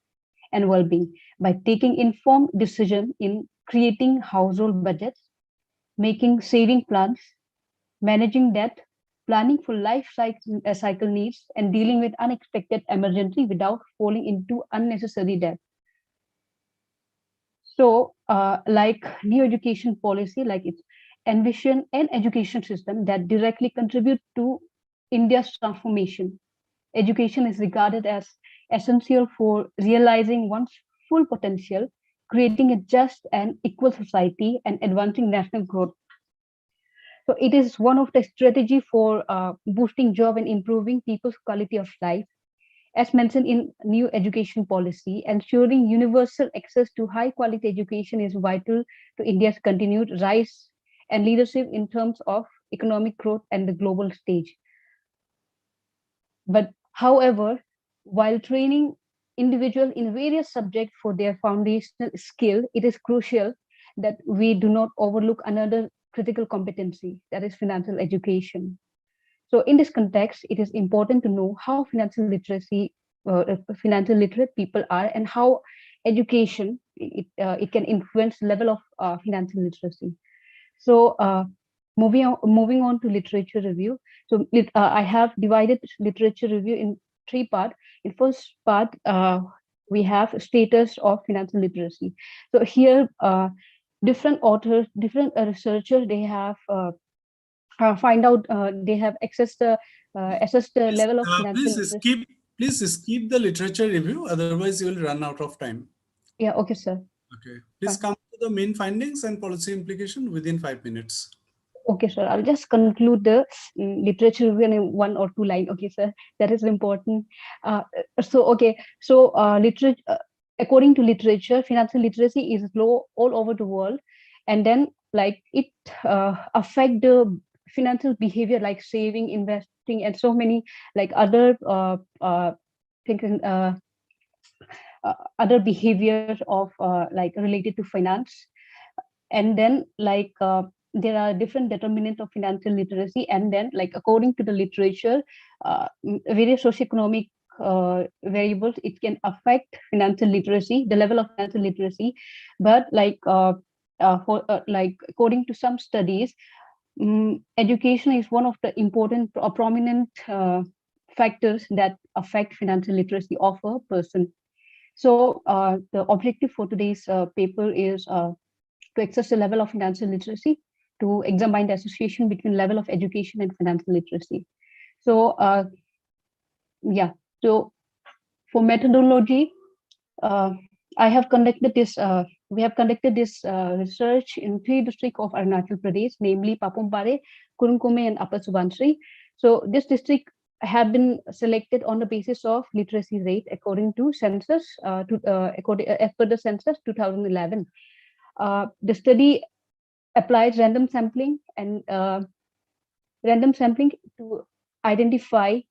and well-being by taking informed decisions in creating household budgets, making saving plans, managing debt, planning for life cycle needs, and dealing with unexpected emergency without falling into unnecessary debt. So like new education policy, like its envision an education system that directly contribute to India's transformation. Education is regarded as essential for realizing one's full potential, creating a just and equal society, and advancing national growth. So it is one of the strategy for boosting job and improving people's quality of life. As mentioned in new education policy, ensuring universal access to high quality education is vital to India's continued rise and leadership in terms of economic growth and the global stage. But however, while training individuals in various subjects for their foundational skill, it is crucial that we do not overlook another critical competency, that is financial education. So in this context, it is important to know how financial financial literate people are, and how education it can influence the level of financial literacy. So moving on to literature review. So I have divided literature review in 3 parts. In first part, we have status of financial literacy. So here, different authors, different researchers, they have they have assessed the level of financial literacy. Please skip the literature review, otherwise you will run out of time. Yeah, okay, sir. Okay, please come to the main findings and policy implication within 5 minutes. Okay, sir. I'll just conclude the literature review in 1 or 2 lines. Okay, sir. That is important. According to literature, financial literacy is low all over the world, and then like it affect the financial behavior like saving, investing, and so many like other things. Other behaviors of like related to finance, and then like there are different determinants of financial literacy, and then like according to the literature, various socioeconomic variables, it can affect financial literacy, the level of financial literacy. But like according to some studies, education is one of the important prominent factors that affect financial literacy of a person. So the objective for today's paper is to assess the level of financial literacy, to examine the association between level of education and financial literacy. So yeah, so for methodology, I have conducted this, we have conducted this research in 3 districts of Arunachal Pradesh, namely Papumpare, Kurungkume, and Upper Subansiri. So this district have been selected on the basis of literacy rate according to census, as per the census 2011. The study applies random sampling to identify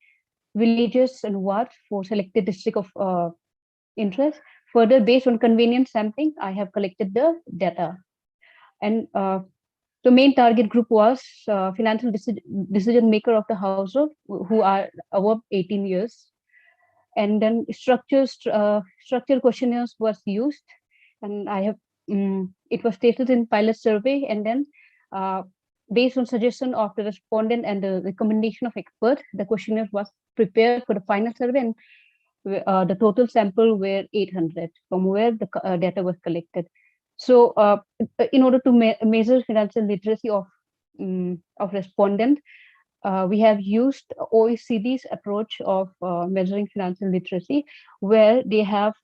villages and wards for selected district of interest. Further, based on convenience sampling, I have collected the data. And the main target group was financial decision maker of the household who are above 18 years. And then structure questionnaires was used, and I have it was tested in pilot survey, and then based on suggestion of the respondent and the recommendation of expert, the questionnaire was prepared for the final survey, and the total sample were 800 from where the data was collected. So in order to measure financial literacy of respondent, we have used OECD's approach of measuring financial literacy, where they have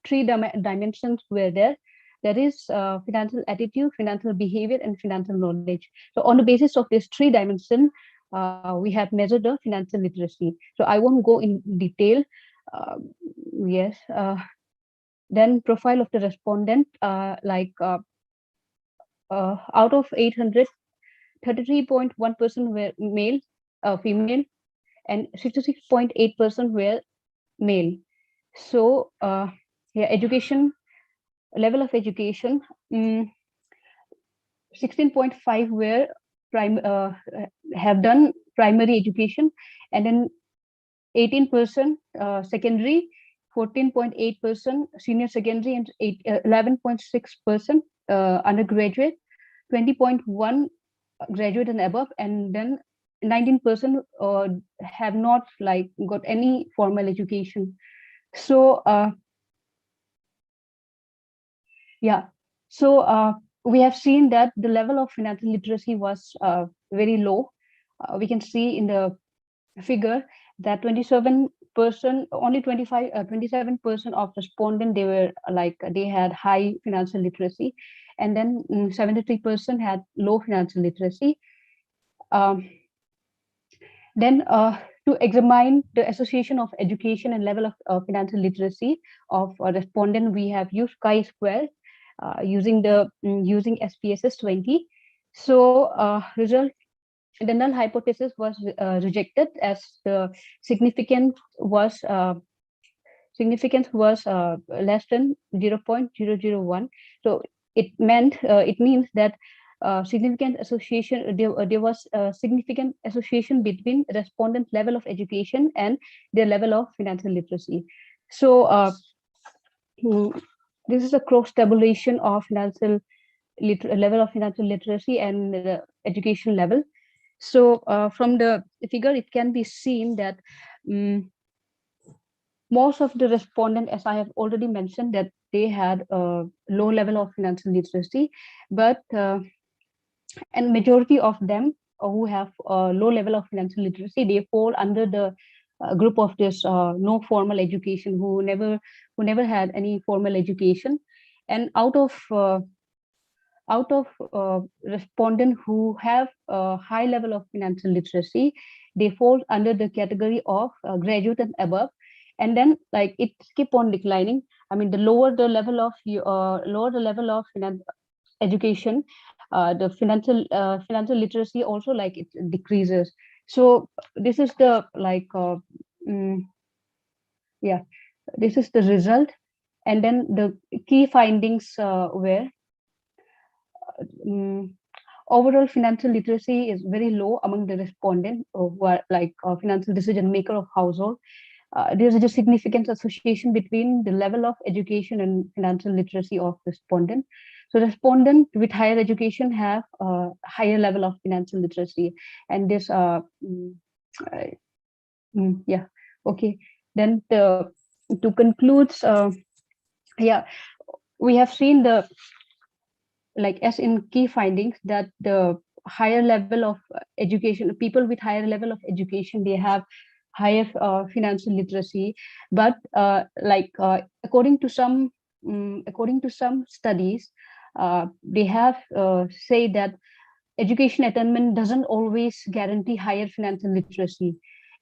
three dimensions were there. That is financial attitude, financial behavior, and financial knowledge. So on the basis of these 3 dimensions, we have measured the financial literacy. So I won't go in detail. Yes. Then profile of the respondent, out of 800, 33.1% were male, female, and 66.8% were male. So yeah, education, level of education, 16.5 were have done primary education, and then 18% secondary, 14.8% senior secondary, and 11.6% undergraduate, 20.1 graduate and above, and then 19% have not got any formal education. So yeah, so we have seen that the level of financial literacy was very low. We can see in the figure that 27%, only 27% of respondents, they were they had high financial literacy, and then 73% had low financial literacy. Then to examine the association of education and level of financial literacy of a respondent, we have used chi-square using SPSS 20. So result, the null hypothesis was rejected as the significance was less than 0.001. So it means that significant association, there was a significant association between respondent level of education and their level of financial literacy. So this is a cross tabulation of financial level of financial literacy and education level. So from the figure, it can be seen that most of the respondents, as I have already mentioned, that they had a low level of financial literacy, but and majority of them who have a low level of financial literacy, they fall under the group of this no formal education, who never had any formal education. And out of respondents who have a high level of financial literacy, they fall under the category of graduate and above. And then like it keep on declining. I mean, the lower the level of education, the financial literacy also like it decreases. So this is the like this is the result. And then the key findings were overall financial literacy is very low among the respondents who are like financial decision maker of household. There's a significant association between the level of education and financial literacy of respondent. So respondent with higher education have a higher level of financial literacy, and this yeah, okay. Then to conclude, yeah, we have seen the like as in key findings that the higher level of education, people with higher level of education, they have higher financial literacy. But according to some studies, they have said that education attainment doesn't always guarantee higher financial literacy.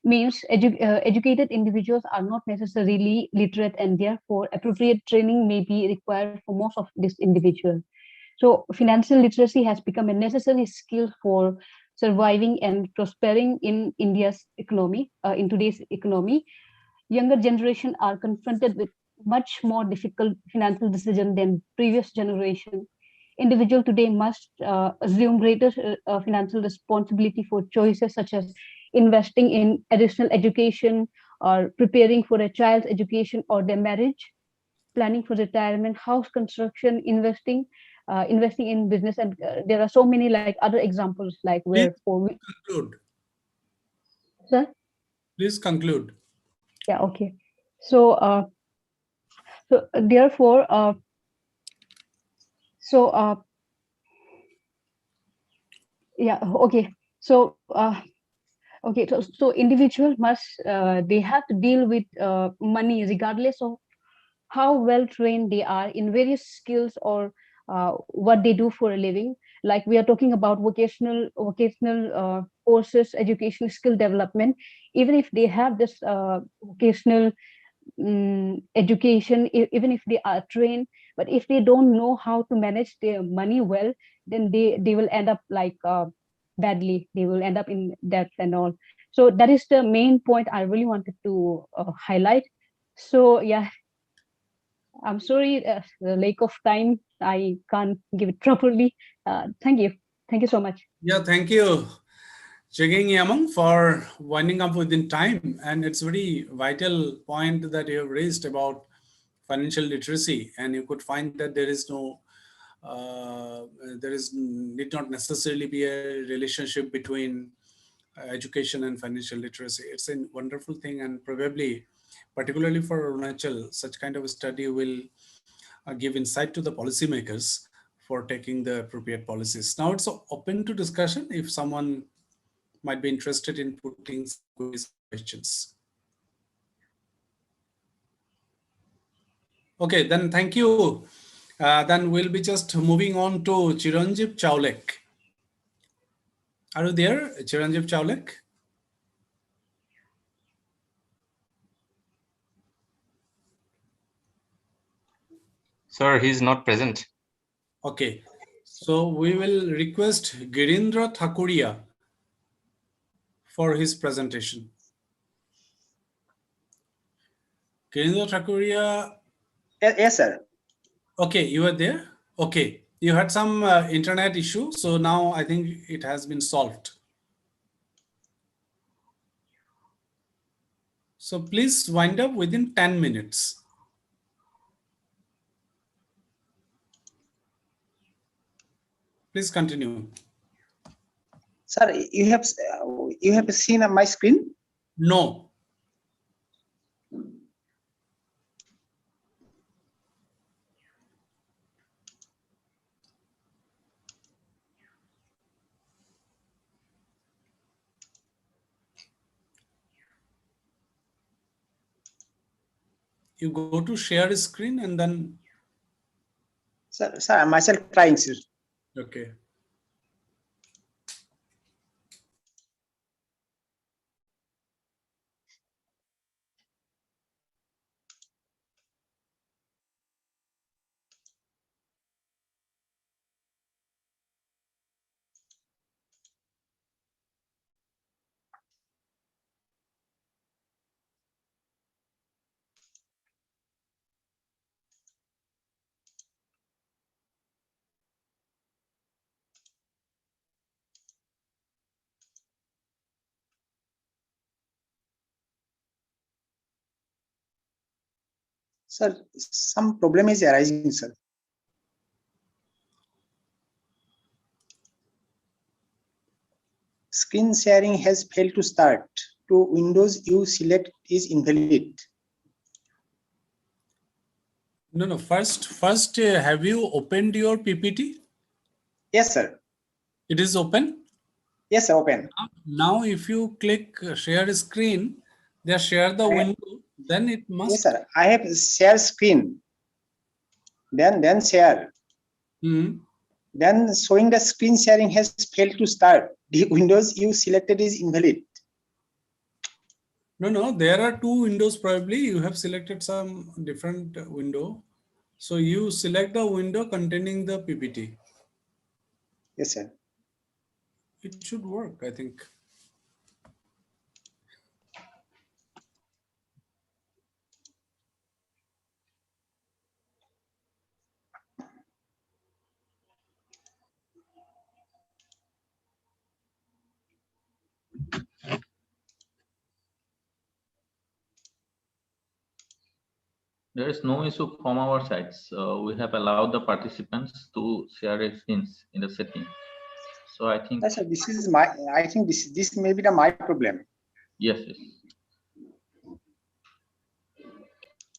Means educated individuals are not necessarily literate, and therefore appropriate training may be required for most of these individuals. So financial literacy has become a necessary skill for surviving and prospering in India's economy, in today's economy. Younger generation are confronted with much more difficult financial decisions than previous generation. Individual today must assume greater financial responsibility for choices such as investing in additional education, or preparing for a child's education or their marriage, planning for retirement, house construction, investing in business. And there are so many like other examples like where conclude. Sir? Please conclude. Yeah, okay. So so therefore yeah, okay. So okay, so individual must they have to deal with money regardless of how well trained they are in various skills or what they do for a living. Like we are talking about vocational courses, education, skill development. Even if they have this vocational education, even if they are trained, but if they don't know how to manage their money well, then they will end up like badly. They will end up in debt and all. So that is the main point I really wanted to highlight. So yeah, I'm sorry, the lack of time, I can't give it properly. Thank you so much. Yeah, thank you, Chegeng Yamang, for winding up within time. And it's very vital point that you have raised about financial literacy, and you could find that there is no need not necessarily be a relationship between education and financial literacy. It's a wonderful thing, and probably particularly for Arunachal, such kind of a study will give insight to the policymakers for taking the appropriate policies. Now it's open to discussion if someone might be interested in putting questions. Okay, then thank you. Then we'll be just moving on to Chiranjeev Chowlek. Are you there, Chiranjeev Chowlek? Sir, he is not present. Okay, so we will request Girindra Thakuria for his presentation. Girindra Thakuria. Yes, sir. Okay, you are there? Okay, you had some internet issue, so now I think it has been solved. So please wind up within 10 minutes. Please continue. Sir, you have seen my screen? No. You go to share screen and then. Sir, I'm myself trying, sir. Okay. Sir, some problem is arising, sir. Screen sharing has failed to start. To Windows you select is invalid. No. First, have you opened your PPT? Yes, sir. It is open? Yes, sir, open. Now, if you click share screen, they share the window, then it must. Yes, sir. I have share screen. Then share. Then showing the screen sharing has failed to start. The Windows you selected is invalid. No. There are two windows probably. You have selected some different window. So you select the window containing the PPT. Yes, sir. It should work, I think. There is no issue from our side. So we have allowed the participants to share their screens in the setting. So I think. Yes, sir, this is my. I think this may be my problem. Yes.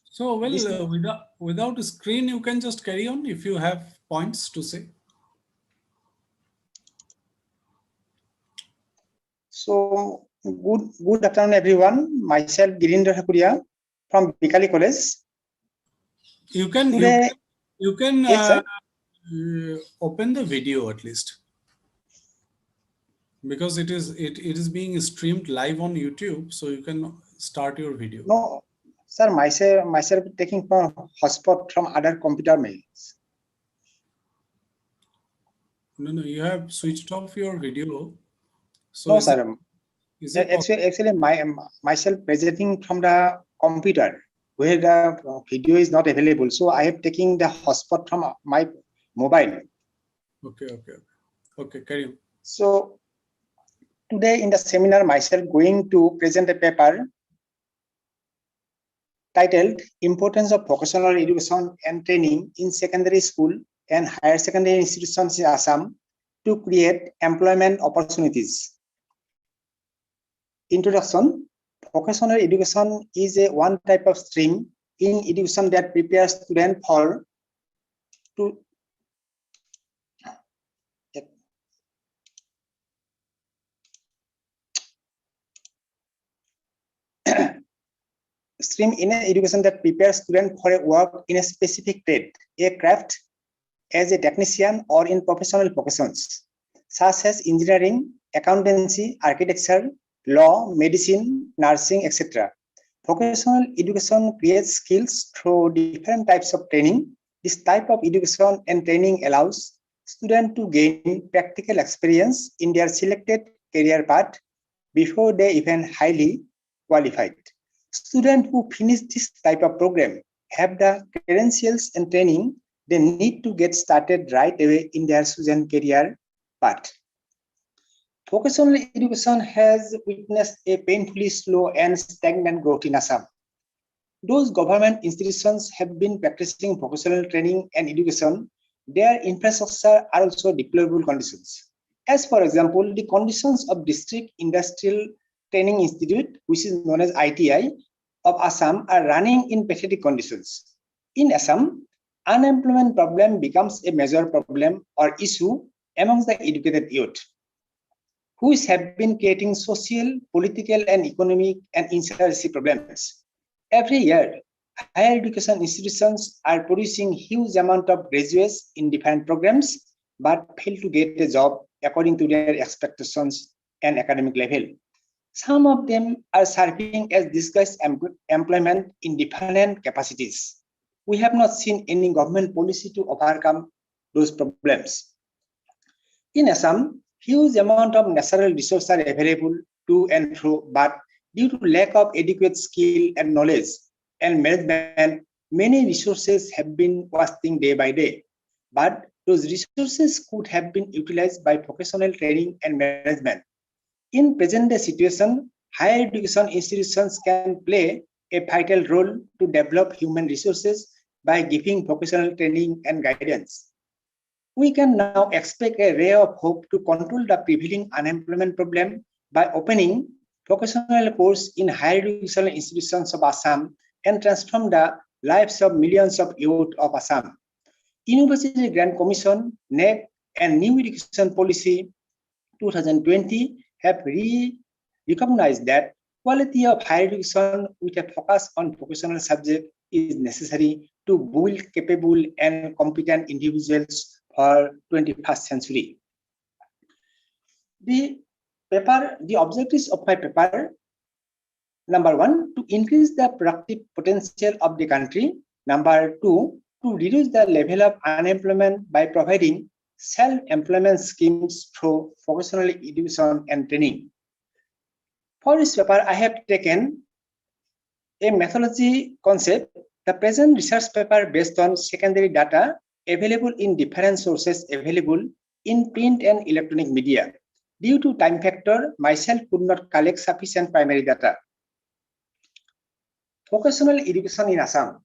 So without a screen, you can just carry on if you have points to say. So good afternoon, everyone. Myself, Girindra Hakuria from Bikali College. You can yes, open the video at least, because it is being streamed live on YouTube, so you can start your video. No, sir, myself taking hotspot from other computer mails. No, you have switched off your video. So no, sir. Actually, myself presenting from the computer where the video is not available. So I am taking the hotspot from my mobile. Okay, carry on. So today in the seminar, myself going to present a paper titled Importance of Vocational Education and Training in Secondary School and Higher Secondary Institutions in Assam to create employment opportunities. Introduction. Vocational education is one type of stream in education that prepares students for stream in education that prepares students for a work in a specific trade, a craft, as a technician, or in professional vocations such as engineering, accountancy, architecture, law, medicine, nursing, etc. Vocational education creates skills through different types of training. This type of education and training allows students to gain practical experience in their selected career path before they even highly qualified. Students who finish this type of program have the credentials and training they need to get started right away in their chosen career path. Vocational education has witnessed a painfully slow and stagnant growth in Assam. Those government institutions have been practicing vocational training and education their infrastructure are also deplorable conditions. As for example, the conditions of District Industrial Training Institute, which is known as ITI, of Assam are running in pathetic conditions. In Assam, unemployment problem becomes a major problem or issue amongst the educated youth, who have been creating social, political, and economic and insurgency problems. Every year, higher education institutions are producing huge amount of graduates in different programs, but fail to get a job according to their expectations and academic level. Some of them are serving as disguised employment in different capacities. We have not seen any government policy to overcome those problems. In Assam, huge amount of natural resources are available to and fro, but due to lack of adequate skill and knowledge and management, many resources have been wasting day by day. But those resources could have been utilized by vocational training and management. In present-day situation, higher education institutions can play a vital role to develop human resources by giving vocational training and guidance. We can now expect a ray of hope to control the prevailing unemployment problem by opening vocational course in higher educational institutions of Assam and transform the lives of millions of youth of Assam. University Grant Commission, Naac, and New Education Policy 2020 have recognized that quality of higher education with a focus on vocational subject is necessary to build capable and competent individuals for 21st century. The objectives of my paper: number 1, to increase the productive potential of the country. Number 2, to reduce the level of unemployment by providing self-employment schemes through vocational education and training. For this paper, I have taken a methodology concept. The present research paper based on secondary data available in different sources available in print and electronic media. Due to time factor, myself could not collect sufficient primary data. Vocational education in Assam.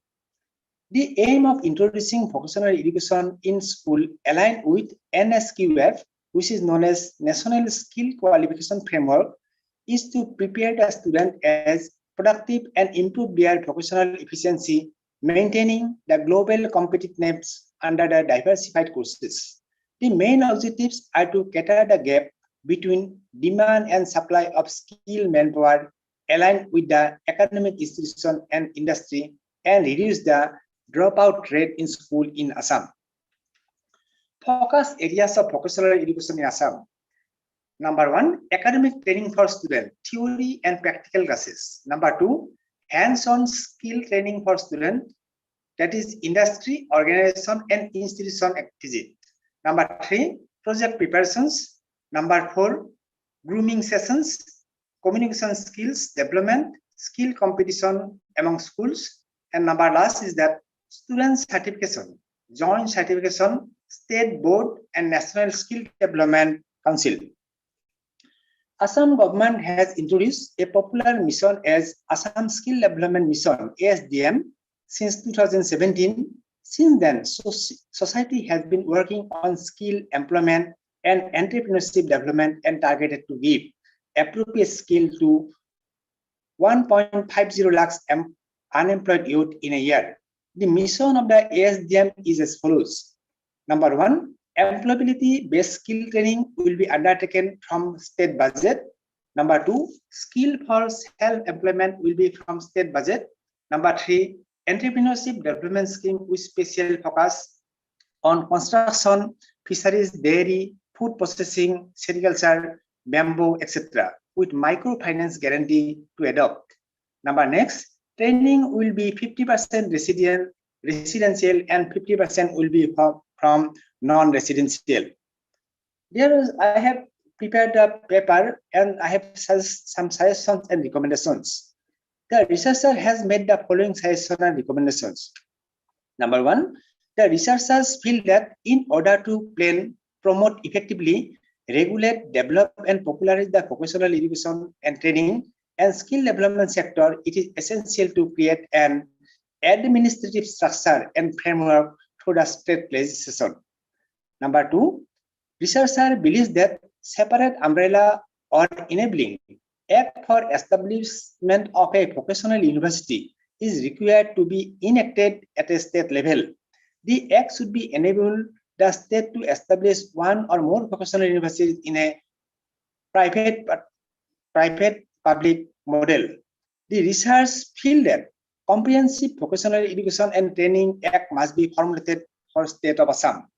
The aim of introducing vocational education in school aligned with NSQF, which is known as National Skill Qualification Framework, is to prepare the student as productive and improve their vocational efficiency, maintaining the global competitiveness under the diversified courses. The main objectives are to cater the gap between demand and supply of skilled manpower aligned with the academic institution and industry and reduce the dropout rate in school in Assam. Focus areas of vocational education in Assam. Number 1, academic training for students, theory and practical classes. Number 2, hands-on skill training for students, that is industry, organization, and institution activity. Number 3, project preparations. Number 4, grooming sessions, communication skills development, skill competition among schools. And number last is that student certification, joint certification, state board, and national skill development council. Assam government has introduced a popular mission as Assam Skill Development Mission, ASDM, since 2017. Since then, society has been working on skill employment and entrepreneurship development and targeted to give appropriate skill to 1.50 lakhs unemployed youth in a year. The mission of the ASDM is as follows. Number 1, employability-based skill training will be undertaken from state budget. Number 2, skill for self-employment will be from state budget. Number 3, entrepreneurship development scheme with special focus on construction, fisheries, dairy, food processing, sericulture, bamboo, etc. with microfinance guarantee to adopt. Next, training will be 50% residential and 50% will be from non-residential. I have prepared a paper and I have some suggestions and recommendations. The researcher has made the following suggestions and recommendations. Number 1, the researchers feel that in order to plan, promote effectively, regulate, develop, and popularize the vocational education and training and skill development sector, it is essential to create an administrative structure and framework through the state legislation. Number 2, researcher believes that separate umbrella or enabling act for establishment of a vocational university is required to be enacted at a state level. The act should be enable the state to establish one or more vocational universities in a private-public model. The research feel that comprehensive vocational education and training act must be formulated for state of Assam.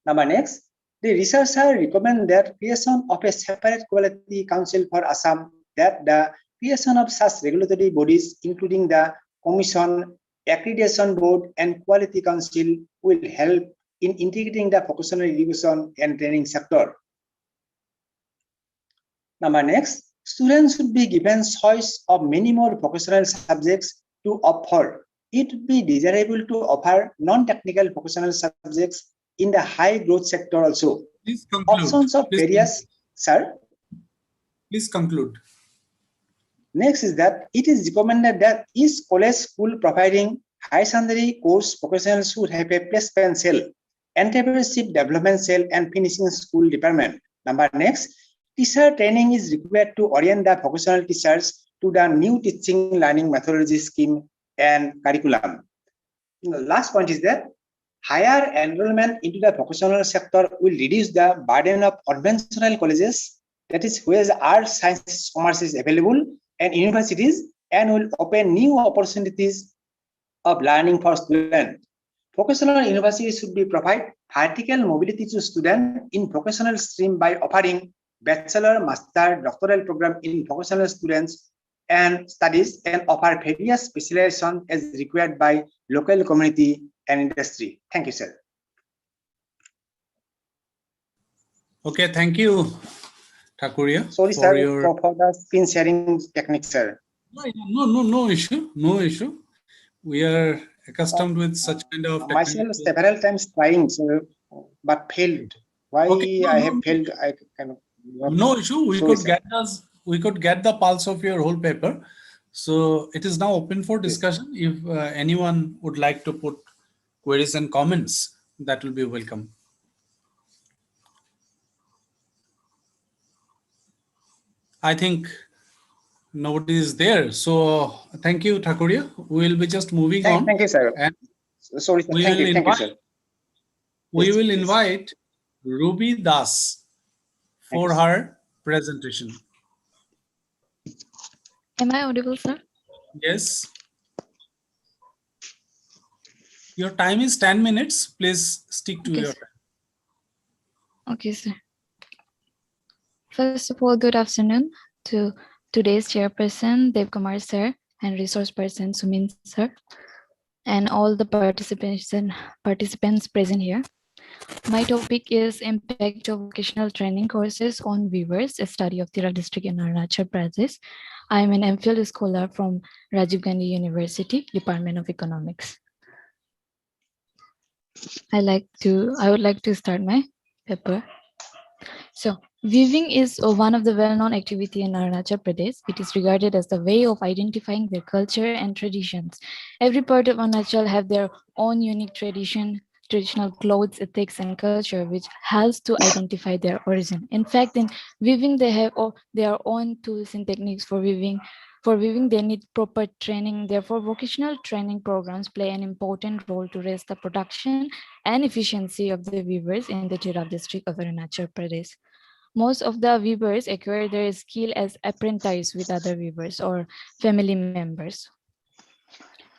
Number next, the researcher recommend that creation of a separate quality council for Assam, that the creation of such regulatory bodies, including the Commission, Accreditation Board, and Quality Council, will help in integrating the vocational education and training sector. Number next, students should be given choice of many more vocational subjects to offer. It would be desirable to offer non-technical vocational subjects in the high growth sector also. Please conclude. Options of various, sir. Please conclude. Next is that it is recommended that each college school providing higher secondary course vocational should have a placement cell, entrepreneurship development cell, and finishing school department. Number next, teacher training is required to orient the vocational teachers to the new teaching learning methodology scheme and curriculum. The last point is that higher enrollment into the vocational sector will reduce the burden of conventional colleges, that is where the arts, sciences, commerce is available, and universities, and will open new opportunities of learning for students. Vocational universities should be provide vertical mobility to students in vocational stream by offering bachelor, master, doctoral program in vocational students and studies, and offer various specialization as required by local community and industry. Thank you, sir. Okay, thank you, Thakuria. Sorry, sir, for the screen sharing technique, sir. No issue. We are accustomed with such kind of myself several times trying, sir, but failed. Why okay, I have failed? I kind of no issue. We could get the pulse of your whole paper. So it is now open for discussion. Yes. If anyone would like to put queries and comments, that will be welcome. I think nobody is there. So thank you, Thakuria. We will be just moving on. Thank you, sir. And sorry, sir. Thank you, sir. We will invite Ruby Das for her presentation. Am I audible, sir? Yes. Your time is 10 minutes. Please stick to your time. Okay, sir. First of all, good afternoon to today's chairperson, Kumar sir, and resource person, Sumin sir, and all the participants present here. My topic is impact of vocational training courses on weavers, a study of Tirap district in Arunachal Pradesh. I am an MPhil scholar from Rajiv Gandhi University, Department of Economics. I would like to start my paper. So, weaving is one of the well-known activity in Arunachal Pradesh. It is regarded as the way of identifying their culture and traditions. Every part of Arunachal have their own unique traditional clothes, ethics, and culture, which helps to identify their origin. In fact, in weaving, they have their own tools and techniques for weaving. For weaving, they need proper training. Therefore, vocational training programs play an important role to raise the production and efficiency of the weavers in the Tirap district of Arunachal Pradesh. Most of the weavers acquire their skill as apprentices with other weavers or family members.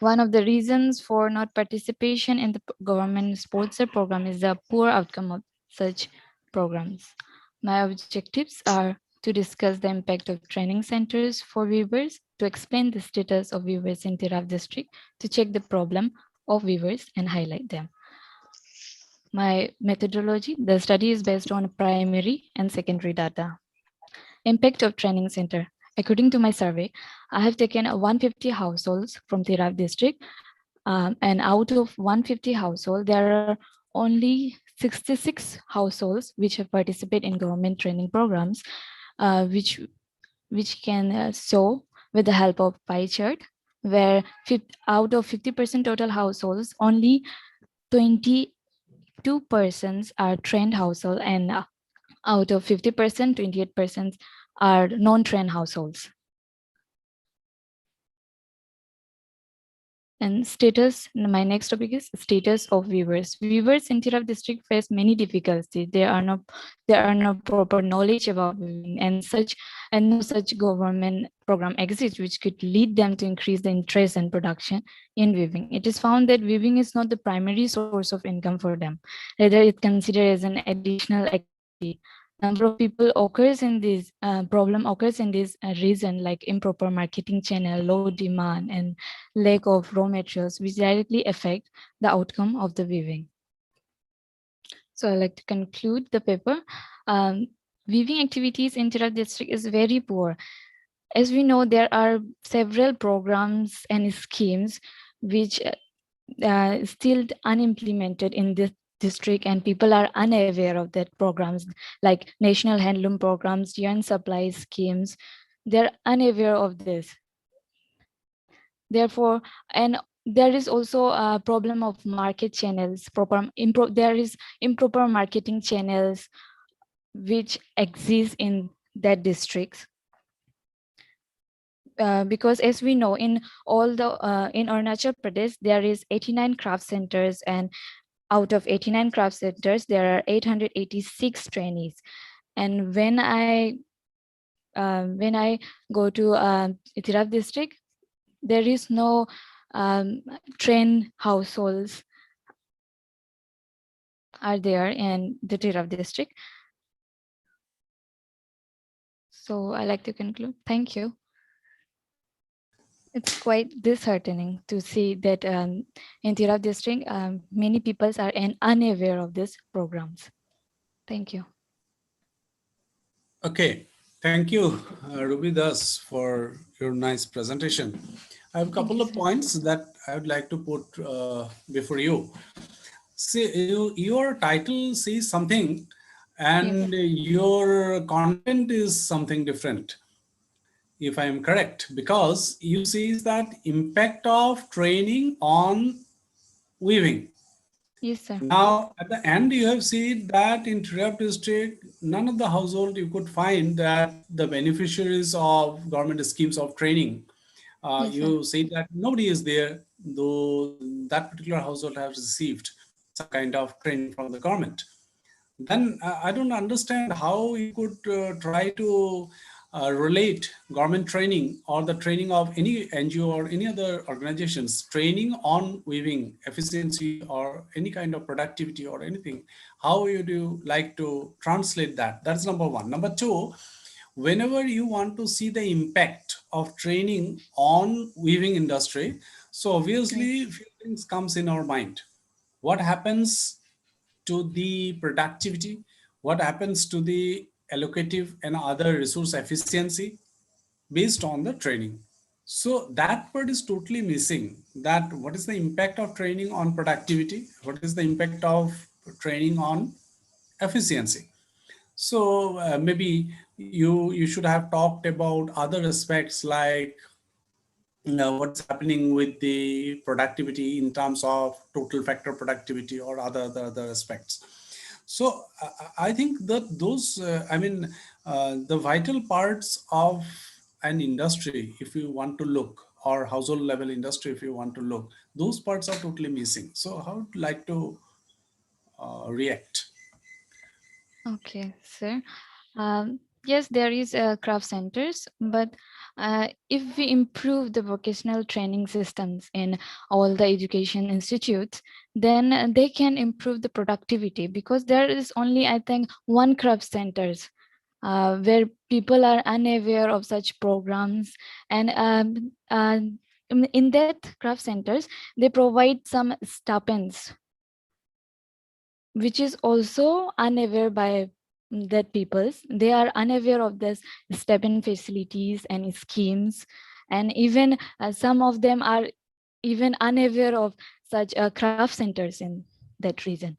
One of the reasons for not participation in the government sponsored program is the poor outcome of such programs. My objectives are to discuss the impact of training centers for weavers, to explain the status of weavers in Tirap district, to check the problem of weavers and highlight them. My methodology, the study is based on primary and secondary data. Impact of training center. According to my survey, I have taken 150 households from Tirap district, and out of 150 households, there are only 66 households which have participated in government training programs, which can show with the help of pie chart, where out of 50% total households, only 28 2 persons are trained household, and out of 50%, 28% are non-trained households. And status, my next topic is status of weavers. Weavers in Tirap district face many difficulties. There are no proper knowledge about weaving, and no such government program exists which could lead them to increase the interest and production in weaving. It is found that weaving is not the primary source of income for them. Rather, it considered as an additional activity. Number of people occurs in this problem occurs in this region, like improper marketing channel, low demand, and lack of raw materials, which directly affect the outcome of the weaving. So I like to conclude the paper. Weaving activities in Tirap district is very poor. As we know, there are several programs and schemes which still unimplemented in this district, and people are unaware of that programs, like national handloom programs, yarn supply schemes. They're unaware of this. Therefore, and there is also a problem of market channels. There is improper marketing channels which exist in that district. Because as we know, in all the in Arunachal Pradesh, there is 89 craft centers, and out of 89 craft centers, there are 886 trainees. And when I go to Tirap district, there is no trained households are there in the Tirap district. So I like to conclude. Thank you. It's quite disheartening to see that in Tirap district, many people are unaware of these programs. Thank you. Okay, thank you, Ruby Das, for your nice presentation. I have a couple of points that I would like to put before you. See, your title says something, and your content is something different, if I am correct, because you say that impact of training on weaving. Yes, sir. Now, at the end, you have seen that in Tirap district, none of the household you could find that the beneficiaries of government schemes of training. Yes, you say that nobody is there, though that particular household has received some kind of training from the government. Then I don't understand how you could try to relate government training or the training of any NGO or any other organizations, training on weaving efficiency or any kind of productivity or anything. How would you like to translate that? That's number one. Number two, whenever you want to see the impact of training on weaving industry, so obviously few things comes in our mind. What happens to the productivity? What happens to the allocative and other resource efficiency based on the training? So that part is totally missing. That what is the impact of training on productivity? What is the impact of training on efficiency? So maybe you should have talked about other aspects like what's happening with the productivity in terms of total factor productivity or other aspects. So I think that those, the vital parts of an industry, if you want to look, or household level industry, if you want to look, those parts are totally missing. So how would you like to react? Okay, sir. Yes, there is craft centers, but if we improve the vocational training systems in all the education institutes, then they can improve the productivity, because there is only, I think, one craft centers where people are unaware of such programs. And in that craft centers, they provide some stipends, which is also unaware by that peoples. They are unaware of this stipend facilities and schemes, and even some of them are even unaware of such craft centers in that region.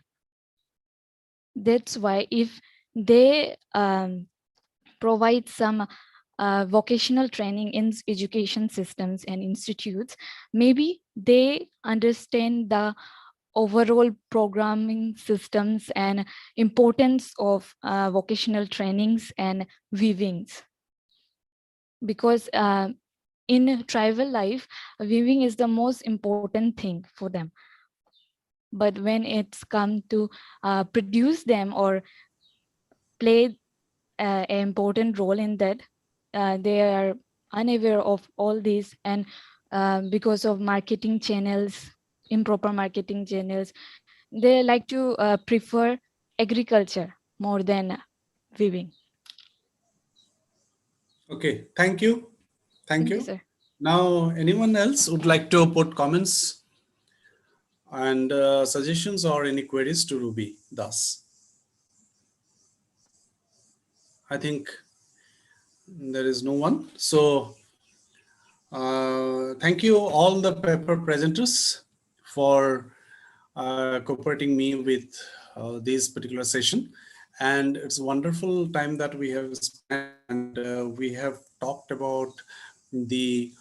That's why if they provide some vocational training in education systems and institutes, maybe they understand the overall programming systems and importance of vocational trainings and weavings. Because in tribal life, weaving is the most important thing for them. But when it's come to produce them or play an important role in that, they are unaware of all these, and because of marketing channels, improper marketing channels, they like to prefer agriculture more than weaving. Okay, thank you. Thank you. Sir. Now, anyone else would like to put comments and suggestions or any queries to Ruby Das? I think there is no one. So thank you all the paper presenters for cooperating me with this particular session. And it's a wonderful time that we have spent, and we have talked about the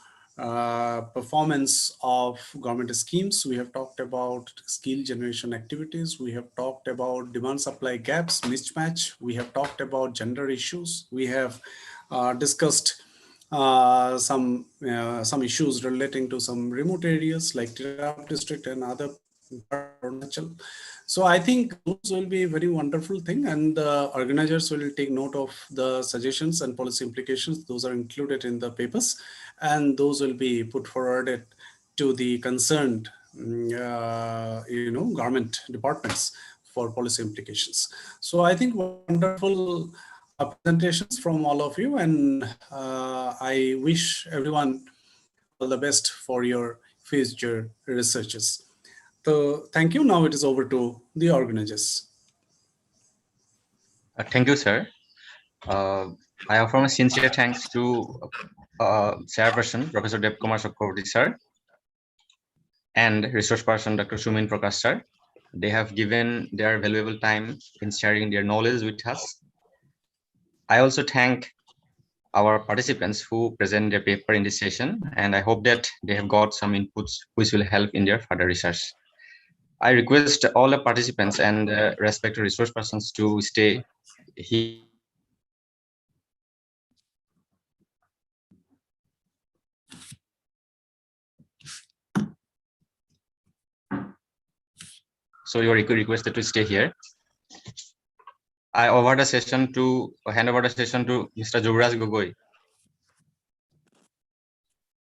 performance of government schemes. We have talked about skill generation activities. We have talked about demand supply gaps, mismatch. We have talked about gender issues. We have discussed some issues relating to some remote areas like Tirap district and other Arunachal. So I think those will be a very wonderful thing, and the organizers will take note of the suggestions and policy implications. Those are included in the papers, and those will be put forwarded to the concerned government departments for policy implications. So I think wonderful presentations from all of you, and I wish everyone all the best for your future researches. So thank you. Now it is over to the organizers. Thank you, sir. I offer my sincere thanks to Chairperson, Professor Kumar Chakraborty, sir, and Resource Person, Dr. Sumin Prakash, sir. They have given their valuable time in sharing their knowledge with us. I also thank our participants who present their paper in this session, and I hope that they have got some inputs which will help in their further research. I request all the participants and respected resource persons to stay here. So you are requested to stay here. I hand over the session to Mr. Dibrugarh Gogoi.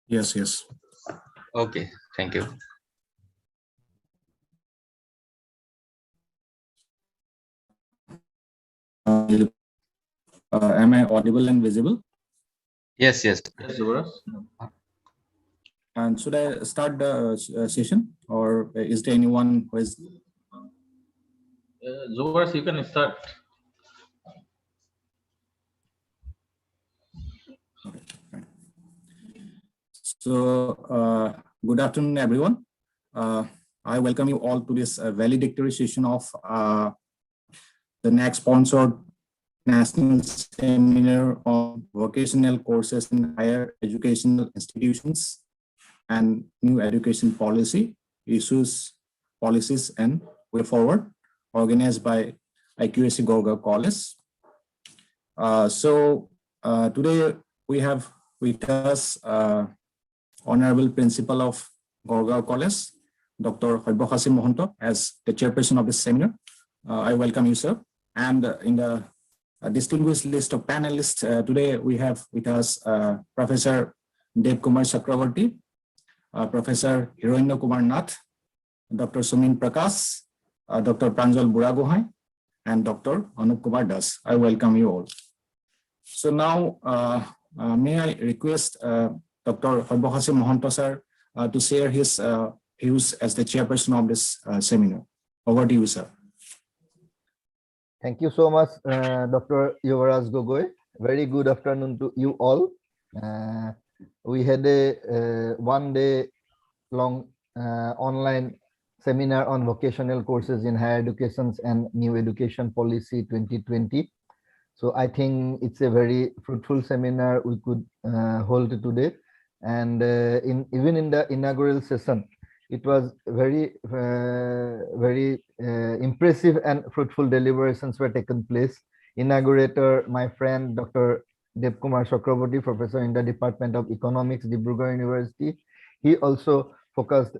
Yes, yes. Okay, thank you. Am I audible and visible? Yes, yes. And should I start the session, or is there anyone who is? Zoras, you can start. So, good afternoon, everyone. I welcome you all to this valedictory session of the Naac sponsored National Seminar on Vocational Courses in Higher Educational Institutions and New Education Policy, Issues, Policies, and Way Forward, organized by IQAC Gurgaon College. Today we have with us Honorable Principal of Gurgaon College, Dr. Vocational Mohanto, as the chairperson of this seminar. I welcome you, sir. And in the distinguished list of panelists, today we have with us Professor Kumar Chakraborty, Professor Hiranya Kumar Nath, Dr. Sumin Prakash, Dr. Pranjal Buragohai, and Dr. Anup Kumar Das. I welcome you all. So now, may I request Dr. Vocational Mohanto, sir, to share his views as the chairperson of this seminar. Over to you, sir. Thank you so much, Dr. Yuvaraj Gogoi. Very good afternoon to you all. We had a one-day long online seminar on vocational courses in higher education and new education policy 2020. So I think it's a very fruitful seminar we could hold today. And even in the inaugural session, It was very impressive and fruitful deliberations were taken place. Inaugurator, my friend, Dr. Kumar Chakraborty, professor in the Department of Economics, Dibrugarh University. He also focused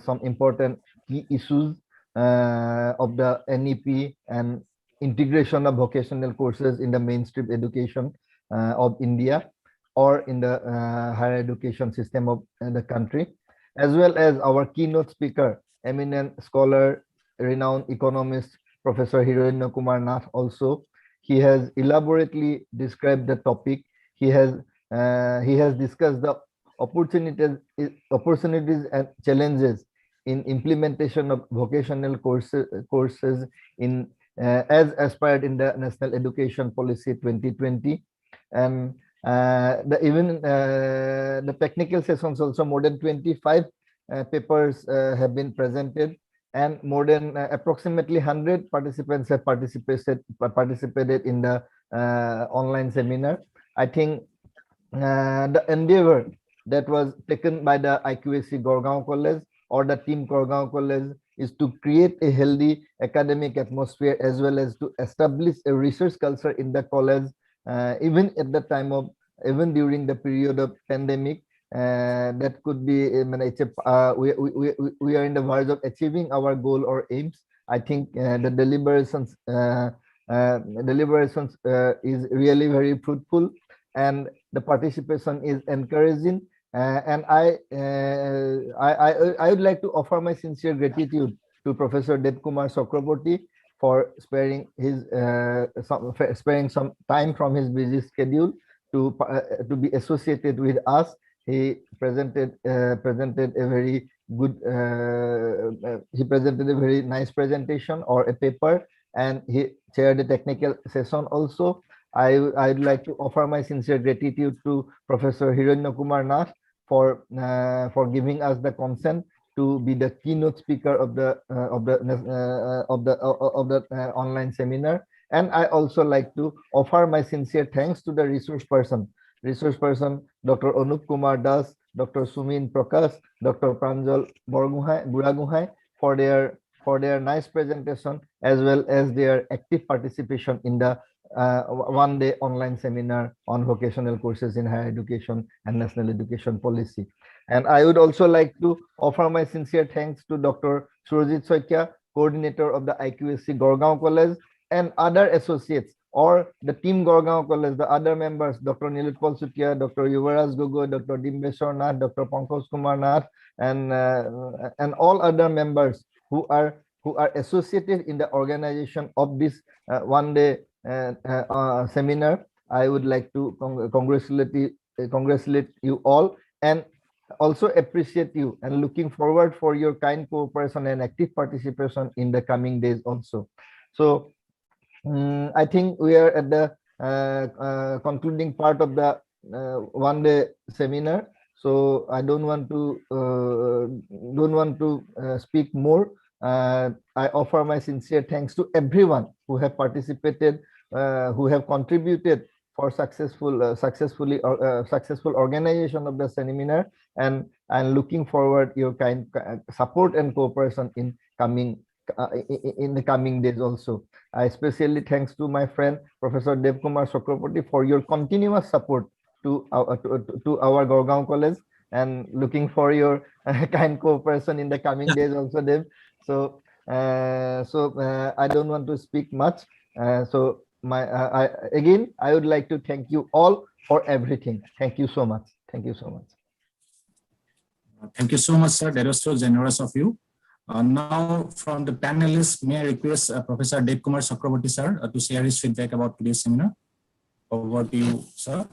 some important key issues of the NEP and integration of vocational courses in the mainstream education of India or in the higher education system of the country, as well as our keynote speaker, eminent scholar, renowned economist, Professor Hiranya Kumar Nath also. He has elaborately described the topic. He has discussed the opportunities and challenges in implementation of vocational courses in as aspired in the National Education Policy 2020, and the technical sessions also. More than 25 papers have been presented, and more than approximately 100 participants have participated in the online seminar. I think the endeavor that was taken by the IQAC Gorgaon College or the team Gorgaon College is to create a healthy academic atmosphere, as well as to establish a research culture in the college, even at the time of, even during the period of pandemic. That could be, we are in the verge of achieving our goal or aims. I think the deliberations is really very fruitful, and the participation is encouraging. And I would like to offer my sincere gratitude to Professor Kumar Chakraborty for sparing some time from his busy schedule to be associated with us. He presented a very good he presented a very nice presentation or a paper, and he chaired a technical session also. I'd like to offer my sincere gratitude to Professor Hiranya Kumar Nath for giving us the consent to be the keynote speaker of the online seminar. And I also like to offer my sincere thanks to the resource person, Dr. Anup Kumar Das, Dr. Sumin Prakash, Dr. Pranjal Buraguhai for their nice presentation, as well as their active participation in the one-day online seminar on vocational courses in higher education and national education policy. And I would also like to offer my sincere thanks to Dr. Surajit Soikia, coordinator of the IQAC Gorgaon College, and other associates or the team Gorgaon College, the other members, Dr. Nilutpal Sutia, Dr. Yuvaraj Gogoi, Dr. Dimbeshwar Nath, Dr. Pankaj Kumar Nath, and all other members who are associated in the organization of this one-day seminar. I would like to congratulate you all, and also appreciate you, and looking forward for your kind cooperation and active participation in the coming days also. So I think we are at the concluding part of the one-day seminar. So I don't want to speak more. I offer my sincere thanks to everyone who have participated, who have contributed for successful organization of the seminar, and I'm looking forward your kind support and cooperation in the coming days also. I especially thanks to my friend Professor Kumar Chakraborty for your continuous support to our Gorgaon College, and looking for your kind cooperation in the coming days also, Dev. So I don't want to speak much. So again, I would like to thank you all for everything. Thank you so much. Thank you so much. Thank you so much, sir. That was so generous of you. Now, from the panelists, may I request Professor Kumar Chakraborty, sir, to share his feedback about today's seminar. Over to you, sir.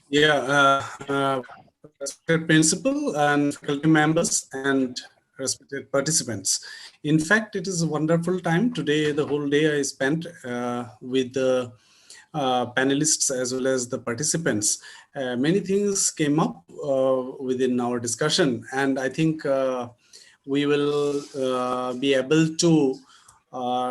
Yeah, respected principal and faculty members and respected participants. In fact, it is a wonderful time today. The whole day I spent with the panelists as well as the participants. Many things came up within our discussion, and I think we will be able to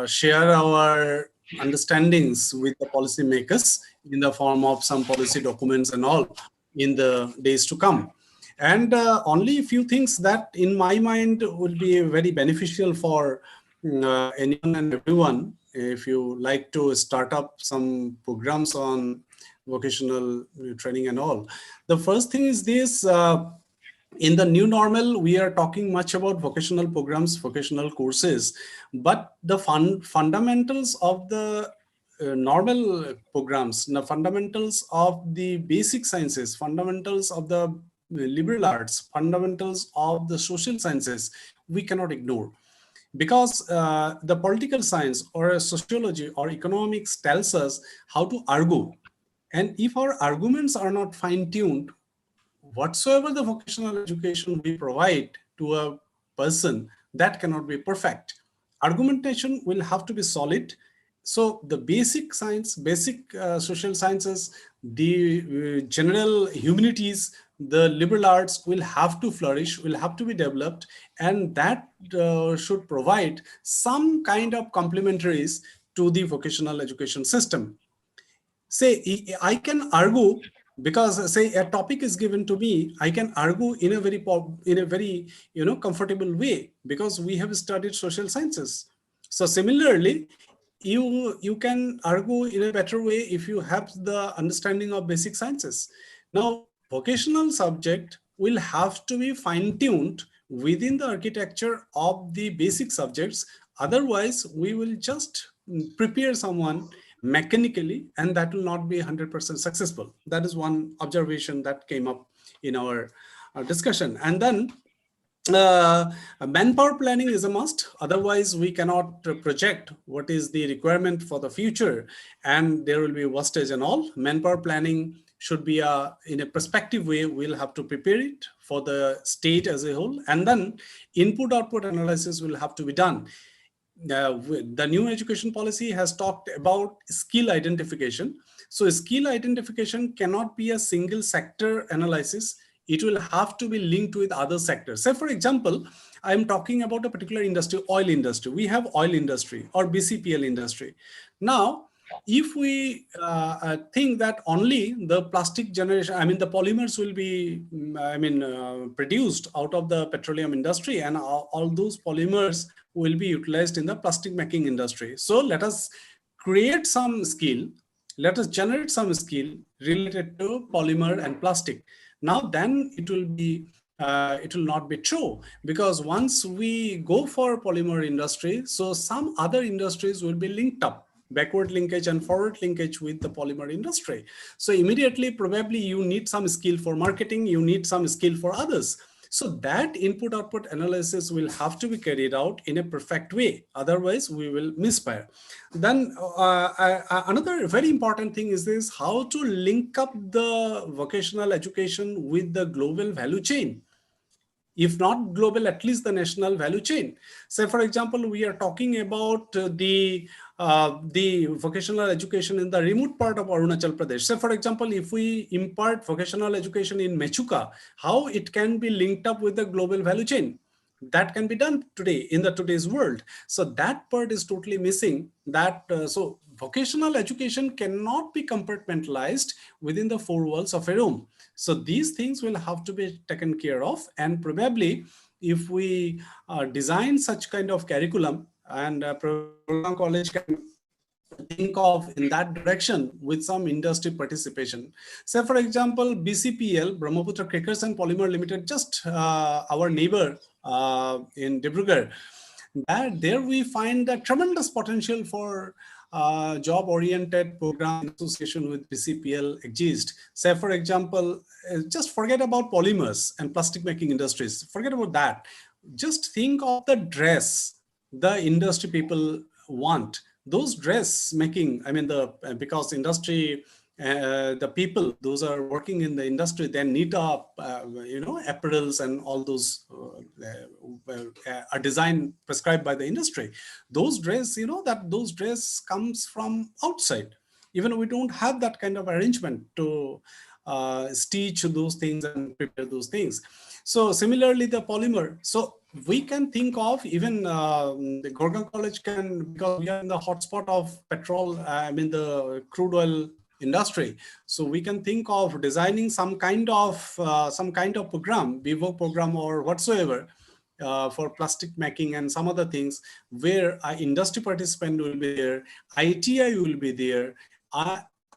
share our understandings with the policymakers in the form of some policy documents and all in the days to come. And only a few things that in my mind will be very beneficial for anyone and everyone if you like to start up some programs on vocational training and all. The first thing is this, in the new normal, we are talking much about vocational programs, vocational courses, but the fundamentals of the normal programs, the fundamentals of the basic sciences, fundamentals of the liberal arts, fundamentals of the social sciences, we cannot ignore. Because the political science or sociology or economics tells us how to argue. And if our arguments are not fine-tuned, whatsoever the vocational education we provide to a person, that cannot be perfect. Argumentation will have to be solid. So the basic science, basic social sciences, the general humanities, the liberal arts will have to flourish, will have to be developed, and that should provide some kind of complementaries to the vocational education system. Say, I can argue because say a topic is given to me, I can argue in a very comfortable way because we have studied social sciences. So similarly, you can argue in a better way if you have the understanding of basic sciences. Now, vocational subject will have to be fine-tuned within the architecture of the basic subjects. Otherwise, we will just prepare someone mechanically, and that will not be 100% successful. That is one observation that came up in our discussion. And then manpower planning is a must. Otherwise, we cannot project what is the requirement for the future, and there will be wastage and all. Manpower planning should be in a prospective way. We'll have to prepare it for the state as a whole, and then input-output analysis will have to be done. The new education policy has talked about skill identification. So skill identification cannot be a single sector analysis. It will have to be linked with other sectors. Say, for example, I'm talking about a particular industry, oil industry. We have oil industry or BCPL industry. Now, if we think that only the plastic generation, the polymers will be, produced out of the petroleum industry, and all those polymers will be utilized in the plastic making industry. So let us create some skill. Let us generate some skill related to polymer and plastic. Now, then it will not be true, because once we go for polymer industry, so some other industries will be linked up, backward linkage and forward linkage with the polymer industry. So immediately, probably you need some skill for marketing, you need some skill for others. So that input-output analysis will have to be carried out in a perfect way. Otherwise, we will misfire. Then another very important thing is this: how to link up the vocational education with the global value chain. If not global, at least the national value chain. Say, for example, we are talking about the vocational education in the remote part of Arunachal Pradesh. Say, for example, if we impart vocational education in Mechuka, how it can be linked up with the global value chain? That can be done today in today's world. So that part is totally missing. So vocational education cannot be compartmentalized within the four walls of a room. So these things will have to be taken care of, and probably if we design such kind of curriculum, and program college can think of in that direction with some industry participation. Say, for example, BCPL, Brahmaputra Crackers and Polymer Limited, just our neighbor in Dibrugarh, there we find that tremendous potential for job-oriented program in association with BCPL exists. Say, for example, just forget about polymers and plastic making industries. Forget about that. Just think of the dress the industry people want. Those dress making, because industry, the people, those are working in the industry, they need apparels and all those are designed prescribed by the industry. Those dress, those dress comes from outside. Even we don't have that kind of arrangement to stitch those things and prepare those things. So similarly, the polymer. So we can think of even the Gurgaon College can, because we are in the hotspot of petrol, the crude oil industry. So we can think of designing some kind of program, Vivo program or whatsoever, for plastic making and some other things, where industry participant will be there, ITI will be there,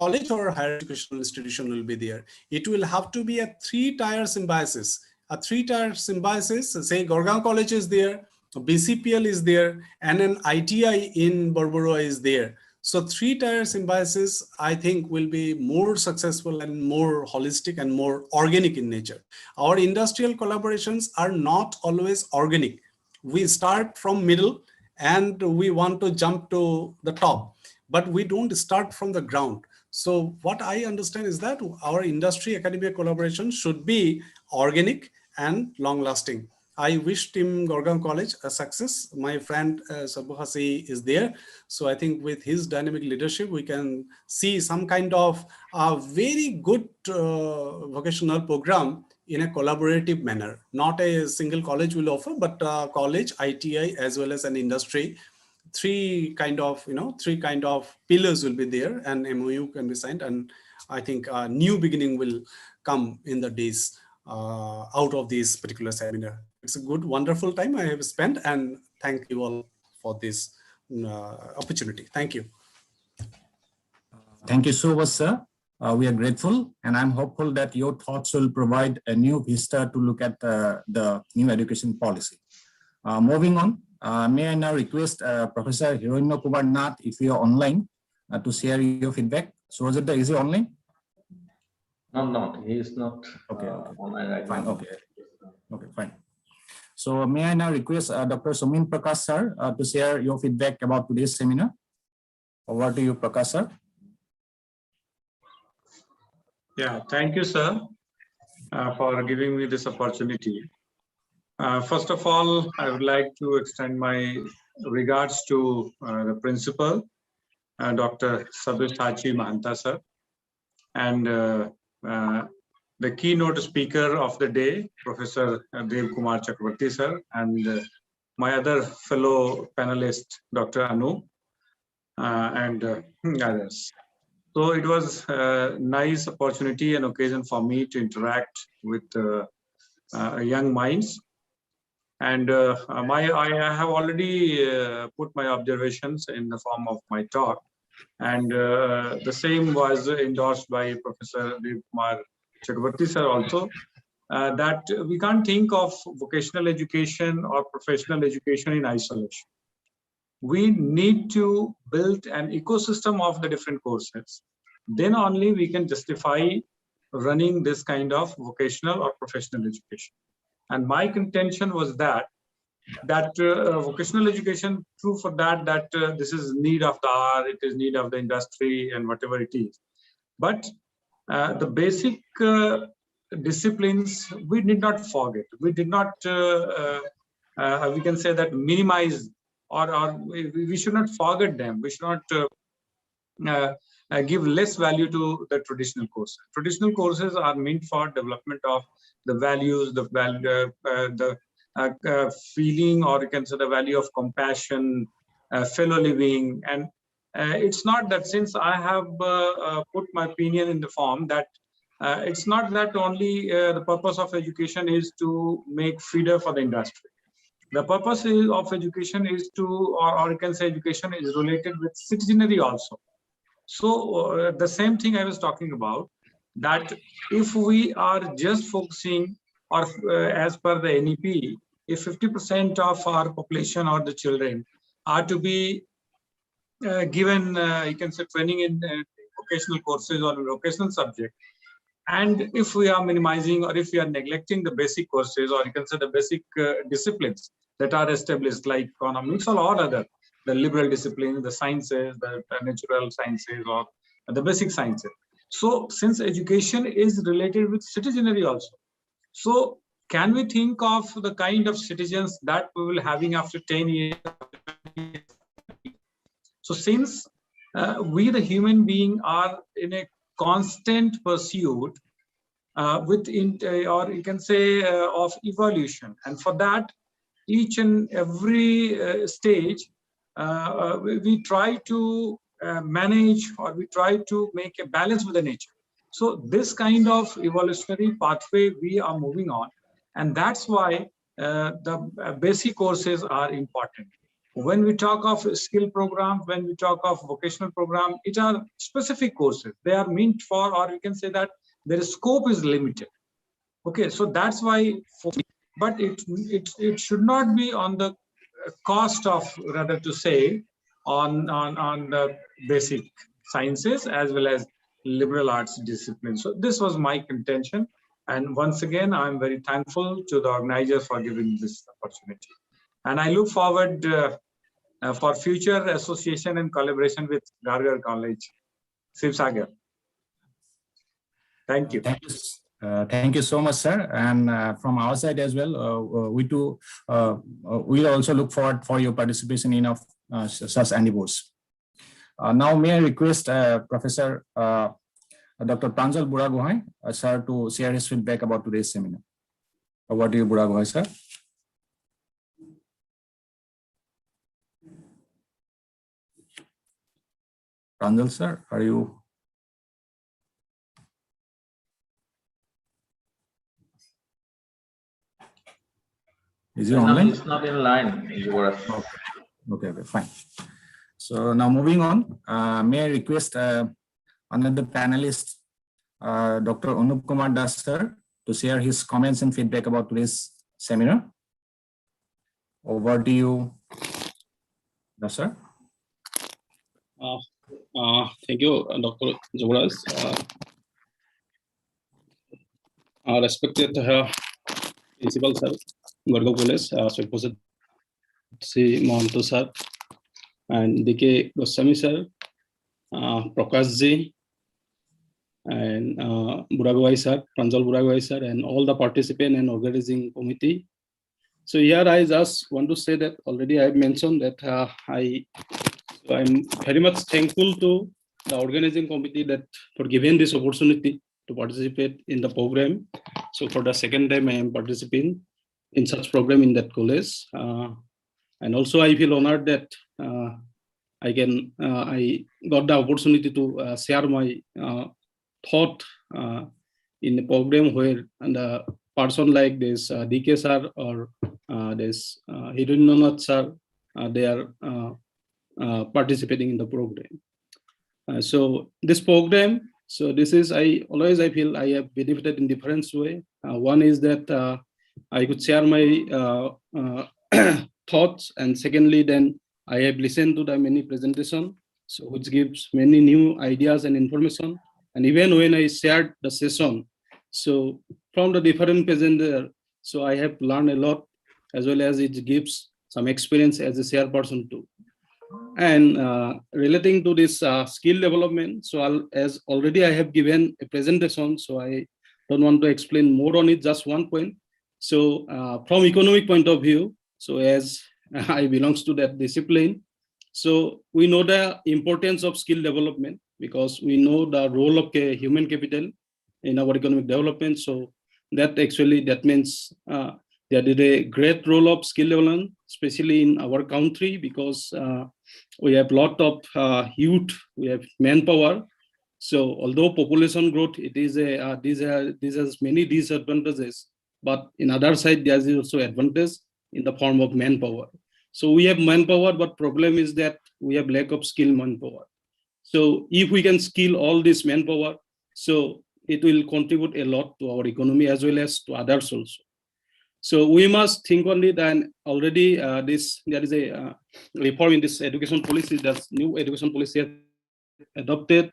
college or higher educational institution will be there. It will have to be a 3-tier symbiosis. A 3-tier symbiosis, say Gurgaon College is there, BCPL is there, and an ITI in Barbara is there. So 3-tier symbiosis, I think, will be more successful and more holistic and more organic in nature. Our industrial collaborations are not always organic. We start from middle and we want to jump to the top, but we don't start from the ground. So what I understand is that our industry academia collaboration should be organic and long lasting. I wish Team Gurgaon College a success. My friend Sabbuhasi is there. So I think with his dynamic leadership, we can see some kind of a very good vocational program in a collaborative manner. Not a single college will offer, but college, ITI, as well as an industry. Three kind of pillars will be there, and MOU can be signed. And I think a new beginning will come in the days out of this particular seminar. It's a good, wonderful time I have spent, and thank you all for this opportunity. Thank you. Thank you so much, sir. We are grateful, and I'm hopeful that your thoughts will provide a new vista to look at the new education policy. Moving on, may I now request Professor Hironya Kumar Nath, if you are online, to share your feedback. So, is he online? No, he is not. Okay, online right fine. now. Okay, fine. So, may I now request Dr. Sumin Prakash, sir, to share your feedback about today's seminar. Over to you, Prakash, sir. Yeah, thank you, sir, for giving me this opportunity. First of all, I would like to extend my regards to the principal, Dr. Sabyasachi Mahanta, sir, and the keynote speaker of the day, Professor Kumar Chakraborty, sir, and my other fellow panelist, Dr. Anu, and others. So it was a nice opportunity and occasion for me to interact with young minds. And I have already put my observations in the form of my talk. And the same was endorsed by Professor Kumar Chakraborty, sir, also, that we can't think of vocational education or professional education in isolation. We need to build an ecosystem of the different courses. Then only we can justify running this kind of vocational or professional education. And my contention was that vocational education, true for that this is need of the hour, it is need of the industry and whatever it is. But the basic disciplines we did not forget. We did not, we can say that minimize, or we should not forget them. We should not give less value to the traditional courses. Traditional courses are meant for development of the values, the feeling, or you can say the value of compassion, fellow living. And it's not that, since I have put my opinion in the form that it's not that only the purpose of education is to make feeder for the industry. The purpose of education is to, or you can say education is related with citizenry also. So the same thing I was talking about, that if we are just focusing, or as per the NEP, if 50% of our population or the children are to be given, you can say, training in vocational courses or vocational subject, and if we are minimizing or if we are neglecting the basic courses, or you can say the basic disciplines that are established, like economics or all other, the liberal disciplines, the sciences, the natural sciences, or the basic sciences. So since education is related with citizenry also, so can we think of the kind of citizens that we will having after 10 years? So since we the human being are in a constant pursuit or you can say of evolution, and for that each and every stage we try to manage, or we try to make a balance with the nature. So this kind of evolutionary pathway we are moving on, and that's why the basic courses are important. When we talk of skill program, when we talk of vocational program, it are specific courses. They are meant for, or we can say that their scope is limited. Okay, so that's why, but it should not be on the cost of, rather to say, on the basic sciences as well as liberal arts discipline. So this was my contention. And once again, I'm very thankful to the organizers for giving this opportunity. And I look forward for future association and collaboration with Gargar College, Sivsagar. Thank you. Thank you so much, sir. And from our side as well, we also look forward for your participation in such endeavors. Now, may I request Professor Dr. Pranjal Buragohai, sir, to share his feedback about today's seminar. Over to you, Buragohai, sir. Pranjal, sir, are you? Is he online? It's not in line. Okay, fine. So now moving on, may I request another panelist, Dr. Anup Kumar Das, sir, to share his comments and feedback about today's seminar. Over to you, Das, sir. Thank you, Dr. Joguras. Respected Principal Sir, Gurgaon College, Chairperson Mohanto Sir, and DK Goswami Sir, Prakash Ji, and Buragohai Sir, Pranjal Buragohai Sir, and all the participants and organizing committee. So here I just want to say that already I have mentioned that I'm very much thankful to the organizing committee that for giving this opportunity to participate in the program. So for the second time I am participating in such program in that college. And also I feel honored that I got the opportunity to share my thought in a program where the person like this DK sir or this Hiranandanath sir, they are participating in the program. So this program, so this is, I feel I have benefited in different way. One is that I could share my thoughts, and secondly, then I have listened to the many presentation, so which gives many new ideas and information. And even when I shared the session, so from the different presenter, so I have learned a lot, as well as it gives some experience as a chairperson too. And relating to this skill development, so as already I have given a presentation, so I don't want to explain more on it, just one point. So from economic point of view, so as I belongs to that discipline, so we know the importance of skill development because we know the role of human capital in our economic development. So that actually, that means there is a great role of skill development, especially in our country, because we have a lot of youth, we have manpower. So although population growth, it is these has many disadvantages, but in other side there is also advantage in the form of manpower. So we have manpower, but problem is that we have lack of skilled manpower. So if we can skill all this manpower, so it will contribute a lot to our economy as well as to others also. So we must think on it, and already there is a reform in this education policy, that new education policy adopted,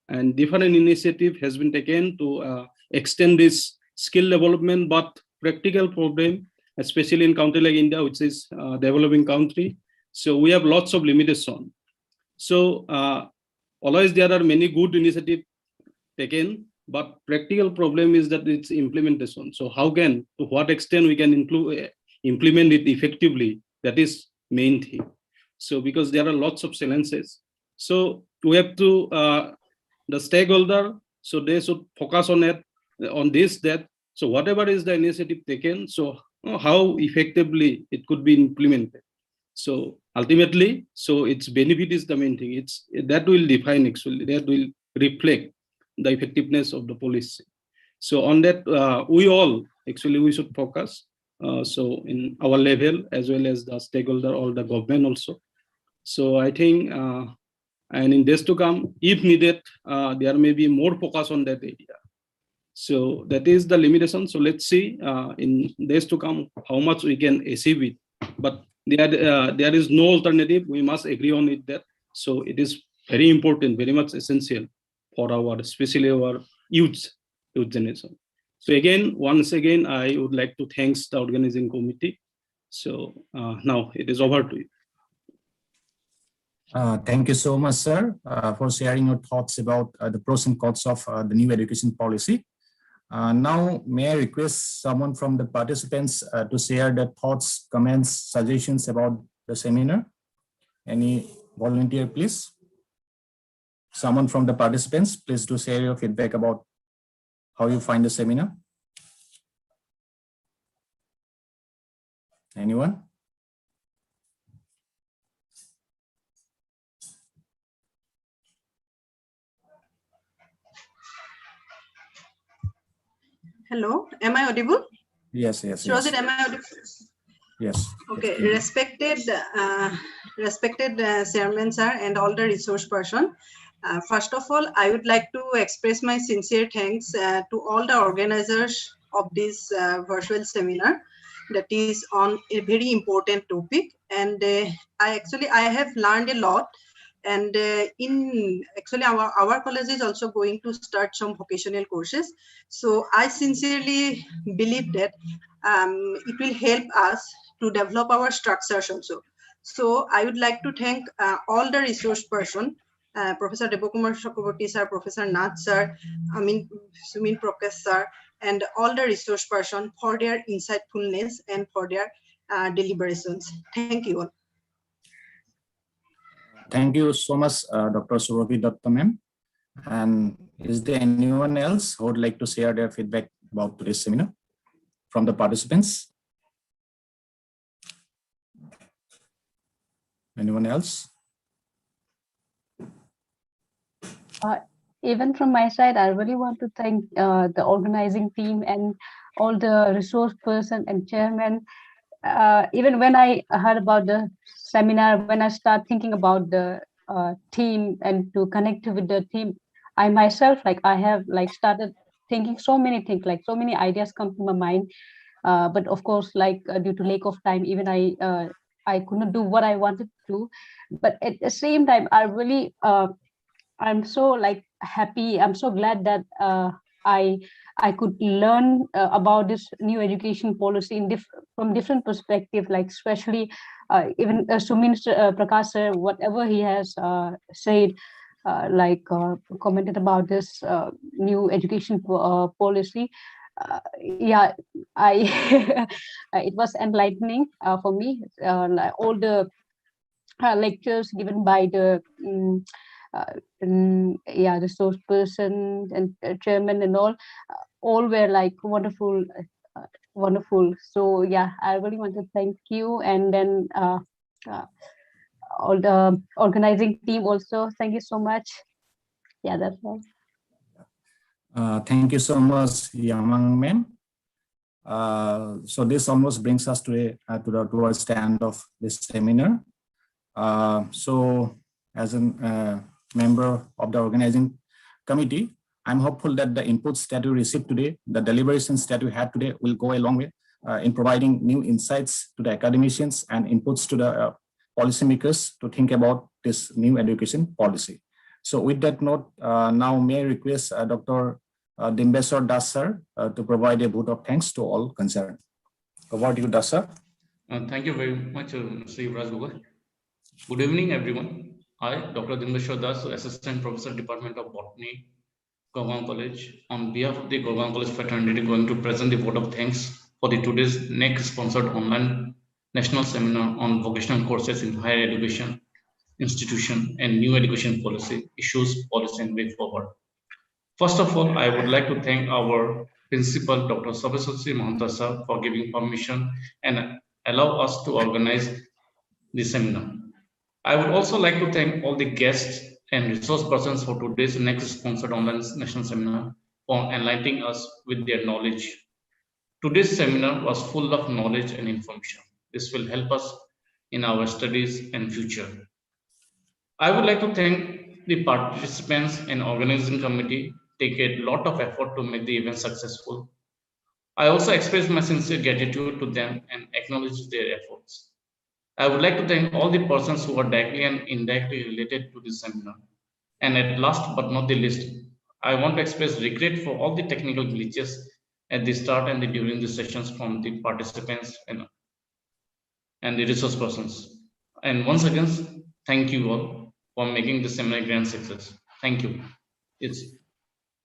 and different initiative has been taken to extend this skill development, but practical problem, especially in country like India, which is a developing country. So we have lots of limitation. So always there are many good initiatives taken, but practical problem is that it's implementation. So how can, to what extent we can implement it effectively? That is main thing. So because there are lots of challenges, so we have to the stakeholder, so they should focus on it, on this, that. So whatever is the initiative taken, so how effectively it could be implemented. So ultimately, so its benefit is the main thing. It's that will define, actually, that will reflect the effectiveness of the policy. So on that, we should focus. So in our level, as well as the stakeholder or the government also. So I think, and in days to come, if needed, there may be more focus on that area. So that is the limitation. So let's see in days to come how much we can achieve it. But there is no alternative. We must agree on it that. So it is very important, very much essential for our, especially our youth generation. So again, once again, I would like to thank the organizing committee. So now it is over to you. Thank you so much, sir, for sharing your thoughts about the pros and cons of the new education policy. Now, may I request someone from the participants to share their thoughts, comments, suggestions about the seminar? Any volunteer, please? Someone from the participants, please do share your feedback about how you find the seminar. Anyone? Hello, am I audible? Yes, yes, Shows yes. it, am I audible? Yes. Okay, respected chairman sir and all the resource person. First of all, I would like to express my sincere thanks to all the organizers of this virtual seminar that is on a very important topic. And I have learned a lot. And our college is also going to start some vocational courses. So I sincerely believe that it will help us to develop our structures also. So I would like to thank all the resource person, Professor Kumar Chakraborty sir, Professor Naac sir, Sumin Prakash sir, and all the resource person for their insightfulness and for their deliberations. Thank you all. Thank you so much, Dr. Surabhi Datta ma'am. And is there anyone else who would like to share their feedback about today's seminar from the participants? Anyone else? Even from my side, I really want to thank the organizing team and all the resource person and chairman. Even when I heard about the seminar, when I start thinking about the team and to connect with the team, I myself, I have started thinking so many things, so many ideas come to my mind. But of course, due to lack of time, even I could not do what I wanted to do. But at the same time, I really, I'm so happy. I'm so glad that I could learn about this new education policy from different perspectives, especially even Sumin Prakash sir, whatever he has said, commented about this new education policy. Yeah, it was enlightening for me. All the lectures given by the resource person and chairman and all were wonderful, wonderful. So yeah, I really want to thank you, and then all the organizing team also. Thank you so much. Yeah, that's all. Thank you so much, Yamang ma'am. So this almost brings us towards the end of this seminar. So as a member of the organizing committee, I'm hopeful that the inputs that we received today, the deliberations that we had today will go a long way in providing new insights to the academicians and inputs to the policymakers to think about this new education policy. So with that note, now may I request Dr. Dimbeswar Das sir to provide a vote of thanks to all concerned. Over to you, Das sir. Thank you very much, Mr. Yuvraj Gogoi. Good evening, everyone. I, Dr. Dibrugarh Das, Assistant Professor, Department of Botany, Gurgaon College. On behalf of the Gurgaon College fraternity, going to present the vote of thanks for the today's NAC sponsored online national seminar on vocational courses in higher education institution and new education policy issues, policy and way forward. First of all, I would like to thank our principal, Dr. Sabaswati Mahanta sir, for giving permission and allow us to organize this seminar. I would also like to thank all the guests and resource persons for today's next sponsored online national seminar for enlightening us with their knowledge. Today's seminar was full of knowledge and information. This will help us in our studies and future. I would like to thank the participants and organizing committee take a lot of effort to make the event successful. I also express my sincere gratitude to them and acknowledge their efforts. I would like to thank all the persons who are directly and indirectly related to this seminar. And at last but not the least, I want to express regret for all the technical glitches at the start and during the sessions from the participants and the resource persons. And once again, thank you all for making this seminar a grand success. Thank you. It's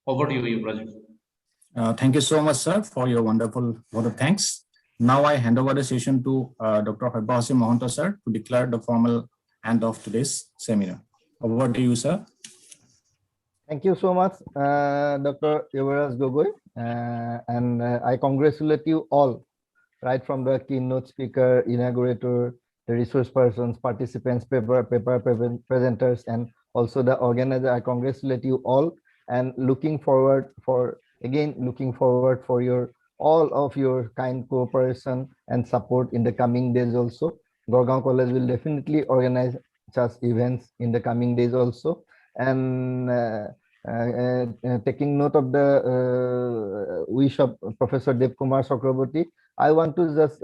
over to you, Raju. Thank you so much, sir, for your wonderful vote of thanks. Now I hand over the session to Dr. Hoibokhasim Mohanto, sir, to declare the formal end of today's seminar. Over to you, sir. Thank you so much, Dr. Yuvraj Gogoi. And I congratulate you all, right from the keynote speaker, inaugurator, the resource persons, participants, paper presenters, and also the organizer. I congratulate you all, and looking forward for your all of your kind cooperation and support in the coming days also. Gorgaon College will definitely organize such events in the coming days also. And taking note of the wish of Professor Kumar Chakraborty, I want to just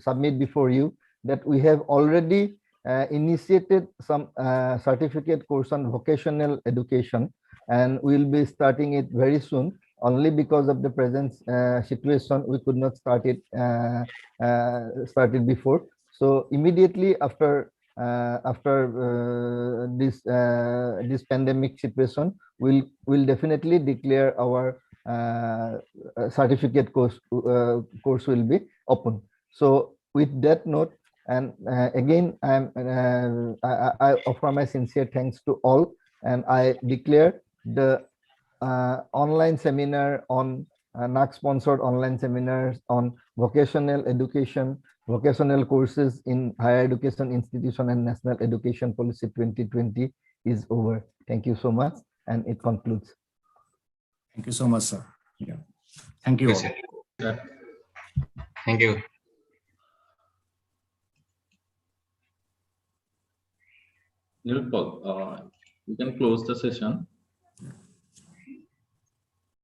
submit before you that we have already initiated some certificate course on vocational education, and we'll be starting it very soon. Only because of the present situation, we could not start it before. So immediately after this pandemic situation, we'll definitely declare our certificate course will be open. So with that note, and again, I offer my sincere thanks to all, and I declare the online seminar on Naac sponsored online seminars on vocational education, vocational courses in higher education institution and national education policy 2020 is over. Thank you so much, and it concludes. Thank you so much, sir. Yeah. Thank you all. Thank you. Nilpal, you can close the session.